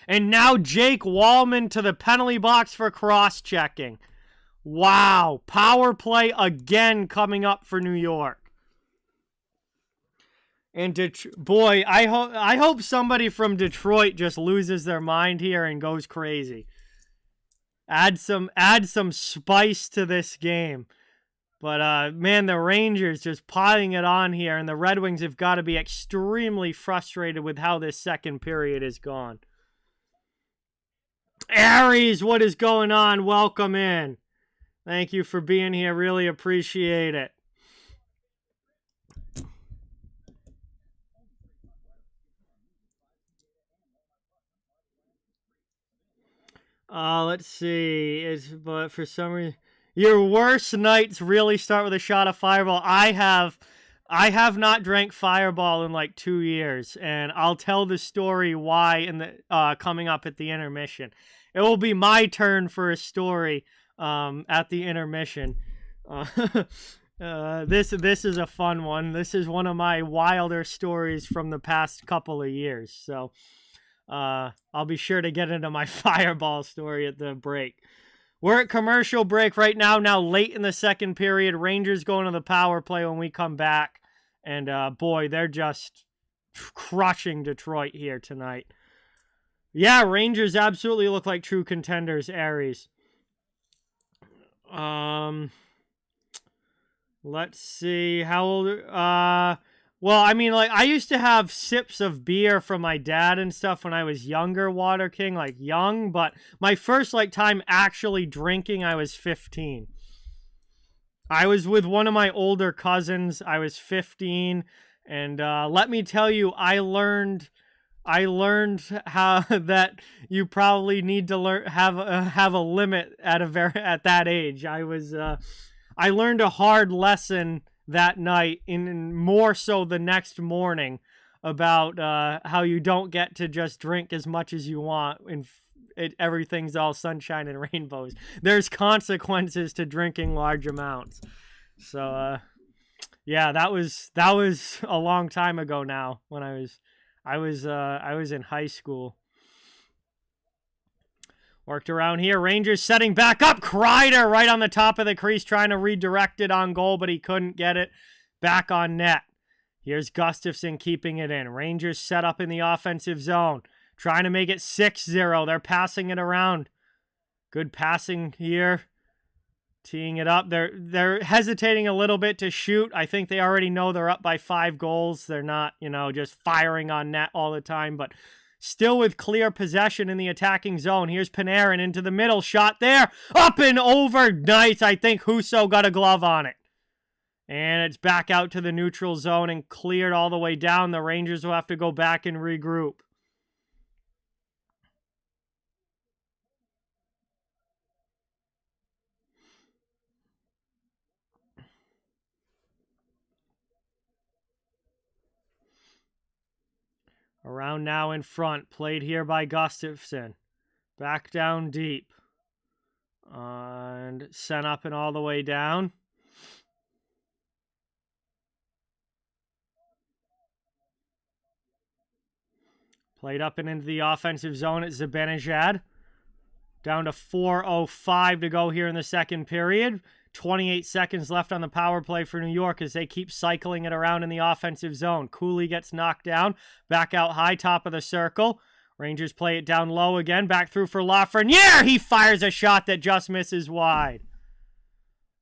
And now Jake Wallman to the penalty box for cross-checking. Wow. Power play again coming up for New York. And boy, I hope somebody from Detroit just loses their mind here and goes crazy. Add some spice to this game. But man, the Rangers just piling it on here, and the Red Wings have got to be extremely frustrated with how this second period is gone. Aries, what is going on? Welcome in. Thank you for being here. Really appreciate it. Let's see. But for some reason, your worst nights really start with a shot of Fireball. I have not drank Fireball in like 2 years, and I'll tell the story why in the coming up at the intermission. It will be my turn for a story at the intermission. This is a fun one. This is one of my wilder stories from the past couple of years. So I'll be sure to get into my Fireball story at the break. We're at commercial break right now. Now late in the second period, Rangers going to the power play when we come back. And boy, they're just crushing Detroit here tonight. Yeah, Rangers absolutely look like true contenders, Aries. Let's see. How old? Well, I mean, like, I used to have sips of beer from my dad and stuff when I was younger, Water King, like young. But my first, like, time actually drinking, I was 15. I was with one of my older cousins. I was 15. And let me tell you, I learned how that you probably need to have a limit at that age. I learned a hard lesson that night, in more so the next morning, about how you don't get to just drink as much as you want and everything's all sunshine and rainbows. There's consequences to drinking large amounts. So yeah, that was a long time ago now when I was in high school. Worked around here. Rangers setting back up. Kreider right on the top of the crease trying to redirect it on goal, but he couldn't get it back on net. Here's Gustafsson keeping it in. Rangers set up in the offensive zone. Trying to make it 6-0. They're passing it around. Good passing here. Teeing it up. They're hesitating a little bit to shoot. I think they already know they're up by 5 goals. They're not, just firing on net all the time, but still with clear possession in the attacking zone. Here's Panarin into the middle. Shot there. Up and over. Nice. I think Husso got a glove on it. And it's back out to the neutral zone and cleared all the way down. The Rangers will have to go back and regroup. Around now in front. Played here by Gustafsson. Back down deep. And sent up and all the way down. Played up and into the offensive zone at Zibanejad. Down to 4:05 to go here in the second period. 28 seconds left on the power play for New York as they keep cycling it around in the offensive zone. Cooley gets knocked down. Back out high, top of the circle. Rangers play it down low again. Back through for Lafreniere. He fires a shot that just misses wide.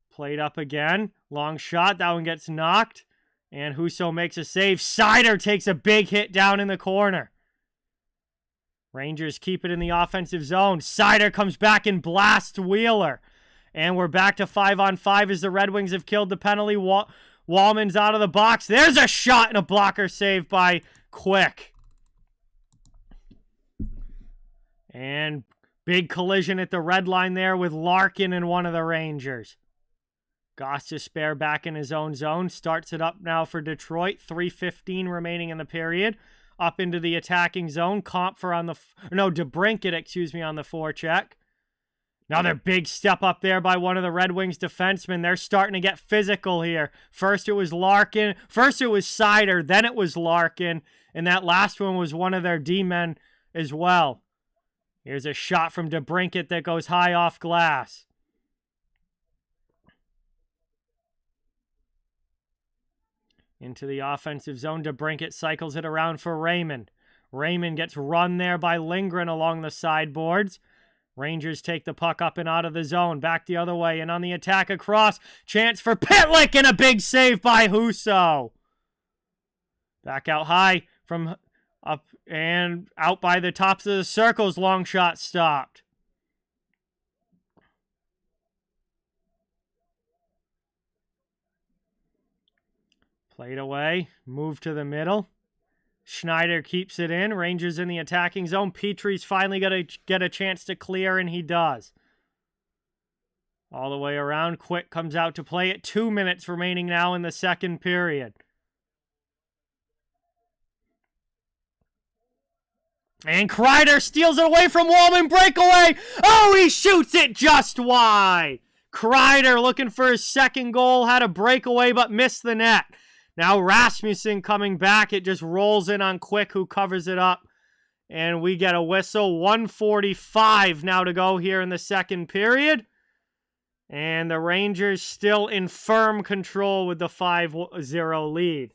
Played up again. Long shot. That one gets knocked. And Husso makes a save. Seider takes a big hit down in the corner. Rangers keep it in the offensive zone. Seider comes back and blasts Wheeler. And we're back to 5-on-5 as the Red Wings have killed the penalty. Wallman's out of the box. There's a shot and a blocker save by Quick. And big collision at the red line there with Larkin and one of the Rangers. Goss to spare back in his own zone. Starts it up now for Detroit. 3:15 remaining in the period. Up into the attacking zone. Kampfer on the... DeBrincat, on the forecheck. Another big step up there by one of the Red Wings defensemen. They're starting to get physical here. First it was Larkin. First it was Seider. Then it was Larkin. And that last one was one of their D-men as well. Here's a shot from DeBrincat that goes high off glass. Into the offensive zone. DeBrincat cycles it around for Raymond. Raymond gets run there by Lindgren along the sideboards. Rangers take the puck up and out of the zone. Back the other way, and on the attack across. Chance for Pitlick, and a big save by Husso. Back out high from up and out by the tops of the circles. Long shot stopped. Played away. Move to the middle. Schneider keeps it in. Rangers in the attacking zone. Petrie's finally going to get a chance to clear, and he does. All the way around. Quick comes out to play it. 2 minutes remaining now in the second period. And Kreider steals it away from Wallman. Breakaway. Oh, he shoots it just wide. Kreider looking for his second goal. Had a breakaway, but missed the net. Now Rasmussen coming back. It just rolls in on Quick, who covers it up. And we get a whistle. 1:45 now to go here in the second period. And the Rangers still in firm control with the 5-0 lead.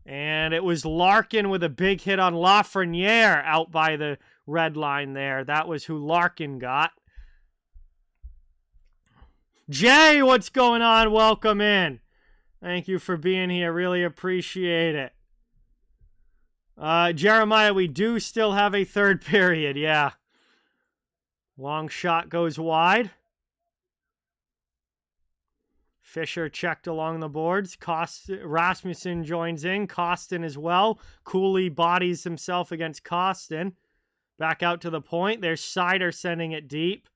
And it was Larkin with a big hit on Lafreniere out by the red line there. That was who Larkin got. Jay, what's going on? Welcome in. Thank you for being here. Really appreciate it. Jeremiah, we do still have a third period. Yeah. Long shot goes wide. Fisher checked along the boards. Rasmussen joins in. Kostin as well. Cooley bodies himself against Kostin. Back out to the point. There's Seider sending it deep.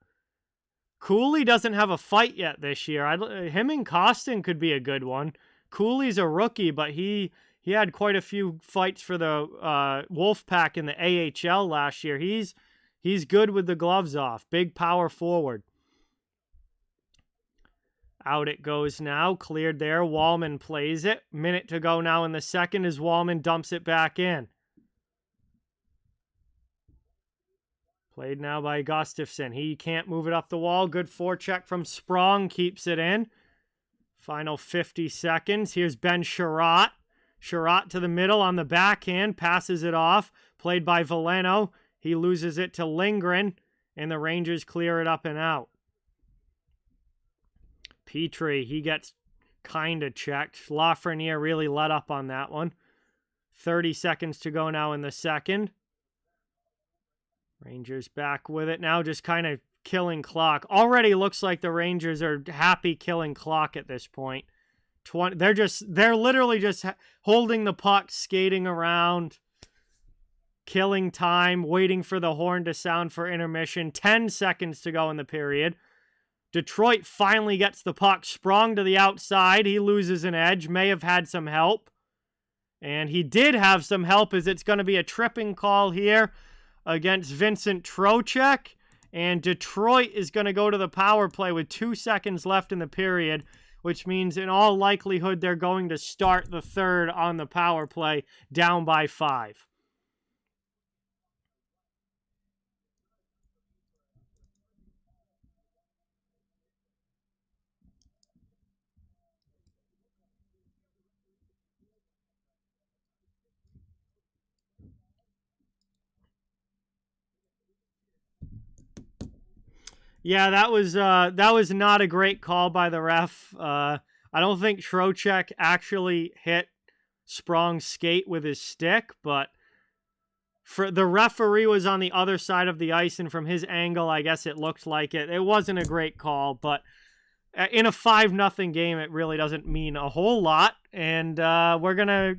Cooley doesn't have a fight yet this year. Him and Kostin could be a good one. Cooley's a rookie, but he had quite a few fights for the Wolfpack in the AHL last year. He's good with the gloves off. Big power forward. Out it goes now. Cleared there. Wallman plays it. Minute to go now in the second as Wallman dumps it back in. Played now by Gustafsson. He can't move it up the wall. Good forecheck from Sprong. Keeps it in. Final 50 seconds. Here's Ben Sherratt. Sherratt to the middle on the backhand. Passes it off. Played by Veleno. He loses it to Lindgren. And the Rangers clear it up and out. Petrie, he gets kind of checked. Lafreniere really let up on that one. 30 seconds to go now in the second. Rangers back with it now, just kind of killing clock. Already looks like the Rangers are happy killing clock at this point. They're literally just holding the puck, skating around, killing time, waiting for the horn to sound for intermission. 10 seconds to go in the period. Detroit finally gets the puck. Sprung to the outside. He loses an edge. May have had some help. And he did have some help, as it's going to be a tripping call here against Vincent Trocheck. And Detroit is going to go to the power play with 2 seconds left in the period, which means in all likelihood they're going to start the third on the power play down by 5. Yeah, that was not a great call by the ref. I don't think Trocheck actually hit Sprong's skate with his stick, but for the referee was on the other side of the ice, and from his angle, I guess it looked like it. It wasn't a great call, but in a 5-0 game, it really doesn't mean a whole lot. And we're gonna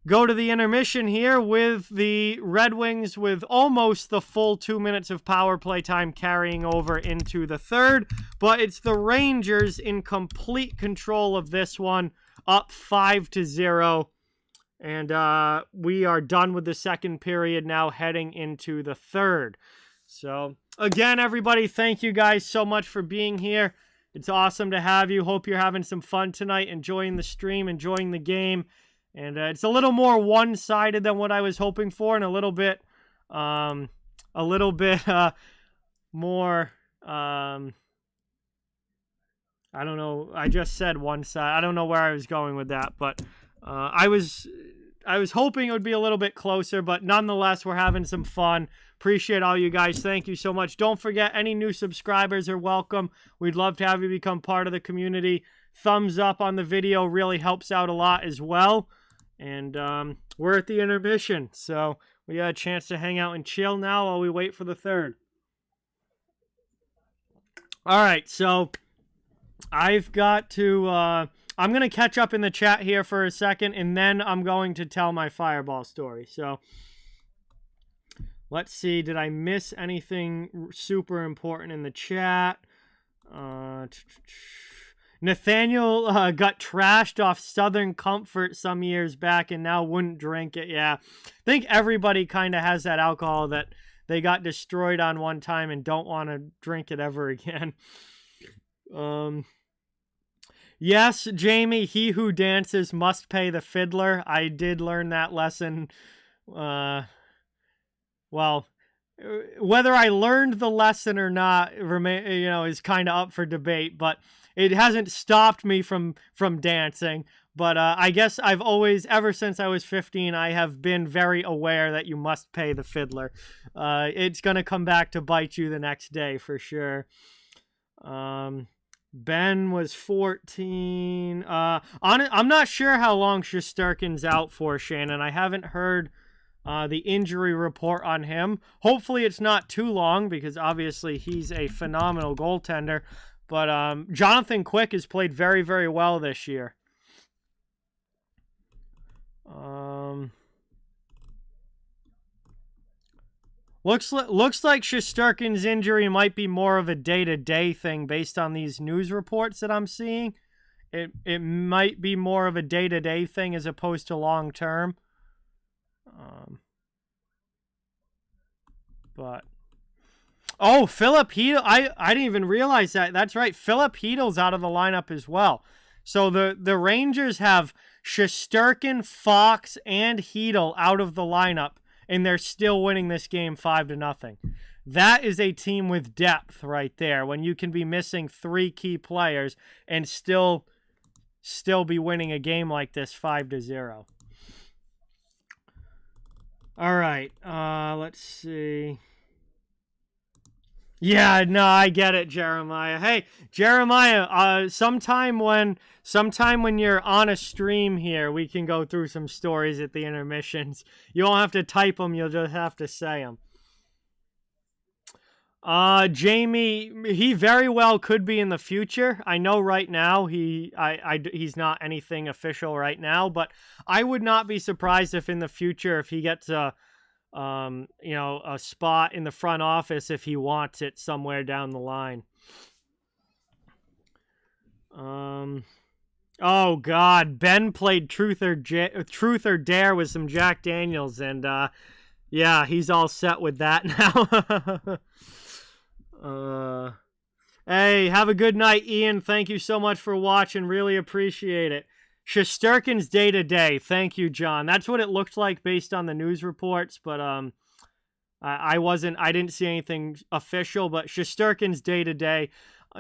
go to the intermission here with the Red Wings with almost the full 2 minutes of power play time carrying over into the third. But it's the Rangers in complete control of this one, up 5-0. And we are done with the second period now, heading into the third. So, again, everybody, thank you guys so much for being here. It's awesome to have you. Hope you're having some fun tonight, enjoying the stream, enjoying the game. And it's a little more one-sided than what I was hoping for, and a little bit more, I I don't know. I just said one side. I don't know where I was going with that, but I was hoping it would be a little bit closer, but nonetheless, we're having some fun. Appreciate all you guys. Thank you so much. Don't forget, any new subscribers are welcome. We'd love to have you become part of the community. Thumbs up on the video really helps out a lot as well. And we're at the intermission, so we got a chance to hang out and chill now while we wait for the third. All right, so I've got to... I'm going to catch up in the chat here for a second, and then I'm going to tell my fireball story. So let's see. Did I miss anything super important in the chat? Nathaniel got trashed off Southern Comfort some years back and now wouldn't drink it. Yeah, I think everybody kind of has that alcohol that they got destroyed on one time and don't want to drink it ever again. Yes, Jamie, he who dances must pay the fiddler. I did learn that lesson. Well, whether I learned the lesson or not, is kind of up for debate, but it hasn't stopped me from dancing. But I guess I've always, ever since I was 15, I have been very aware that you must pay the fiddler. It's going to come back to bite you the next day for sure. Ben was 14. I'm not sure how long Shesterkin's out for, Shannon. I haven't heard the injury report on him. Hopefully it's not too long because obviously he's a phenomenal goaltender. But Jonathan Quick has played very, very well this year. Looks like Shesterkin's injury might be more of a day-to-day thing based on these news reports that I'm seeing. It might be more of a day-to-day thing as opposed to long-term. But oh, Philip Hedl, I didn't even realize that. That's right. Philip Hedl's out of the lineup as well. So the Rangers have Shesterkin, Fox, and Hedl out of the lineup, and they're still winning this game 5-0. That is a team with depth right there, when you can be missing 3 key players and still be winning a game like this 5-0. All right, let's see. Yeah, no, I get it, Jeremiah. Hey, Jeremiah, sometime when you're on a stream here, we can go through some stories at the intermissions. You won't have to type them, you'll just have to say them. Jamie, he very well could be in the future. I know right now he's not anything official right now, but I would not be surprised if in the future, if he gets a spot in the front office, if he wants it somewhere down the line. Oh God, Ben played Truth or Dare with some Jack Daniels, and yeah, he's all set with that now. Hey, have a good night, Ian. Thank you so much for watching. Really appreciate it. Shesterkin's day-to-day. Thank you, John. That's what it looked like based on the news reports, but I didn't see anything official, but Shesterkin's day-to-day.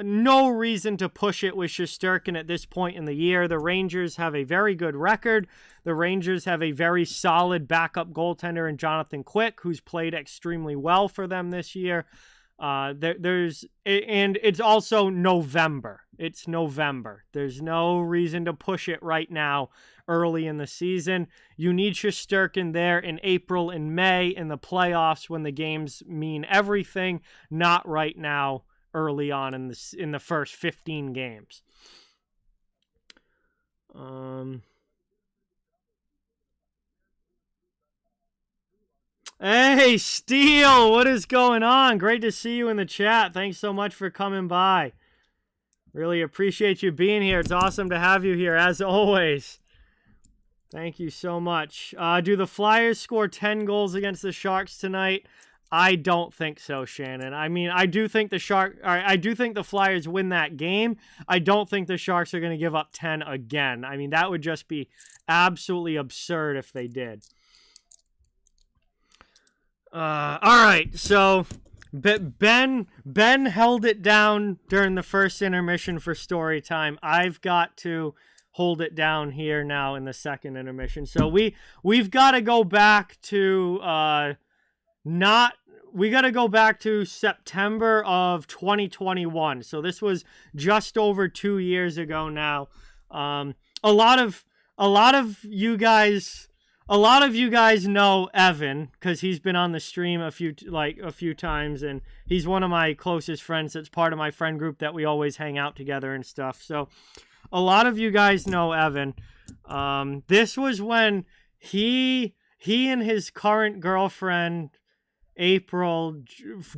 No reason to push it with Shesterkin at this point in the year. The Rangers have a very good record. The Rangers have a very solid backup goaltender in Jonathan Quick, who's played extremely well for them this year. And it's also November. It's November. There's no reason to push it right now early in the season. You need Shesterkin there in April and May in the playoffs when the games mean everything, not right now early on in the first 15 games. Hey, Steele, what is going on? Great to see you in the chat. Thanks so much for coming by. Really appreciate you being here. It's awesome to have you here, as always. Thank you so much. Do the Flyers score 10 goals against the Sharks tonight? I don't think so, Shannon. I mean, I do think the Flyers win that game. I don't think the Sharks are going to give up 10 again. I mean, that would just be absolutely absurd if they did. All right, so But Ben held it down during the first intermission for story time. I've got to hold it down here now in the second intermission. So we've got to go back to we got to go back to September of 2021. So this was just over 2 years ago now. A lot of you guys know Evan because he's been on the stream a few times, and he's one of my closest friends. That's part of my friend group that we always hang out together and stuff. So a lot of you guys know Evan. This was when he and his current girlfriend April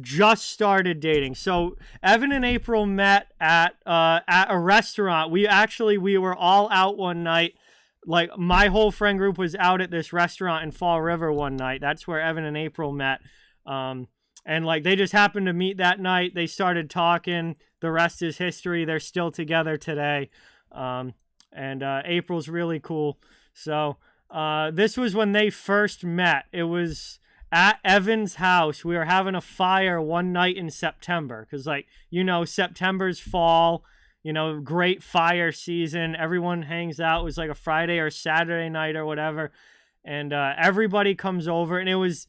just started dating. So Evan and April met at a restaurant. We were all out one night. Like, my whole friend group was out at this restaurant in Fall River one night. That's where Evan and April met. And like, they just happened to meet that night. They started talking. The rest is history. They're still together today. And April's really cool. So this was when they first met. It was at Evan's house. We were having a fire one night in September. Because, like, September's fall. Great fire season. Everyone hangs out. It was like a Friday or Saturday night or whatever. And everybody comes over. And it was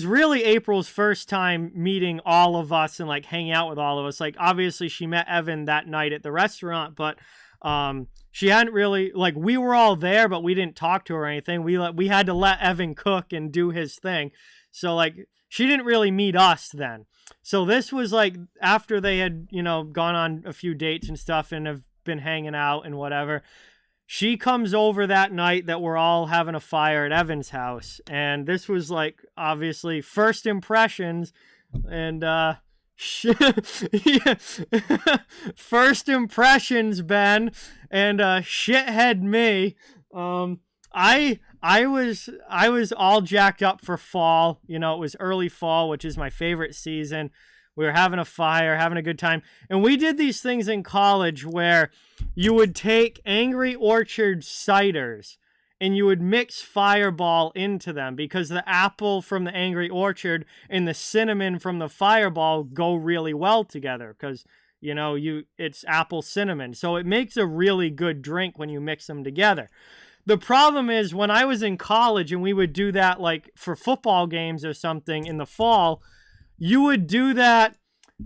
really April's first time meeting all of us and like hanging out with all of us. Like, obviously she met Evan that night at the restaurant, but she hadn't really, like, we were all there, but we didn't talk to her or anything. We had to let Evan cook and do his thing. So like, she didn't really meet us then. So this was like after they had, gone on a few dates and stuff and have been hanging out and whatever. She comes over that night that we're all having a fire at Evan's house. And this was like, obviously, first impressions. And, first impressions, Ben. And, shithead me. I was all jacked up for fall. It was early fall, which is my favorite season. We were having a fire, having a good time. And we did these things in college where you would take Angry Orchard ciders and you would mix Fireball into them because the apple from the Angry Orchard and the cinnamon from the Fireball go really well together because, it's apple cinnamon. So it makes a really good drink when you mix them together. The problem is when I was in college and we would do that like for football games or something in the fall, you would do that.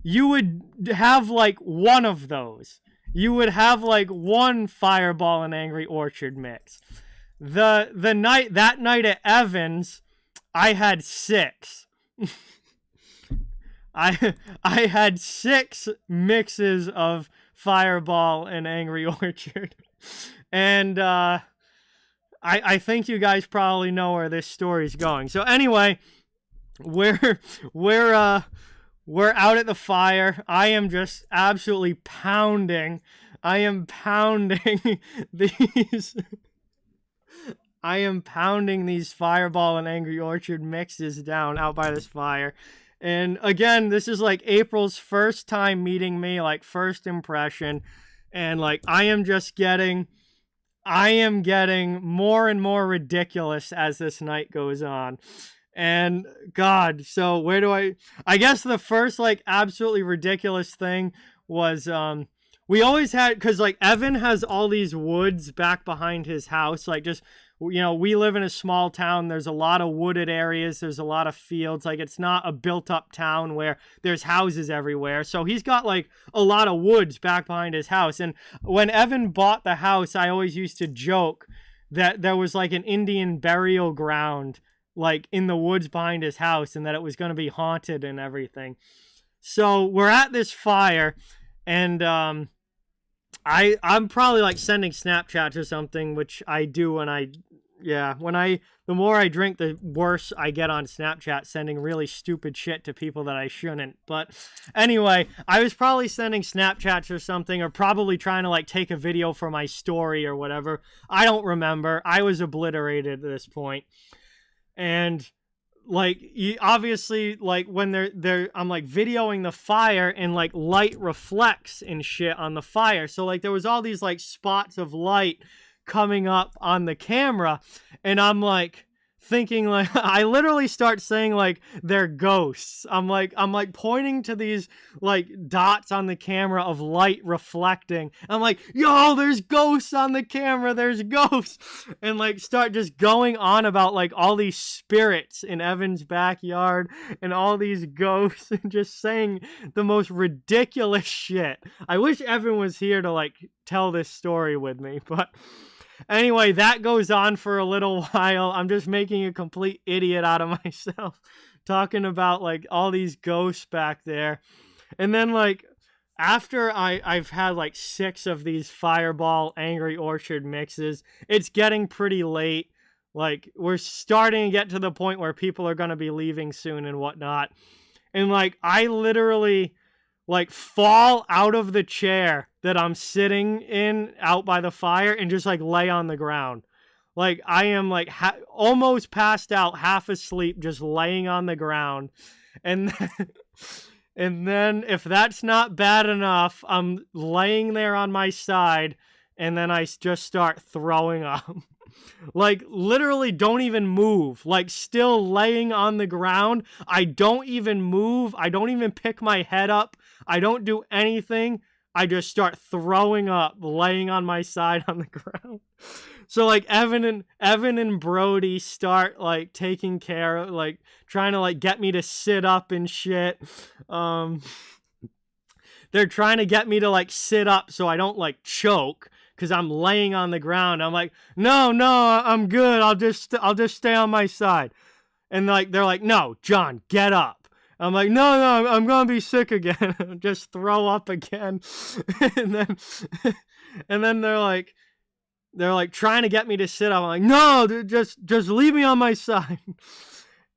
You would have like one of those. You would have like one Fireball and Angry Orchard mix. That night at Evans, I had 6. I had 6 mixes of Fireball and Angry Orchard. And I think you guys probably know where this story's going. So anyway, we're out at the fire. I am just absolutely pounding. I am pounding these. I am pounding these Fireball and Angry Orchard mixes down out by this fire. And again, this is like April's first time meeting me, like first impression. And like, I am getting more and more ridiculous as this night goes on. And God, so I guess the first like absolutely ridiculous thing was, we always had, because like Evan has all these woods back behind his house, like just, we live in a small town. There's a lot of wooded areas. There's a lot of fields. Like, it's not a built up town where there's houses everywhere. So he's got like a lot of woods back behind his house. And when Evan bought the house, I always used to joke that there was like an Indian burial ground like in the woods behind his house and that it was going to be haunted and everything. So we're at this fire and I'm probably like sending Snapchats or something, which I do when the more I drink, the worse I get on Snapchat, sending really stupid shit to people that I shouldn't. But anyway, I was probably sending Snapchats or something, or probably trying to like take a video for my story or whatever. I don't remember. I was obliterated at this point. And like, obviously, like when I'm like videoing the fire and like light reflects and shit on the fire. So like there was all these like spots of light coming up on the camera, and I'm like thinking like I literally start saying like they're ghosts. I'm like pointing to these like dots on the camera of light reflecting. I'm like, yo, there's ghosts on the camera, there's ghosts. And like start just going on about like all these spirits in Evan's backyard and all these ghosts and just saying the most ridiculous shit. I wish Evan was here to like tell this story with me, but anyway, that goes on for a little while. I'm just making a complete idiot out of myself talking about like all these ghosts back there. And then like after I've had like 6 of these Fireball Angry Orchard mixes, it's getting pretty late. Like we're starting to get to the point where people are going to be leaving soon and whatnot. And like I literally like fall out of the chair that I'm sitting in out by the fire and just like lay on the ground. Like I am like almost passed out, half asleep, just laying on the ground. And and then if that's not bad enough, I'm laying there on my side and then I just start throwing up. Like literally don't even move, like still laying on the ground. I don't even move. I don't even pick my head up. I don't do anything. I just start throwing up, laying on my side on the ground. So like Evan and Brody start like taking care of, like trying to like get me to sit up and shit. They're trying to get me to like sit up so I don't like choke, because I'm laying on the ground. I'm like, no, I'm good. I'll just stay on my side. And like they're like, no, John, get up. I'm like, no, I'm gonna be sick again. Just throw up again. and then they're like trying to get me to sit up. I'm like, no, dude, just leave me on my side.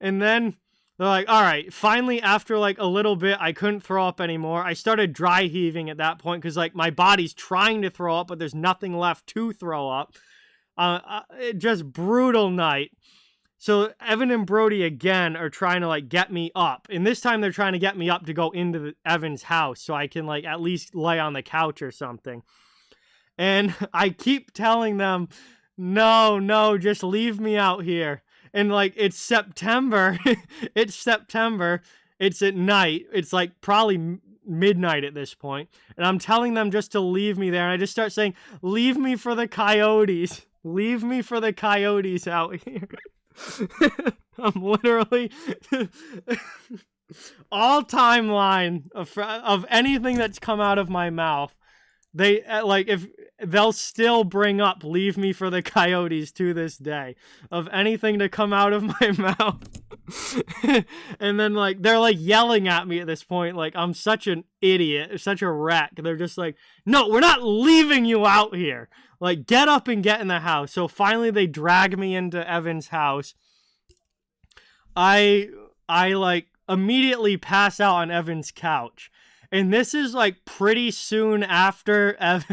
And then they're like, all right. Finally, after like a little bit, I couldn't throw up anymore. I started dry heaving at that point because like my body's trying to throw up, but there's nothing left to throw up. Just brutal night. So Evan and Brody again are trying to like get me up. And this time they're trying to get me up to go into Evan's house so I can like at least lay on the couch or something. And I keep telling them, no, just leave me out here. And like it's September. It's at night. It's like probably midnight at this point. And I'm telling them just to leave me there. And I just start saying, leave me for the coyotes. Leave me for the coyotes out here. I'm literally all timeline of anything that's come out of my mouth. They like if they'll still bring up leave me for the coyotes to this day of anything to come out of my mouth. And then like they're like yelling at me at this point like I'm such an idiot, such a wreck. They're just like, no, we're not leaving you out here. Like get up and get in the house. So finally they drag me into Evan's house. I like immediately pass out on Evan's couch. And this is like pretty soon after Evan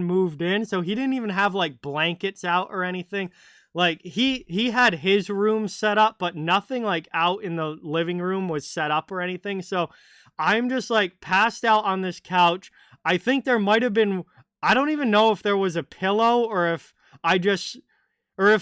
moved in. So he didn't even have like blankets out or anything. Like he had his room set up, but nothing like out in the living room was set up or anything. So I'm just like passed out on this couch. I think there might have been, I don't even know if there was a pillow or if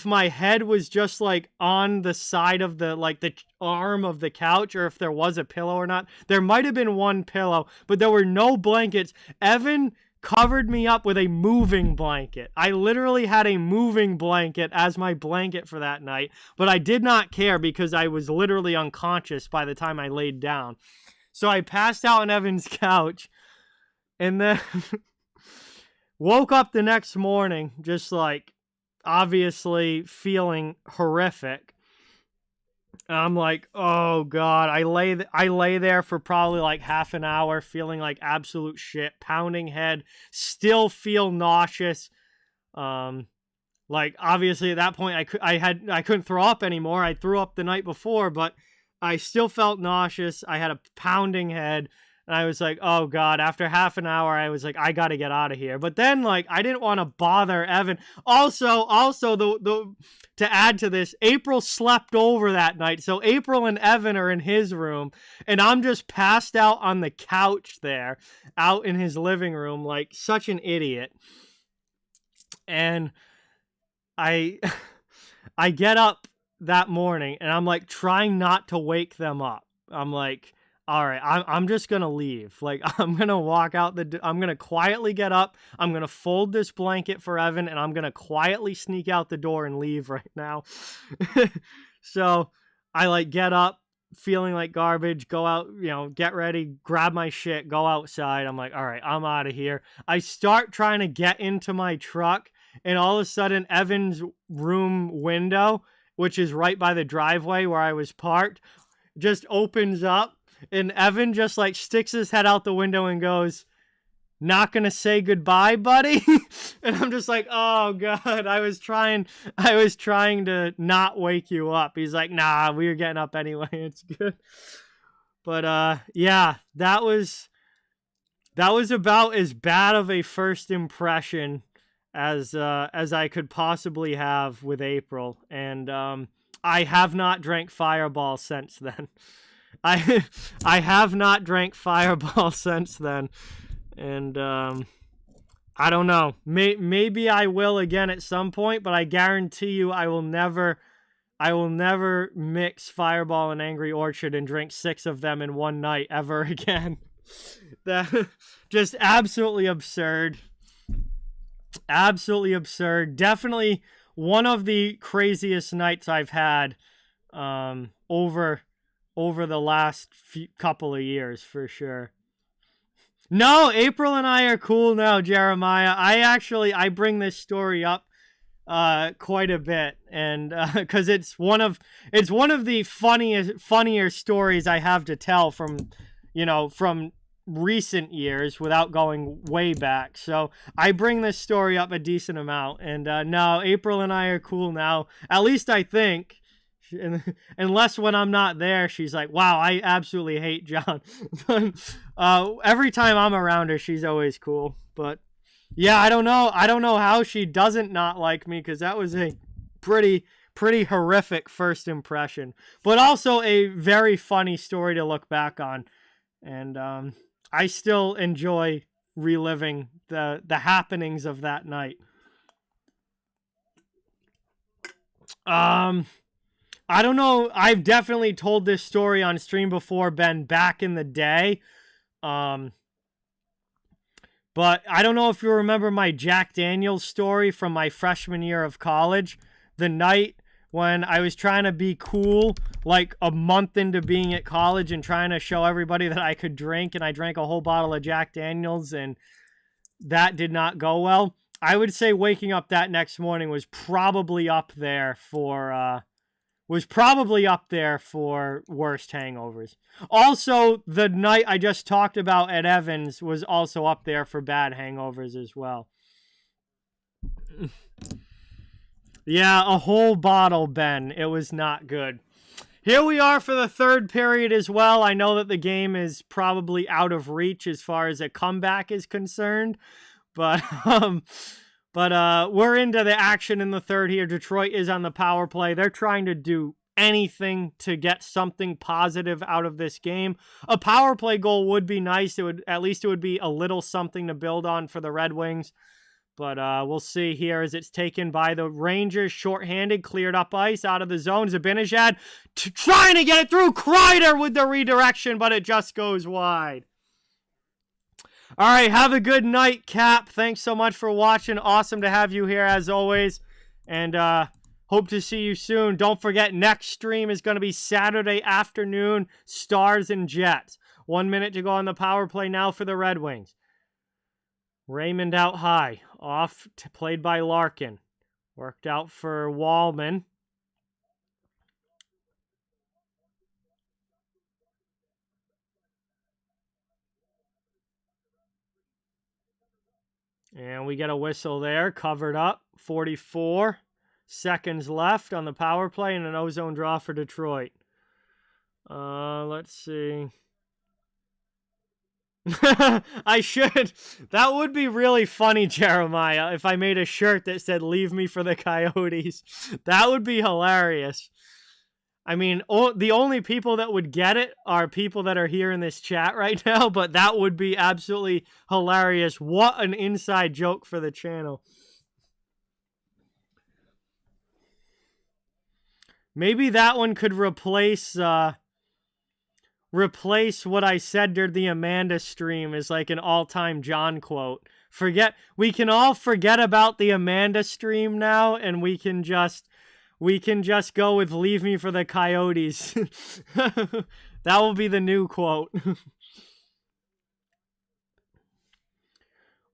my head was just like on the side of the arm of the couch, or if there was a pillow or not. There might have been one pillow, but there were no blankets. Evan covered me up with a moving blanket. I literally had a moving blanket as my blanket for that night, but I did not care because I was literally unconscious by the time I laid down. So I passed out on Evan's couch and then woke up the next morning just like obviously feeling horrific. I'm like, oh God, I lay there for probably like half an hour feeling like absolute shit, pounding head, still feel nauseous. Like obviously at that point I couldn't throw up anymore. I threw up the night before, but I still felt nauseous. I had a pounding head. And I was like, oh God, after half an hour, I was like, I got to get out of here. But then like, I didn't want to bother Evan. Also to add to this, April slept over that night. So April and Evan are in his room and I'm just passed out on the couch there out in his living room, like such an idiot. And I get up that morning and I'm like trying not to wake them up. I'm like, all right, I'm just gonna leave. Like, I'm gonna walk out I'm gonna quietly get up. I'm gonna fold this blanket for Evan, and I'm gonna quietly sneak out the door and leave right now. So I like get up, feeling like garbage, go out, get ready, grab my shit, go outside. I'm like, all right, I'm out of here. I start trying to get into my truck, and all of a sudden, Evan's room window, which is right by the driveway where I was parked, just opens up. And Evan just like sticks his head out the window and goes, "Not gonna say goodbye, buddy?" And I'm just like, oh God, I was trying to not wake you up. He's like, nah, we were getting up anyway. It's good. But yeah, that was about as bad of a first impression as I could possibly have with April. And I have not drank Fireball since then. I have not drank Fireball since then, and I don't know. Maybe I will again at some point, but I guarantee you I will never mix Fireball and Angry Orchard and drink 6 of them in one night ever again. That just absolutely absurd. Absolutely absurd. Definitely one of the craziest nights I've had over the last couple of years, for sure. No, April and I are cool now, Jeremiah. I bring this story up quite a bit, and because it's one of the funnier stories I have to tell from recent years without going way back. So I bring this story up a decent amount, and no, April and I are cool now. At least I think. Unless when I'm not there, she's like, wow, I absolutely hate John. Every time I'm around her, she's always cool. But yeah, I don't know how she doesn't not like me, because that was a pretty horrific first impression, but also a very funny story to look back on. And I still enjoy reliving the happenings of that night. I don't know. I've definitely told this story on stream before, Ben, back in the day. But I don't know if you remember my Jack Daniels story from my freshman year of college. The night when I was trying to be cool, like a month into being at college and trying to show everybody that I could drink, and I drank a whole bottle of Jack Daniels, and that did not go well. I would say waking up that next morning was probably up there for worst hangovers. Also, the night I just talked about at Evans was also up there for bad hangovers as well. Yeah, a whole bottle, Ben. It was not good. Here we are for the third period as well. I know that the game is probably out of reach as far as a comeback is concerned, but we're into the action in the third here. Detroit is on the power play. They're trying to do anything to get something positive out of this game. A power play goal would be nice. It would be a little something to build on for the Red Wings. But we'll see here as it's taken by the Rangers. Shorthanded, cleared up ice, out of the zone. Zibanejad trying to get it through. Kreider with the redirection, but it just goes wide. All right, have a good night, Cap. Thanks so much for watching. Awesome to have you here as always. And hope to see you soon. Don't forget, next stream is going to be Saturday afternoon, Stars and Jets. 1 minute to go on the power play now for the Red Wings. Raymond out high. Played by Larkin. Worked out for Wallman. And we get a whistle there. Covered up. 44 seconds left on the power play and an ozone draw for Detroit. Let's see. I should. That would be really funny, Jeremiah, if I made a shirt that said, "Leave me for the Coyotes." That would be hilarious. I mean, the only people that would get it are people that are here in this chat right now, but that would be absolutely hilarious. What an inside joke for the channel. Maybe that one could replace what I said during the Amanda stream as like an all-time John quote. We can all forget about the Amanda stream now, and we can just go with "Leave me for the Coyotes." That will be the new quote.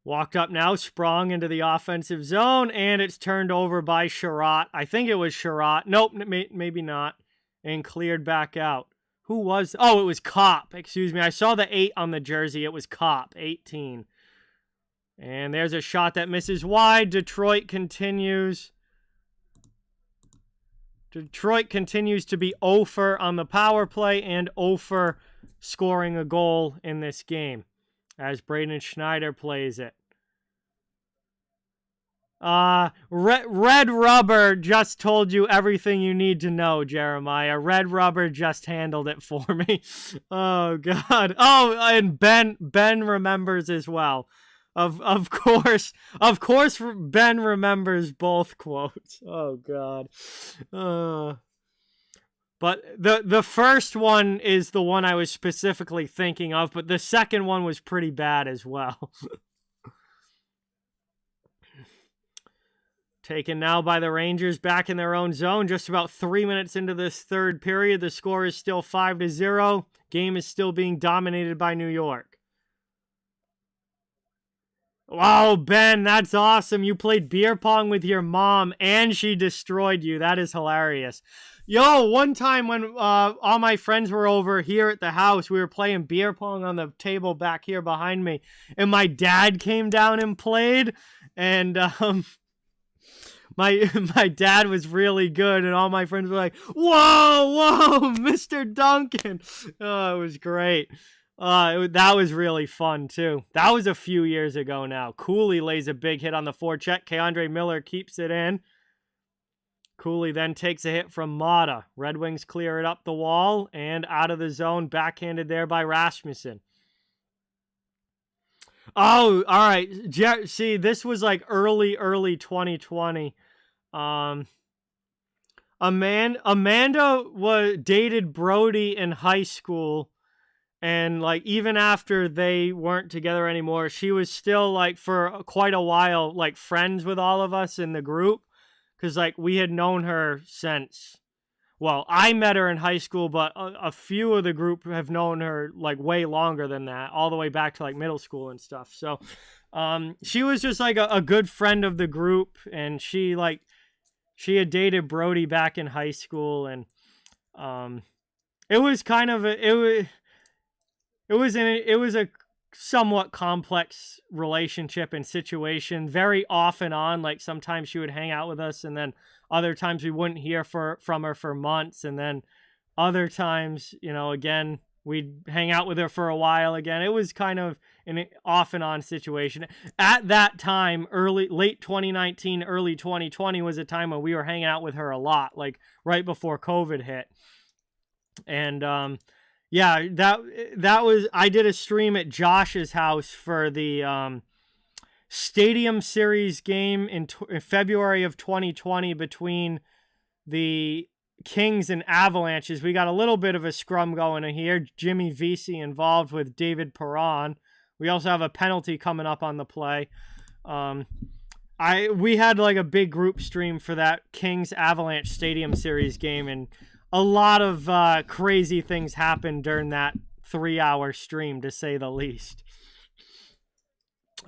Walked up now, sprung into the offensive zone, and it's turned over by Sherratt. I think it was Sherratt. Nope, maybe not. And cleared back out. Who was... Oh, it was Kopp. Excuse me. I saw the 8 on the jersey. It was Kopp, 18. And there's a shot that misses wide. Detroit continues to be 0 for on the power play and 0 for scoring a goal in this game, as Braden Schneider plays it. Red Rubber just told you everything you need to know, Jeremiah. Red Rubber just handled it for me. Oh, God. Oh, and Ben remembers as well. Of course, Ben remembers both quotes. Oh, God. But the first one is the one I was specifically thinking of, but the second one was pretty bad as well. Taken now by the Rangers back in their own zone. Just about 3 minutes into this third period. The score is still 5-0. Game is still being dominated by New York. Wow, Ben, that's awesome. You played beer pong with your mom and she destroyed you. That is hilarious. Yo, one time when all my friends were over here at the house, we were playing beer pong on the table back here behind me. And my dad came down and played. And my dad was really good. And all my friends were like, whoa, Mr. Duncan. Oh, it was great. That was really fun, too. That was a few years ago now. Cooley lays a big hit on the forecheck. K'Andre Miller keeps it in. Cooley then takes a hit from Mata. Red Wings clear it up the wall and out of the zone. Backhanded there by Rasmussen. Oh, all right. See, this was like early 2020. Amanda dated Brody in high school. And, like, even after they weren't together anymore, she was still, like, for quite a while, like, friends with all of us in the group. Because, like, we had known her since, well, I met her in high school, but a few of the group have known her, like, way longer than that, all the way back to, like, middle school and stuff. So, she was just, like, a good friend of the group, and she had dated Brody back in high school, and, it was kind of, it was a somewhat complex relationship and situation, very off and on. Like, sometimes she would hang out with us, and then other times we wouldn't hear from her for months, and then other times, again, we'd hang out with her for a while again. It was kind of an off and on situation. At that time, late 2019, early 2020 was a time when we were hanging out with her a lot, like right before COVID hit. And, yeah, that was, I did a stream at Josh's house for the Stadium Series game in February of 2020 between the Kings and Avalanches. We got a little bit of a scrum going in here. Jimmy Vesey involved with David Perron. We also have a penalty coming up on the play. We had like a big group stream for that Kings Avalanche Stadium Series game, and a lot of crazy things happened during that 3-hour stream, to say the least.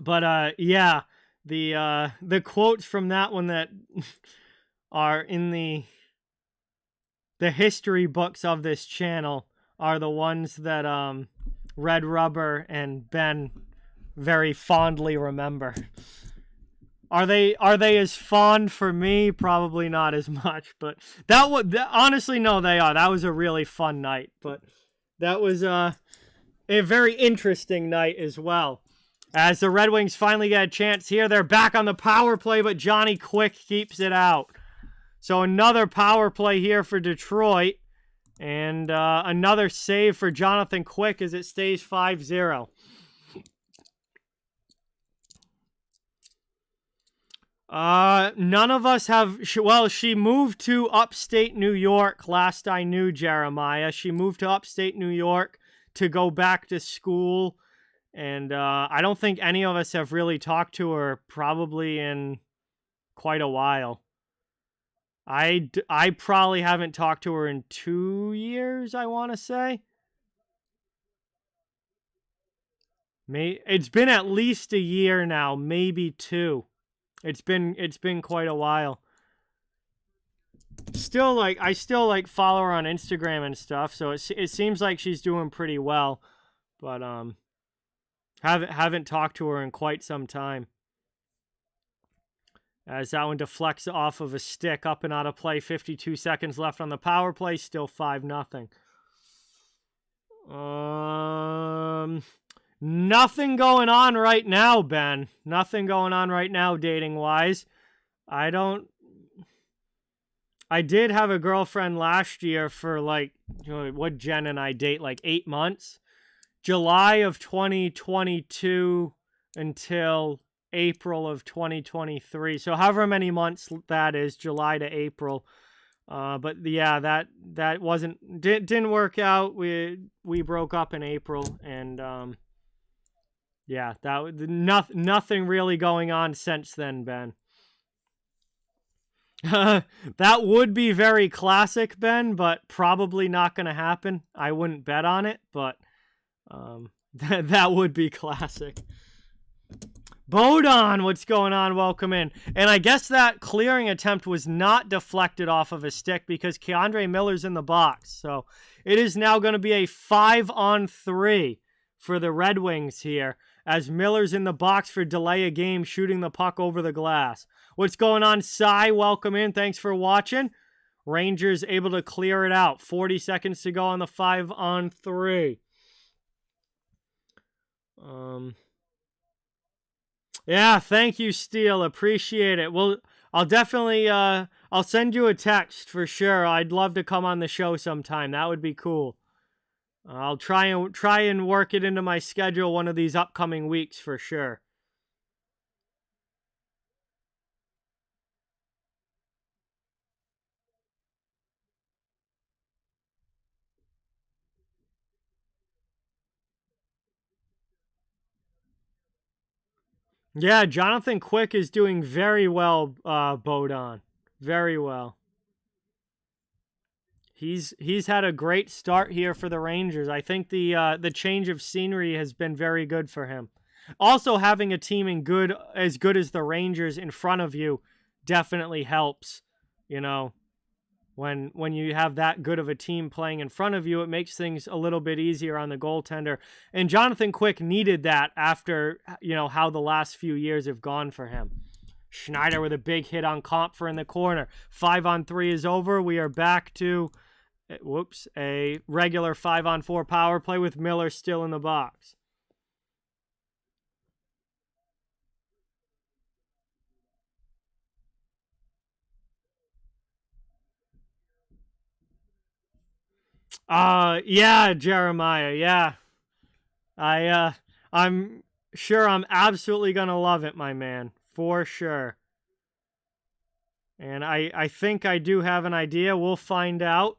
But yeah, the quotes from that one that are in the history books of this channel are the ones that Red Rubber and Ben very fondly remember. Are they as fond for me? Probably not as much, but honestly, no, they are. That was a really fun night, but that was a very interesting night as well. As the Red Wings finally get a chance here, they're back on the power play, but Johnny Quick keeps it out. So another power play here for Detroit, and another save for Jonathan Quick as it stays 5-0. None of us have. Well, she moved to upstate New York last I knew, Jeremiah. She moved to upstate New York to go back to school. And I don't think any of us have really talked to her probably in quite a while. I probably haven't talked to her in 2 years, I want to say. It's been at least a year now, maybe 2. It's been quite a while. I still follow her on Instagram and stuff, so it seems like she's doing pretty well, but haven't talked to her in quite some time. As that one deflects off of a stick, up and out of play. 52 seconds left on the power play. Still 5-0. Nothing going on right now, Ben. Nothing going on right now, dating-wise. I did have a girlfriend last year for, like, what Jen and I date, like 8 months. July of 2022 until April of 2023. So however many months that is, July to April. But yeah, that didn't work out. We broke up in April, and yeah, nothing really going on since then, Ben. That would be very classic, Ben, but probably not going to happen. I wouldn't bet on it, but that would be classic. Bodon, what's going on? Welcome in. And I guess that clearing attempt was not deflected off of a stick because Keandre Miller's in the box. So it is now going to be a 5-on-3 for the Red Wings here as Miller's in the box for delay a game, shooting the puck over the glass. What's going on, Cy? Welcome in. Thanks for watching. Rangers able to clear it out. 40 seconds to go on the 5-on-3. Yeah, thank you, Steele. Appreciate it. Well, I'll definitely, I'll send you a text for sure. I'd love to come on the show sometime. That would be cool. I'll try and work it into my schedule one of these upcoming weeks for sure. Yeah, Jonathan Quick is doing very well, Bodon. Very well. He's had a great start here for the Rangers. I think the change of scenery has been very good for him. Also, having a team as good as the Rangers in front of you definitely helps. You know, when you have that good of a team playing in front of you, it makes things a little bit easier on the goaltender. And Jonathan Quick needed that after, how the last few years have gone for him. Schneider with a big hit on Compher in the corner. 5-on-3 is over. We are back to, a regular 5-on-4 power play with Miller still in the box. Yeah, Jeremiah, yeah. I'm sure I'm absolutely gonna love it, my man. For sure. And I think I do have an idea. We'll find out.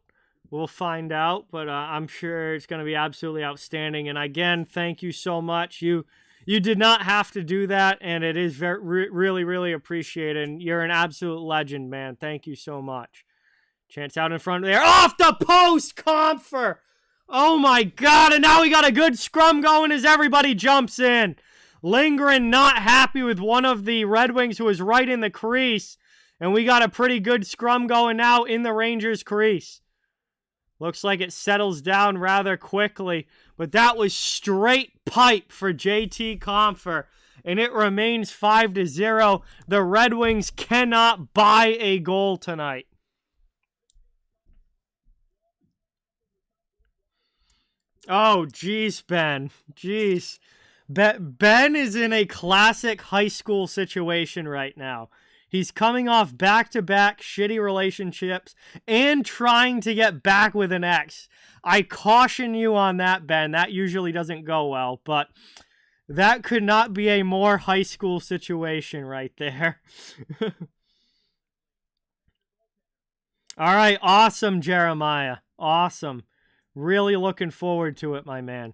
But I'm sure it's going to be absolutely outstanding. And again, thank you so much. You did not have to do that, and it is really, really appreciated. And you're an absolute legend, man. Thank you so much. Chance out in front there. Off the post, Compher! Oh, my God. And now we got a good scrum going as everybody jumps in. Lindgren not happy with one of the Red Wings who was right in the crease. And we got a pretty good scrum going now in the Rangers' crease. Looks like it settles down rather quickly. But that was straight pipe for JT Compher. And it remains 5-0. The Red Wings cannot buy a goal tonight. Oh, jeez, Ben. Jeez. Ben is in a classic high school situation right now. He's coming off back-to-back shitty relationships and trying to get back with an ex. I caution you on that, Ben. That usually doesn't go well. But That could not be a more high school situation right there. All right, awesome, Jeremiah. Awesome. Really looking forward to it, my man.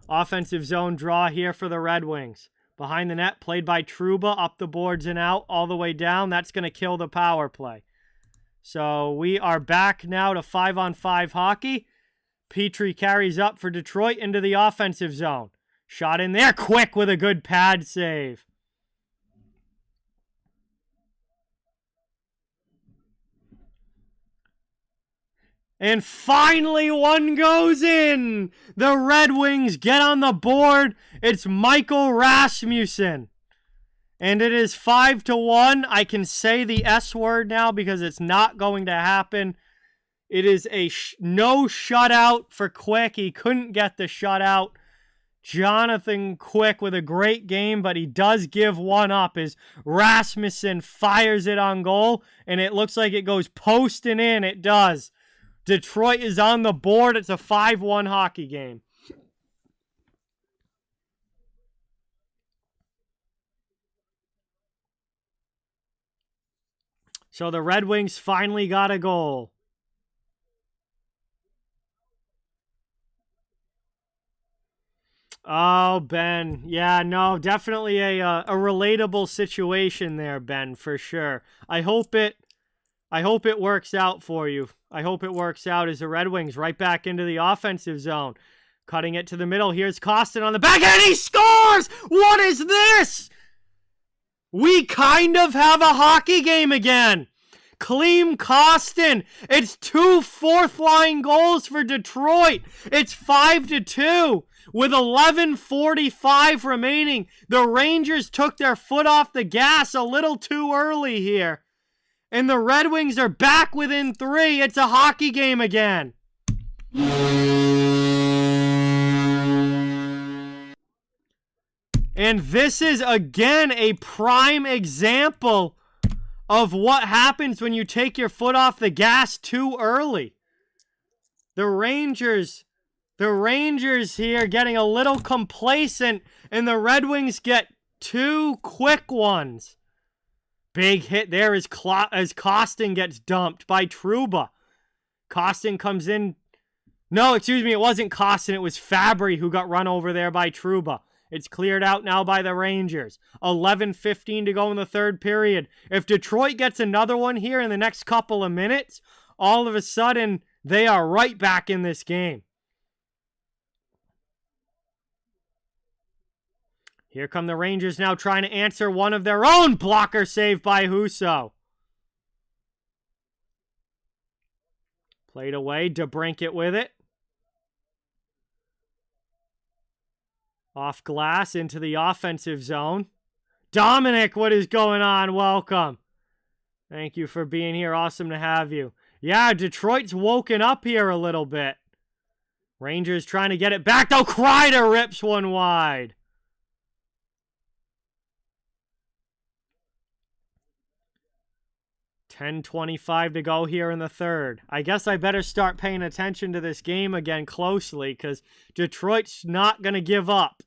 Offensive zone draw here for the Red Wings. Behind the net, played by Trouba, up the boards and out, all the way down. That's going to kill the power play. So we are back now to 5-on-5 hockey. Petrie carries up for Detroit into the offensive zone. Shot in there quick with a good pad save. And finally one goes in. The Red Wings get on the board. It's Michael Rasmussen. And it is 5-1. I can say the S word now because it's not going to happen. It is a no shutout for Quick. He couldn't get the shutout. Jonathan Quick with a great game, but he does give one up as Rasmussen fires it on goal, and it looks like it goes posting in. It does. Detroit is on the board. It's a 5-1 hockey game. So the Red Wings finally got a goal. Oh, Ben. Yeah, no, definitely a relatable situation there, Ben, for sure. I hope it works out for you. I hope it works out as the Red Wings right back into the offensive zone. Cutting it to the middle. Here's Costin on the back, and he scores! What is this? We kind of have a hockey game again. Klim Kostin. It's 2 fourth-line goals for Detroit. It's 5-2. With 11:45 remaining, the Rangers took their foot off the gas a little too early here. And the Red Wings are back within 3. It's a hockey game again. And this is, again, a prime example of what happens when you take your foot off the gas too early. The Rangers here getting a little complacent, and the Red Wings get 2 quick ones. Big hit there as Costin gets dumped by Trouba. Costin comes in. No, excuse me, it wasn't Costin. It was Fabry who got run over there by Trouba. It's cleared out now by the Rangers. 11:15 to go in the third period. If Detroit gets another one here in the next couple of minutes, all of a sudden, they are right back in this game. Here come the Rangers now trying to answer one of their own. Blocker save by Husso. Played away. DeBrincat with it. Off glass into the offensive zone. Dominic, what is going on? Welcome. Thank you for being here. Awesome to have you. Yeah, Detroit's woken up here a little bit. Rangers trying to get it back, though. Kreider rips one wide. $10:25 to go here in the third. I guess I better start paying attention to this game again closely because Detroit's not going to give up.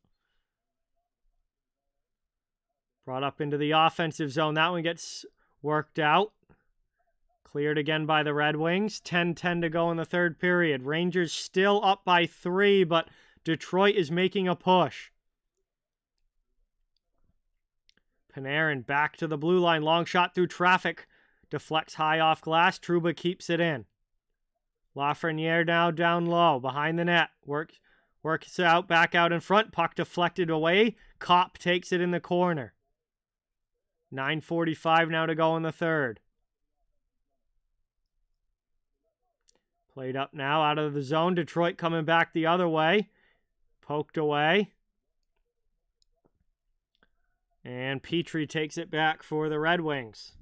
Brought up into the offensive zone. That one gets worked out. Cleared again by the Red Wings. 10:10 to go in the third period. Rangers still up by 3, but Detroit is making a push. Panarin back to the blue line. Long shot through traffic. Deflects high off glass. Trouba keeps it in. Lafreniere now down low. Behind the net. Works out. Back out in front. Puck deflected away. Kopp takes it in the corner. 9:45 now to go in the third. Played up now out of the zone. Detroit coming back the other way. Poked away. And Petrie takes it back for the Red Wings.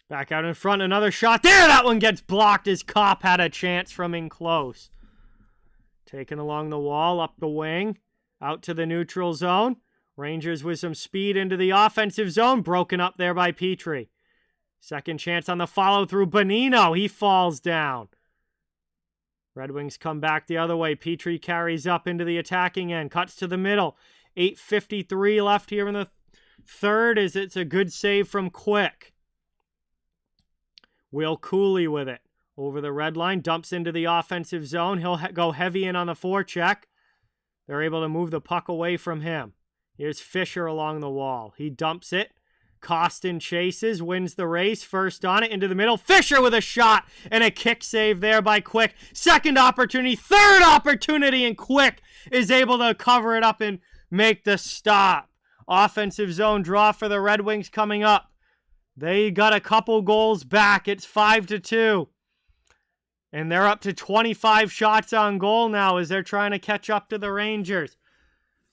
Back out in front, another shot. There, that one gets blocked as Kopp had a chance from in close. Taken along the wall, up the wing, out to the neutral zone. Rangers with some speed into the offensive zone, broken up there by Petrie. Second chance on the follow-through. Bonino, he falls down. Red Wings come back the other way. Petrie carries up into the attacking end. Cuts to the middle. 8:53 left here in the third. It's a good save from Quick. Will Cooley with it. Over the red line. Dumps into the offensive zone. He'll go heavy in on the forecheck. They're able to move the puck away from him. Here's Fisher along the wall. He dumps it. Costin chases, wins the race. First on it, into the middle. Fisher with a shot and a kick save there by Quick. Second opportunity, third opportunity, and Quick is able to cover it up and make the stop. Offensive zone draw for the Red Wings coming up. They got a couple goals back. It's 5-2. And they're up to 25 shots on goal now as they're trying to catch up to the Rangers.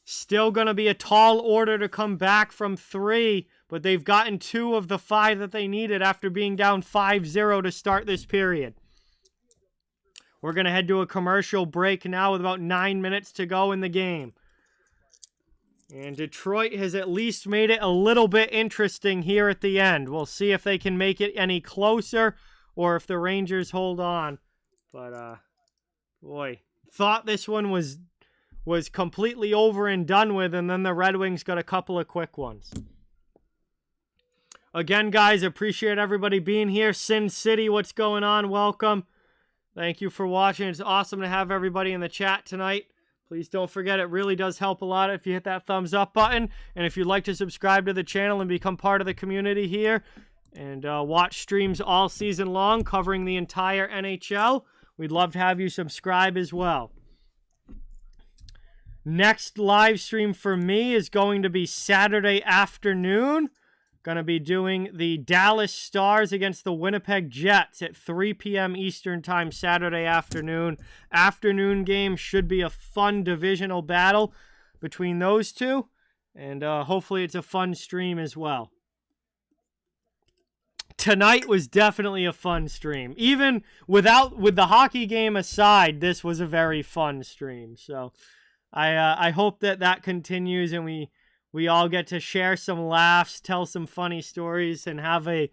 Still going to be a tall order to come back from 3, but they've gotten 2 of the 5 that they needed after being down 5-0 to start this period. We're going to head to a commercial break now with about 9 minutes to go in the game. And Detroit has at least made it a little bit interesting here at the end. We'll see if they can make it any closer or if the Rangers hold on. But, boy, thought this one was completely over and done with, and then the Red Wings got a couple of quick ones. Again, guys, appreciate everybody being here. Sin City, what's going on? Welcome. Thank you for watching. It's awesome to have everybody in the chat tonight. Please don't forget, it really does help a lot if you hit that thumbs up button. And if you'd like to subscribe to the channel and become part of the community here and watch streams all season long covering the entire NHL, we'd love to have you subscribe as well. Next live stream for me is going to be Saturday afternoon. Going to be doing the Dallas Stars against the Winnipeg Jets at 3 p.m. Eastern Time Saturday afternoon. Afternoon game should be a fun divisional battle between those two. And hopefully it's a fun stream as well. Tonight was definitely a fun stream. Even with the hockey game aside, this was a very fun stream. So I hope that continues and we all get to share some laughs, tell some funny stories, and have a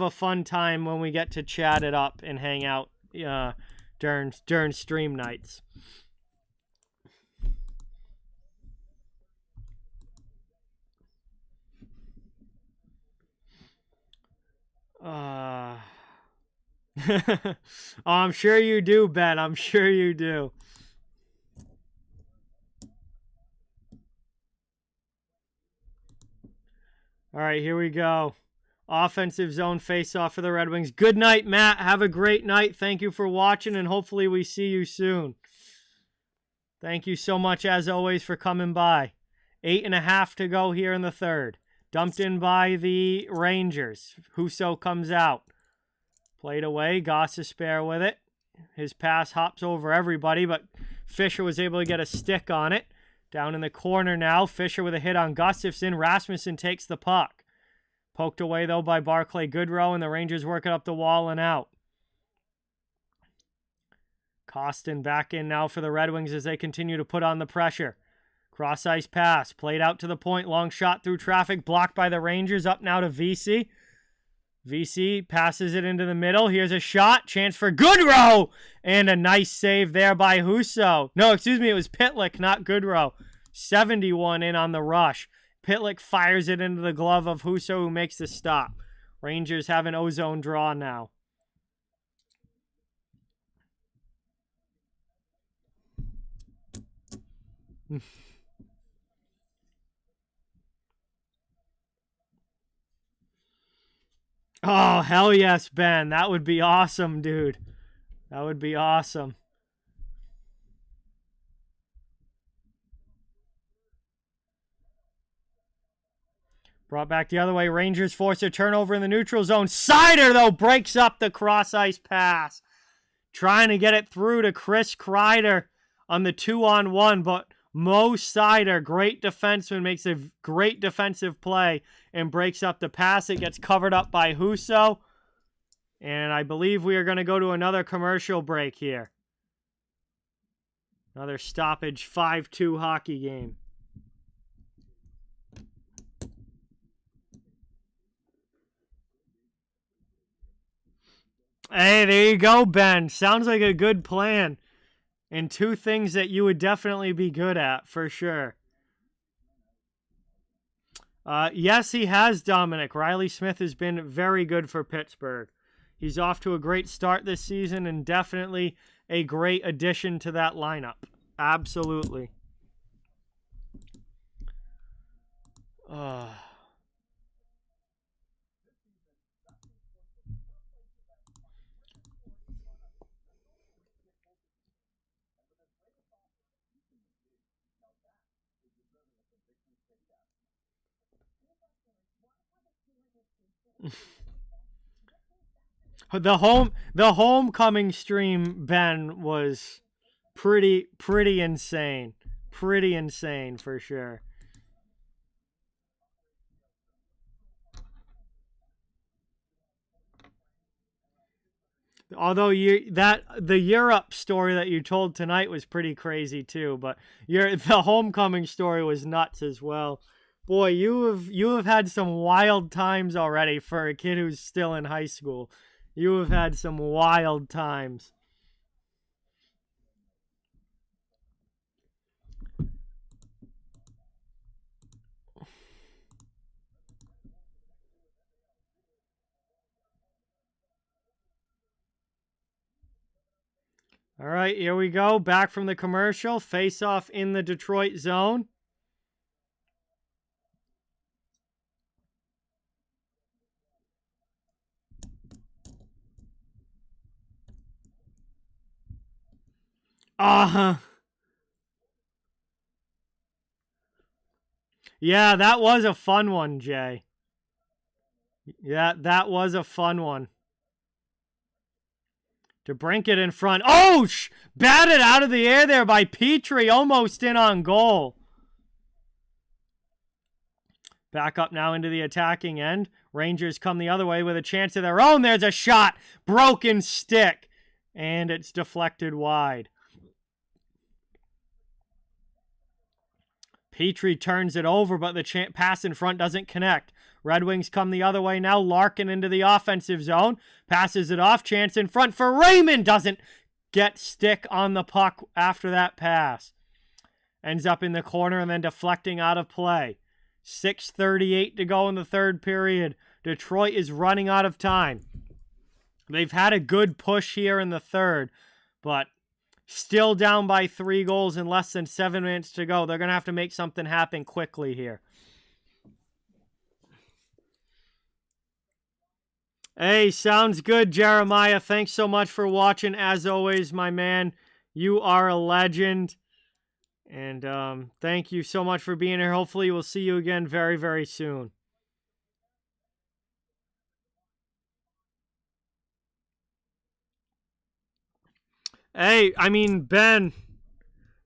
fun time when we get to chat it up and hang out during stream nights. Oh, I'm sure you do, Ben. I'm sure you do. All right, here we go. Offensive zone face-off for the Red Wings. Good night, Matt. Have a great night. Thank you for watching, and hopefully we see you soon. Thank you so much, as always, for coming by. 8.5 to go here in the third. Dumped in by the Rangers. Husso comes out. Played away. Gostisbehere with it. His pass hops over everybody, but Fisher was able to get a stick on it. Down in the corner now. Fisher with a hit on Gustafsson. Rasmussen takes the puck. Poked away, though, by Barclay Goodrow, and the Rangers working up the wall and out. Costin back in now for the Red Wings as they continue to put on the pressure. Cross-ice pass. Played out to the point. Long shot through traffic. Blocked by the Rangers. Up now to VC. VC passes it into the middle. Here's a shot. Chance for Goodrow. And a nice save there by Husso. No, excuse me. It was Pitlick, not Goodrow. 71 in on the rush. Pitlick fires it into the glove of Husso, who makes the stop. Rangers have an ozone draw now. Oh, hell yes, Ben. That would be awesome, dude. That would be awesome. Brought back the other way. Rangers force a turnover in the neutral zone. Seider, though, breaks up the cross-ice pass. Trying to get it through to Chris Kreider on the 2-on-1, but Mo Seider, great defenseman, makes a great defensive play and breaks up the pass. It gets covered up by Husso. And I believe we are going to go to another commercial break here. Another stoppage 5-2 hockey game. Hey, there you go, Ben. Sounds like a good plan. And two things that you would definitely be good at, for sure. Yes, he has, Dominic. Riley Smith has been very good for Pittsburgh. He's off to a great start this season and definitely a great addition to that lineup. Absolutely. The homecoming stream, Ben, was pretty insane. Pretty insane for sure. Although the Europe story that you told tonight was pretty crazy too, but the homecoming story was nuts as well. Boy, you have had some wild times already for a kid who's still in high school. You have had some wild times. All right, here we go. Back from the commercial. Face off in the Detroit zone. Yeah, that was a fun one, Jay. Yeah, that was a fun one. DeBrincat in front. Oh, batted out of the air there by Petrie, almost in on goal. Back up now into the attacking end. Rangers come the other way with a chance of their own. There's a shot. Broken stick. And it's deflected wide. Petrie turns it over, but the pass in front doesn't connect. Red Wings come the other way now. Larkin into the offensive zone. Passes it off. Chance in front for Raymond. Doesn't get stick on the puck after that pass. Ends up in the corner and then deflecting out of play. 6:38 to go in the third period. Detroit is running out of time. They've had a good push here in the third, but still down by 3 goals in less than 7 minutes to go. They're going to have to make something happen quickly here. Hey, sounds good, Jeremiah. Thanks so much for watching. As always, my man, you are a legend. And thank you so much for being here. Hopefully, we'll see you again very, very soon. Hey, I mean, Ben,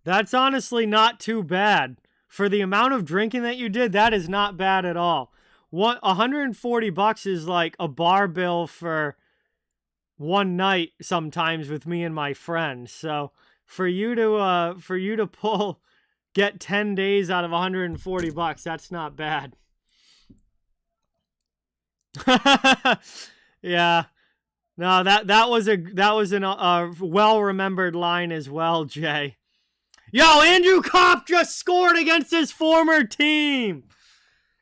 that's honestly not too bad. For the amount of drinking that you did, that is not bad at all. $140 is like a bar bill for one night sometimes with me and my friends. So for you to get 10 days out of $140, that's not bad. Yeah. No, that was a well remembered line as well, Jay. Yo, Andrew Kopp just scored against his former team.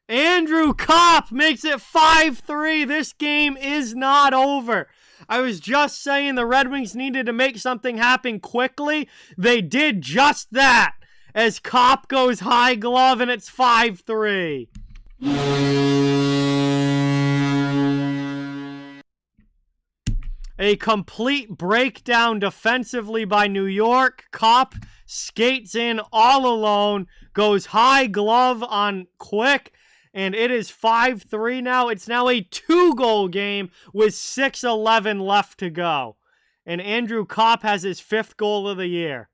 Andrew Kopp makes it 5-3. This game is not over. I was just saying the Red Wings needed to make something happen quickly. They did just that as Kopp goes high glove and it's 5-3. A complete breakdown defensively by New York. Kopp skates in all alone, goes high glove on Quick, and it is 5-3 now. It's now a 2-goal game with 6:11 left to go. And Andrew Kopp has his 5th goal of the year.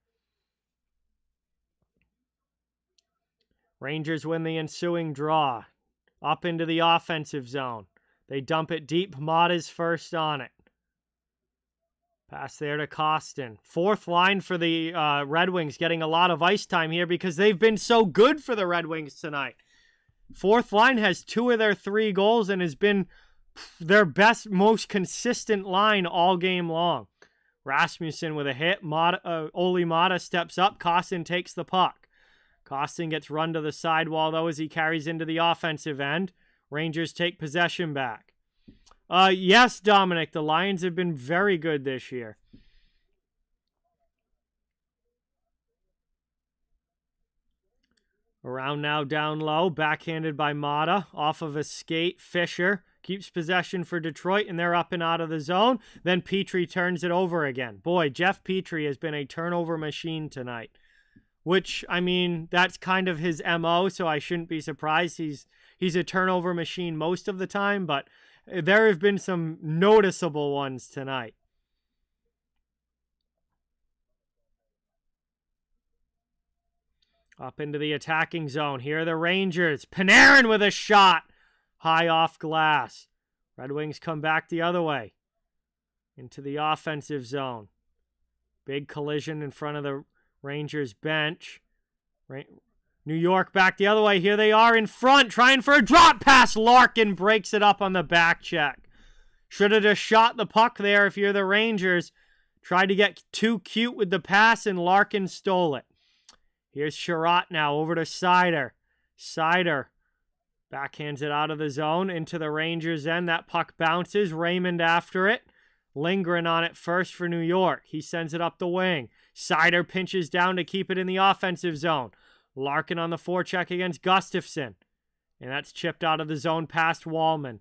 Rangers win the ensuing draw. Up into the offensive zone. They dump it deep. Mott is first on it. Pass there to Kostin. 4th line for the Red Wings, getting a lot of ice time here because they've been so good for the Red Wings tonight. 4th line has 2 of their 3 goals and has been their best, most consistent line all game long. Rasmussen with a hit. Olli Mata steps up. Kostin takes the puck. Kostin gets run to the sidewall, though, as he carries into the offensive end. Rangers take possession back. Yes, Dominic, the Lions have been very good this year. Around now, down low, backhanded by Mata. Off of a skate, Fisher keeps possession for Detroit, and they're up and out of the zone. Then Petrie turns it over again. Boy, Jeff Petrie has been a turnover machine tonight. Which, I mean, that's kind of his MO, so I shouldn't be surprised. He's a turnover machine most of the time, but there have been some noticeable ones tonight. Up into the attacking zone. Here are the Rangers. Panarin with a shot. High off glass. Red Wings come back the other way. Into the offensive zone. Big collision in front of the Rangers bench. New York back the other way. Here they are in front, trying for a drop pass. Larkin breaks it up on the back check. Should have just shot the puck there if you're the Rangers. Tried to get too cute with the pass, and Larkin stole it. Here's Sherratt now over to Seider. Seider backhands it out of the zone into the Rangers' end. That puck bounces. Raymond after it. Lindgren on it first for New York. He sends it up the wing. Seider pinches down to keep it in the offensive zone. Larkin on the forecheck against Gustafsson. And that's chipped out of the zone past Wallman.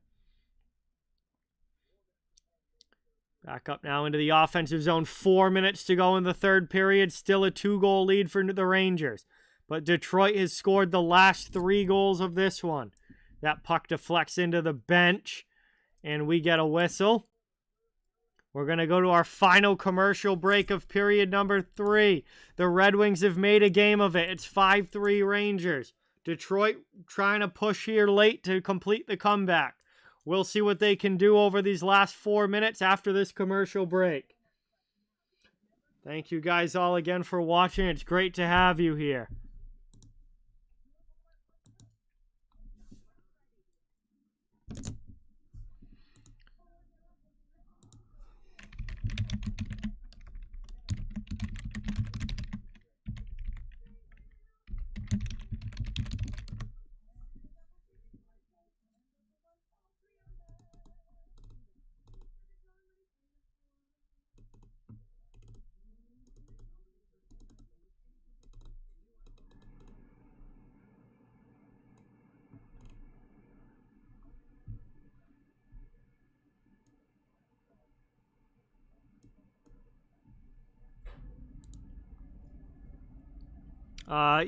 Back up now into the offensive zone. 4 minutes to go in the third period. Still a 2-goal lead for the Rangers. But Detroit has scored the last 3 goals of this one. That puck deflects into the bench. And we get a whistle. We're going to go to our final commercial break of period number 3. The Red Wings have made a game of it. It's 5-3 Rangers. Detroit trying to push here late to complete the comeback. We'll see what they can do over these last 4 minutes after this commercial break. Thank you guys all again for watching. It's great to have you here.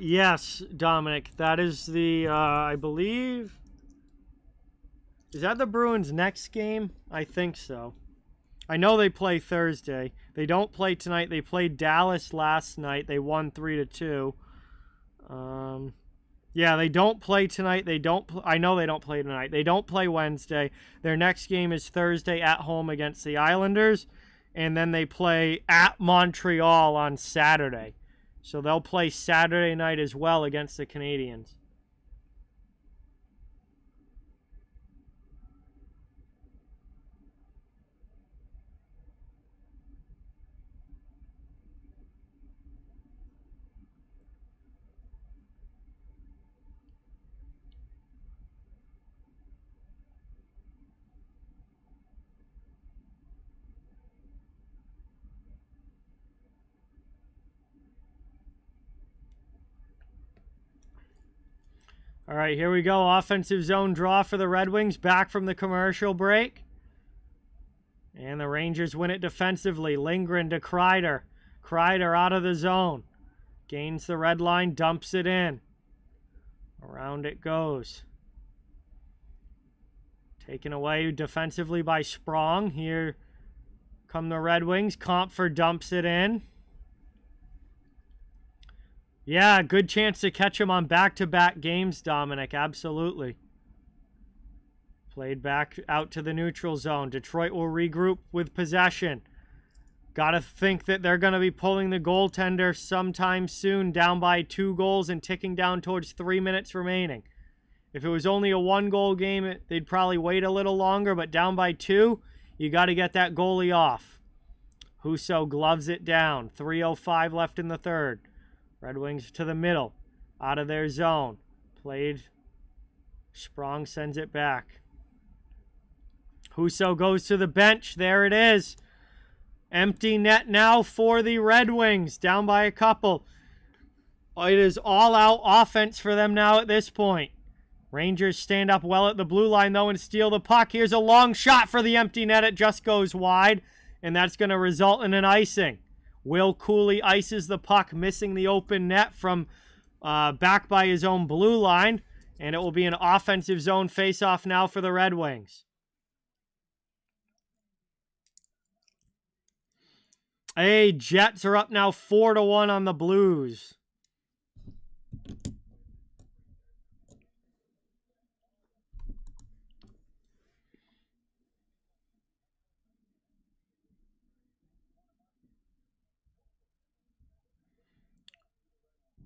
Yes, Dominic, that is the, I believe, is that the Bruins' next game? I think so. I know they play Thursday. They don't play tonight. They played Dallas last night. They won 3-2. Yeah, they don't play tonight. I know they don't play tonight. They don't play Wednesday. Their next game is Thursday at home against the Islanders. And then they play at Montreal on Saturday. So they'll play Saturday night as well against the Canadiens. All right, here we go. Offensive zone draw for the Red Wings. Back from the commercial break. And the Rangers win it defensively. Lindgren to Kreider. Kreider out of the zone. Gains the red line, dumps it in. Around it goes. Taken away defensively by Sprong. Here come the Red Wings. Compher dumps it in. Yeah, good chance to catch him on back-to-back games, Dominic. Absolutely. Played back out to the neutral zone. Detroit will regroup with possession. Got to think that they're going to be pulling the goaltender sometime soon, down by 2 goals and ticking down towards 3 minutes remaining. If it was only a 1-goal game, they'd probably wait a little longer, but down by 2, you got to get that goalie off. Husso gloves it down. 3:05 left in the third. Red Wings to the middle. Out of their zone. Played. Sprong sends it back. Husso goes to the bench. There it is. Empty net now for the Red Wings. Down by a couple. It is all-out offense for them now at this point. Rangers stand up well at the blue line, though, and steal the puck. Here's a long shot for the empty net. It just goes wide, and that's going to result in an icing. Will Cooley ices the puck, missing the open net from back by his own blue line, and it will be an offensive zone face-off now for the Red Wings. Hey, Jets are up now 4-1 on the Blues.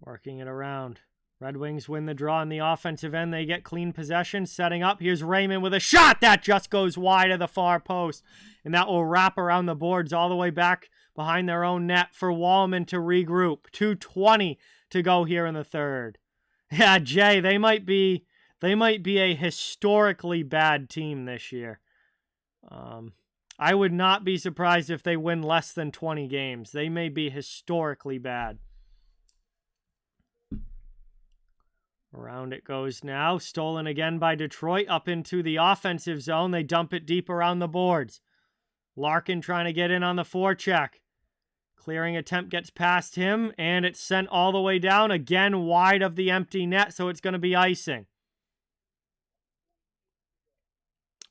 Working it around. Red Wings win the draw on the offensive end. They get clean possession. Setting up. Here's Raymond with a shot. That just goes wide of the far post. And that will wrap around the boards all the way back behind their own net for Wallman to regroup. 2:20 to go here in the third. Yeah, Jay, they might be a historically bad team this year. I would not be surprised if they win less than 20 games. They may be historically bad. Around it goes now. Stolen again by Detroit. Up into the offensive zone. They dump it deep around the boards. Larkin trying to get in on the forecheck. Clearing attempt gets past him. And it's sent all the way down. Again wide of the empty net. So it's going to be icing.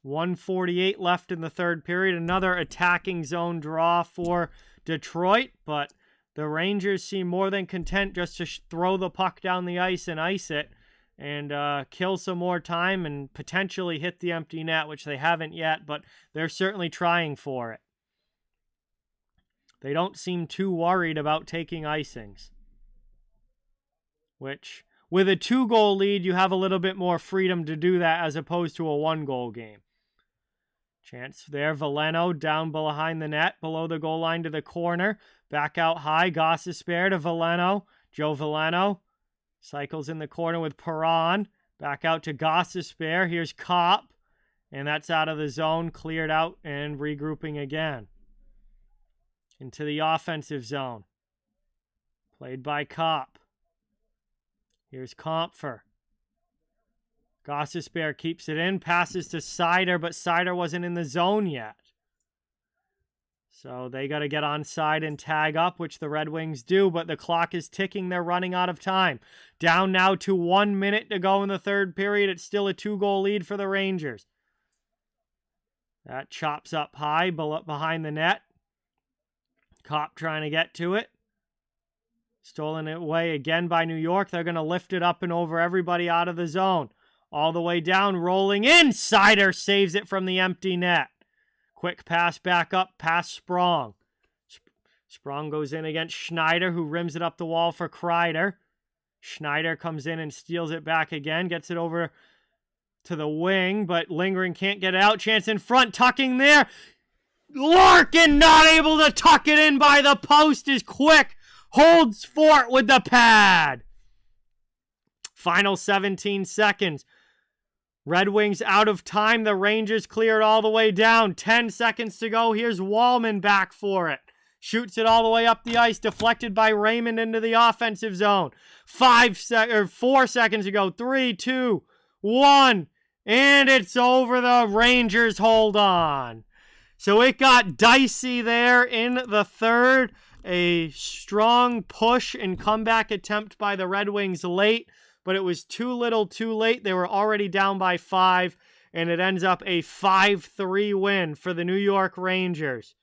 1:48 left in the third period. Another attacking zone draw for Detroit. But the Rangers seem more than content just to throw the puck down the ice and ice it and kill some more time and potentially hit the empty net, which they haven't yet, but they're certainly trying for it. They don't seem too worried about taking icings, which with a 2-goal lead, you have a little bit more freedom to do that as opposed to a 1-goal game. Chance there. Veleno down behind the net, below the goal line to the corner. Back out high. Gostisbehere to Veleno. Joe Veleno cycles in the corner with Perron. Back out to Gostisbehere. Here's Kopp. And that's out of the zone. Cleared out and regrouping again. Into the offensive zone. Played by Kopp. Here's Kampfer. Gostisbehere keeps it in, passes to Seider, but Seider wasn't in the zone yet. So they got to get onside and tag up, which the Red Wings do, but the clock is ticking. They're running out of time. Down now to 1 minute to go in the third period. It's still a 2-goal lead for the Rangers. That chops up high behind the net. Kopp trying to get to it. Stolen away again by New York. They're going to lift it up and over everybody out of the zone. All the way down, rolling in. Seider saves it from the empty net. Quick pass back up past Sprong. Sprong goes in against Schneider, who rims it up the wall for Kreider. Schneider comes in and steals it back again. Gets it over to the wing, but Lindgren can't get it out. Chance in front, tucking there. Larkin not able to tuck it in by the post is quick. Holds fort with the pad. Final 17 seconds. Red Wings out of time. The Rangers clear it all the way down. 10 seconds to go. Here's Wallman back for it. Shoots it all the way up the ice. Deflected by Raymond into the offensive zone. 4 seconds to go. 3, 2, 1. And it's over. The Rangers hold on. So it got dicey there in the third. A strong push and comeback attempt by the Red Wings late. But it was too little too late. They were already down by 5, and it ends up a 5-3 win for the New York Rangers.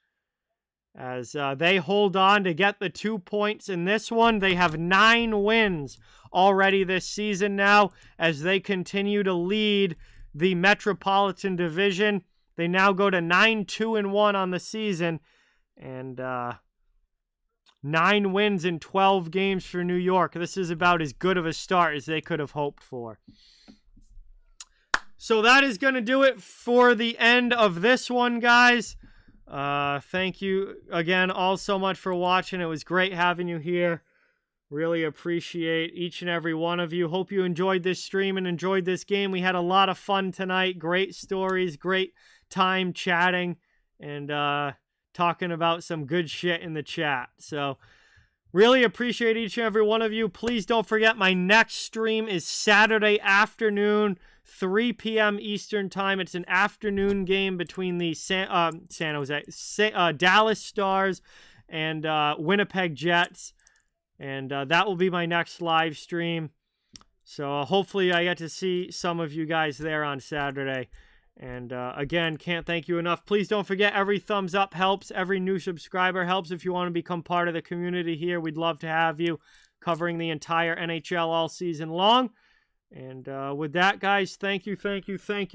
As they hold on to get the 2 points in this one. They have 9 wins already this season now as they continue to lead the Metropolitan Division. They now go to 9-2-1 on the season, and 9 wins in 12 games for New York. This is about as good of a start as they could have hoped for. So that is going to do it for the end of this one, guys. Thank you again all so much for watching. It was great having you here. Really appreciate each and every one of you. Hope you enjoyed this stream and enjoyed this game. We had a lot of fun tonight. Great stories, great time chatting, and talking about some good shit in the chat. So really appreciate each and every one of you. Please don't forget, my next stream is Saturday afternoon, 3 p.m. Eastern time. It's an afternoon game between the Dallas Stars and Winnipeg Jets. And that will be my next live stream. So hopefully I get to see some of you guys there on Saturday. And again, can't thank you enough. Please don't forget, every thumbs up helps. Every new subscriber helps. If you want to become part of the community here, we'd love to have you, covering the entire NHL all season long. And with that, guys, thank you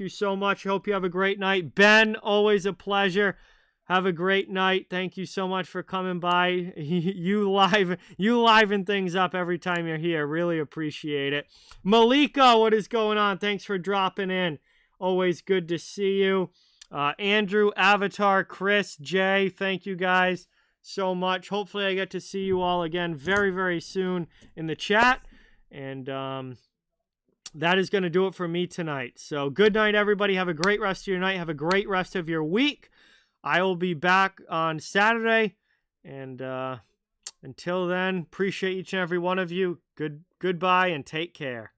so much. Hope you have a great night. Ben, always a pleasure. Have a great night. Thank you so much for coming by. You liven things up every time you're here. Really appreciate it. Malika, what is going on? Thanks for dropping in. Always good to see you. Andrew, Avatar, Chris, Jay, thank you guys so much. Hopefully I get to see you all again very, very soon in the chat. And that is going to do it for me tonight. So good night, everybody. Have a great rest of your night. Have a great rest of your week. I will be back on Saturday, and until then, appreciate each and every one of you. Goodbye, and take care.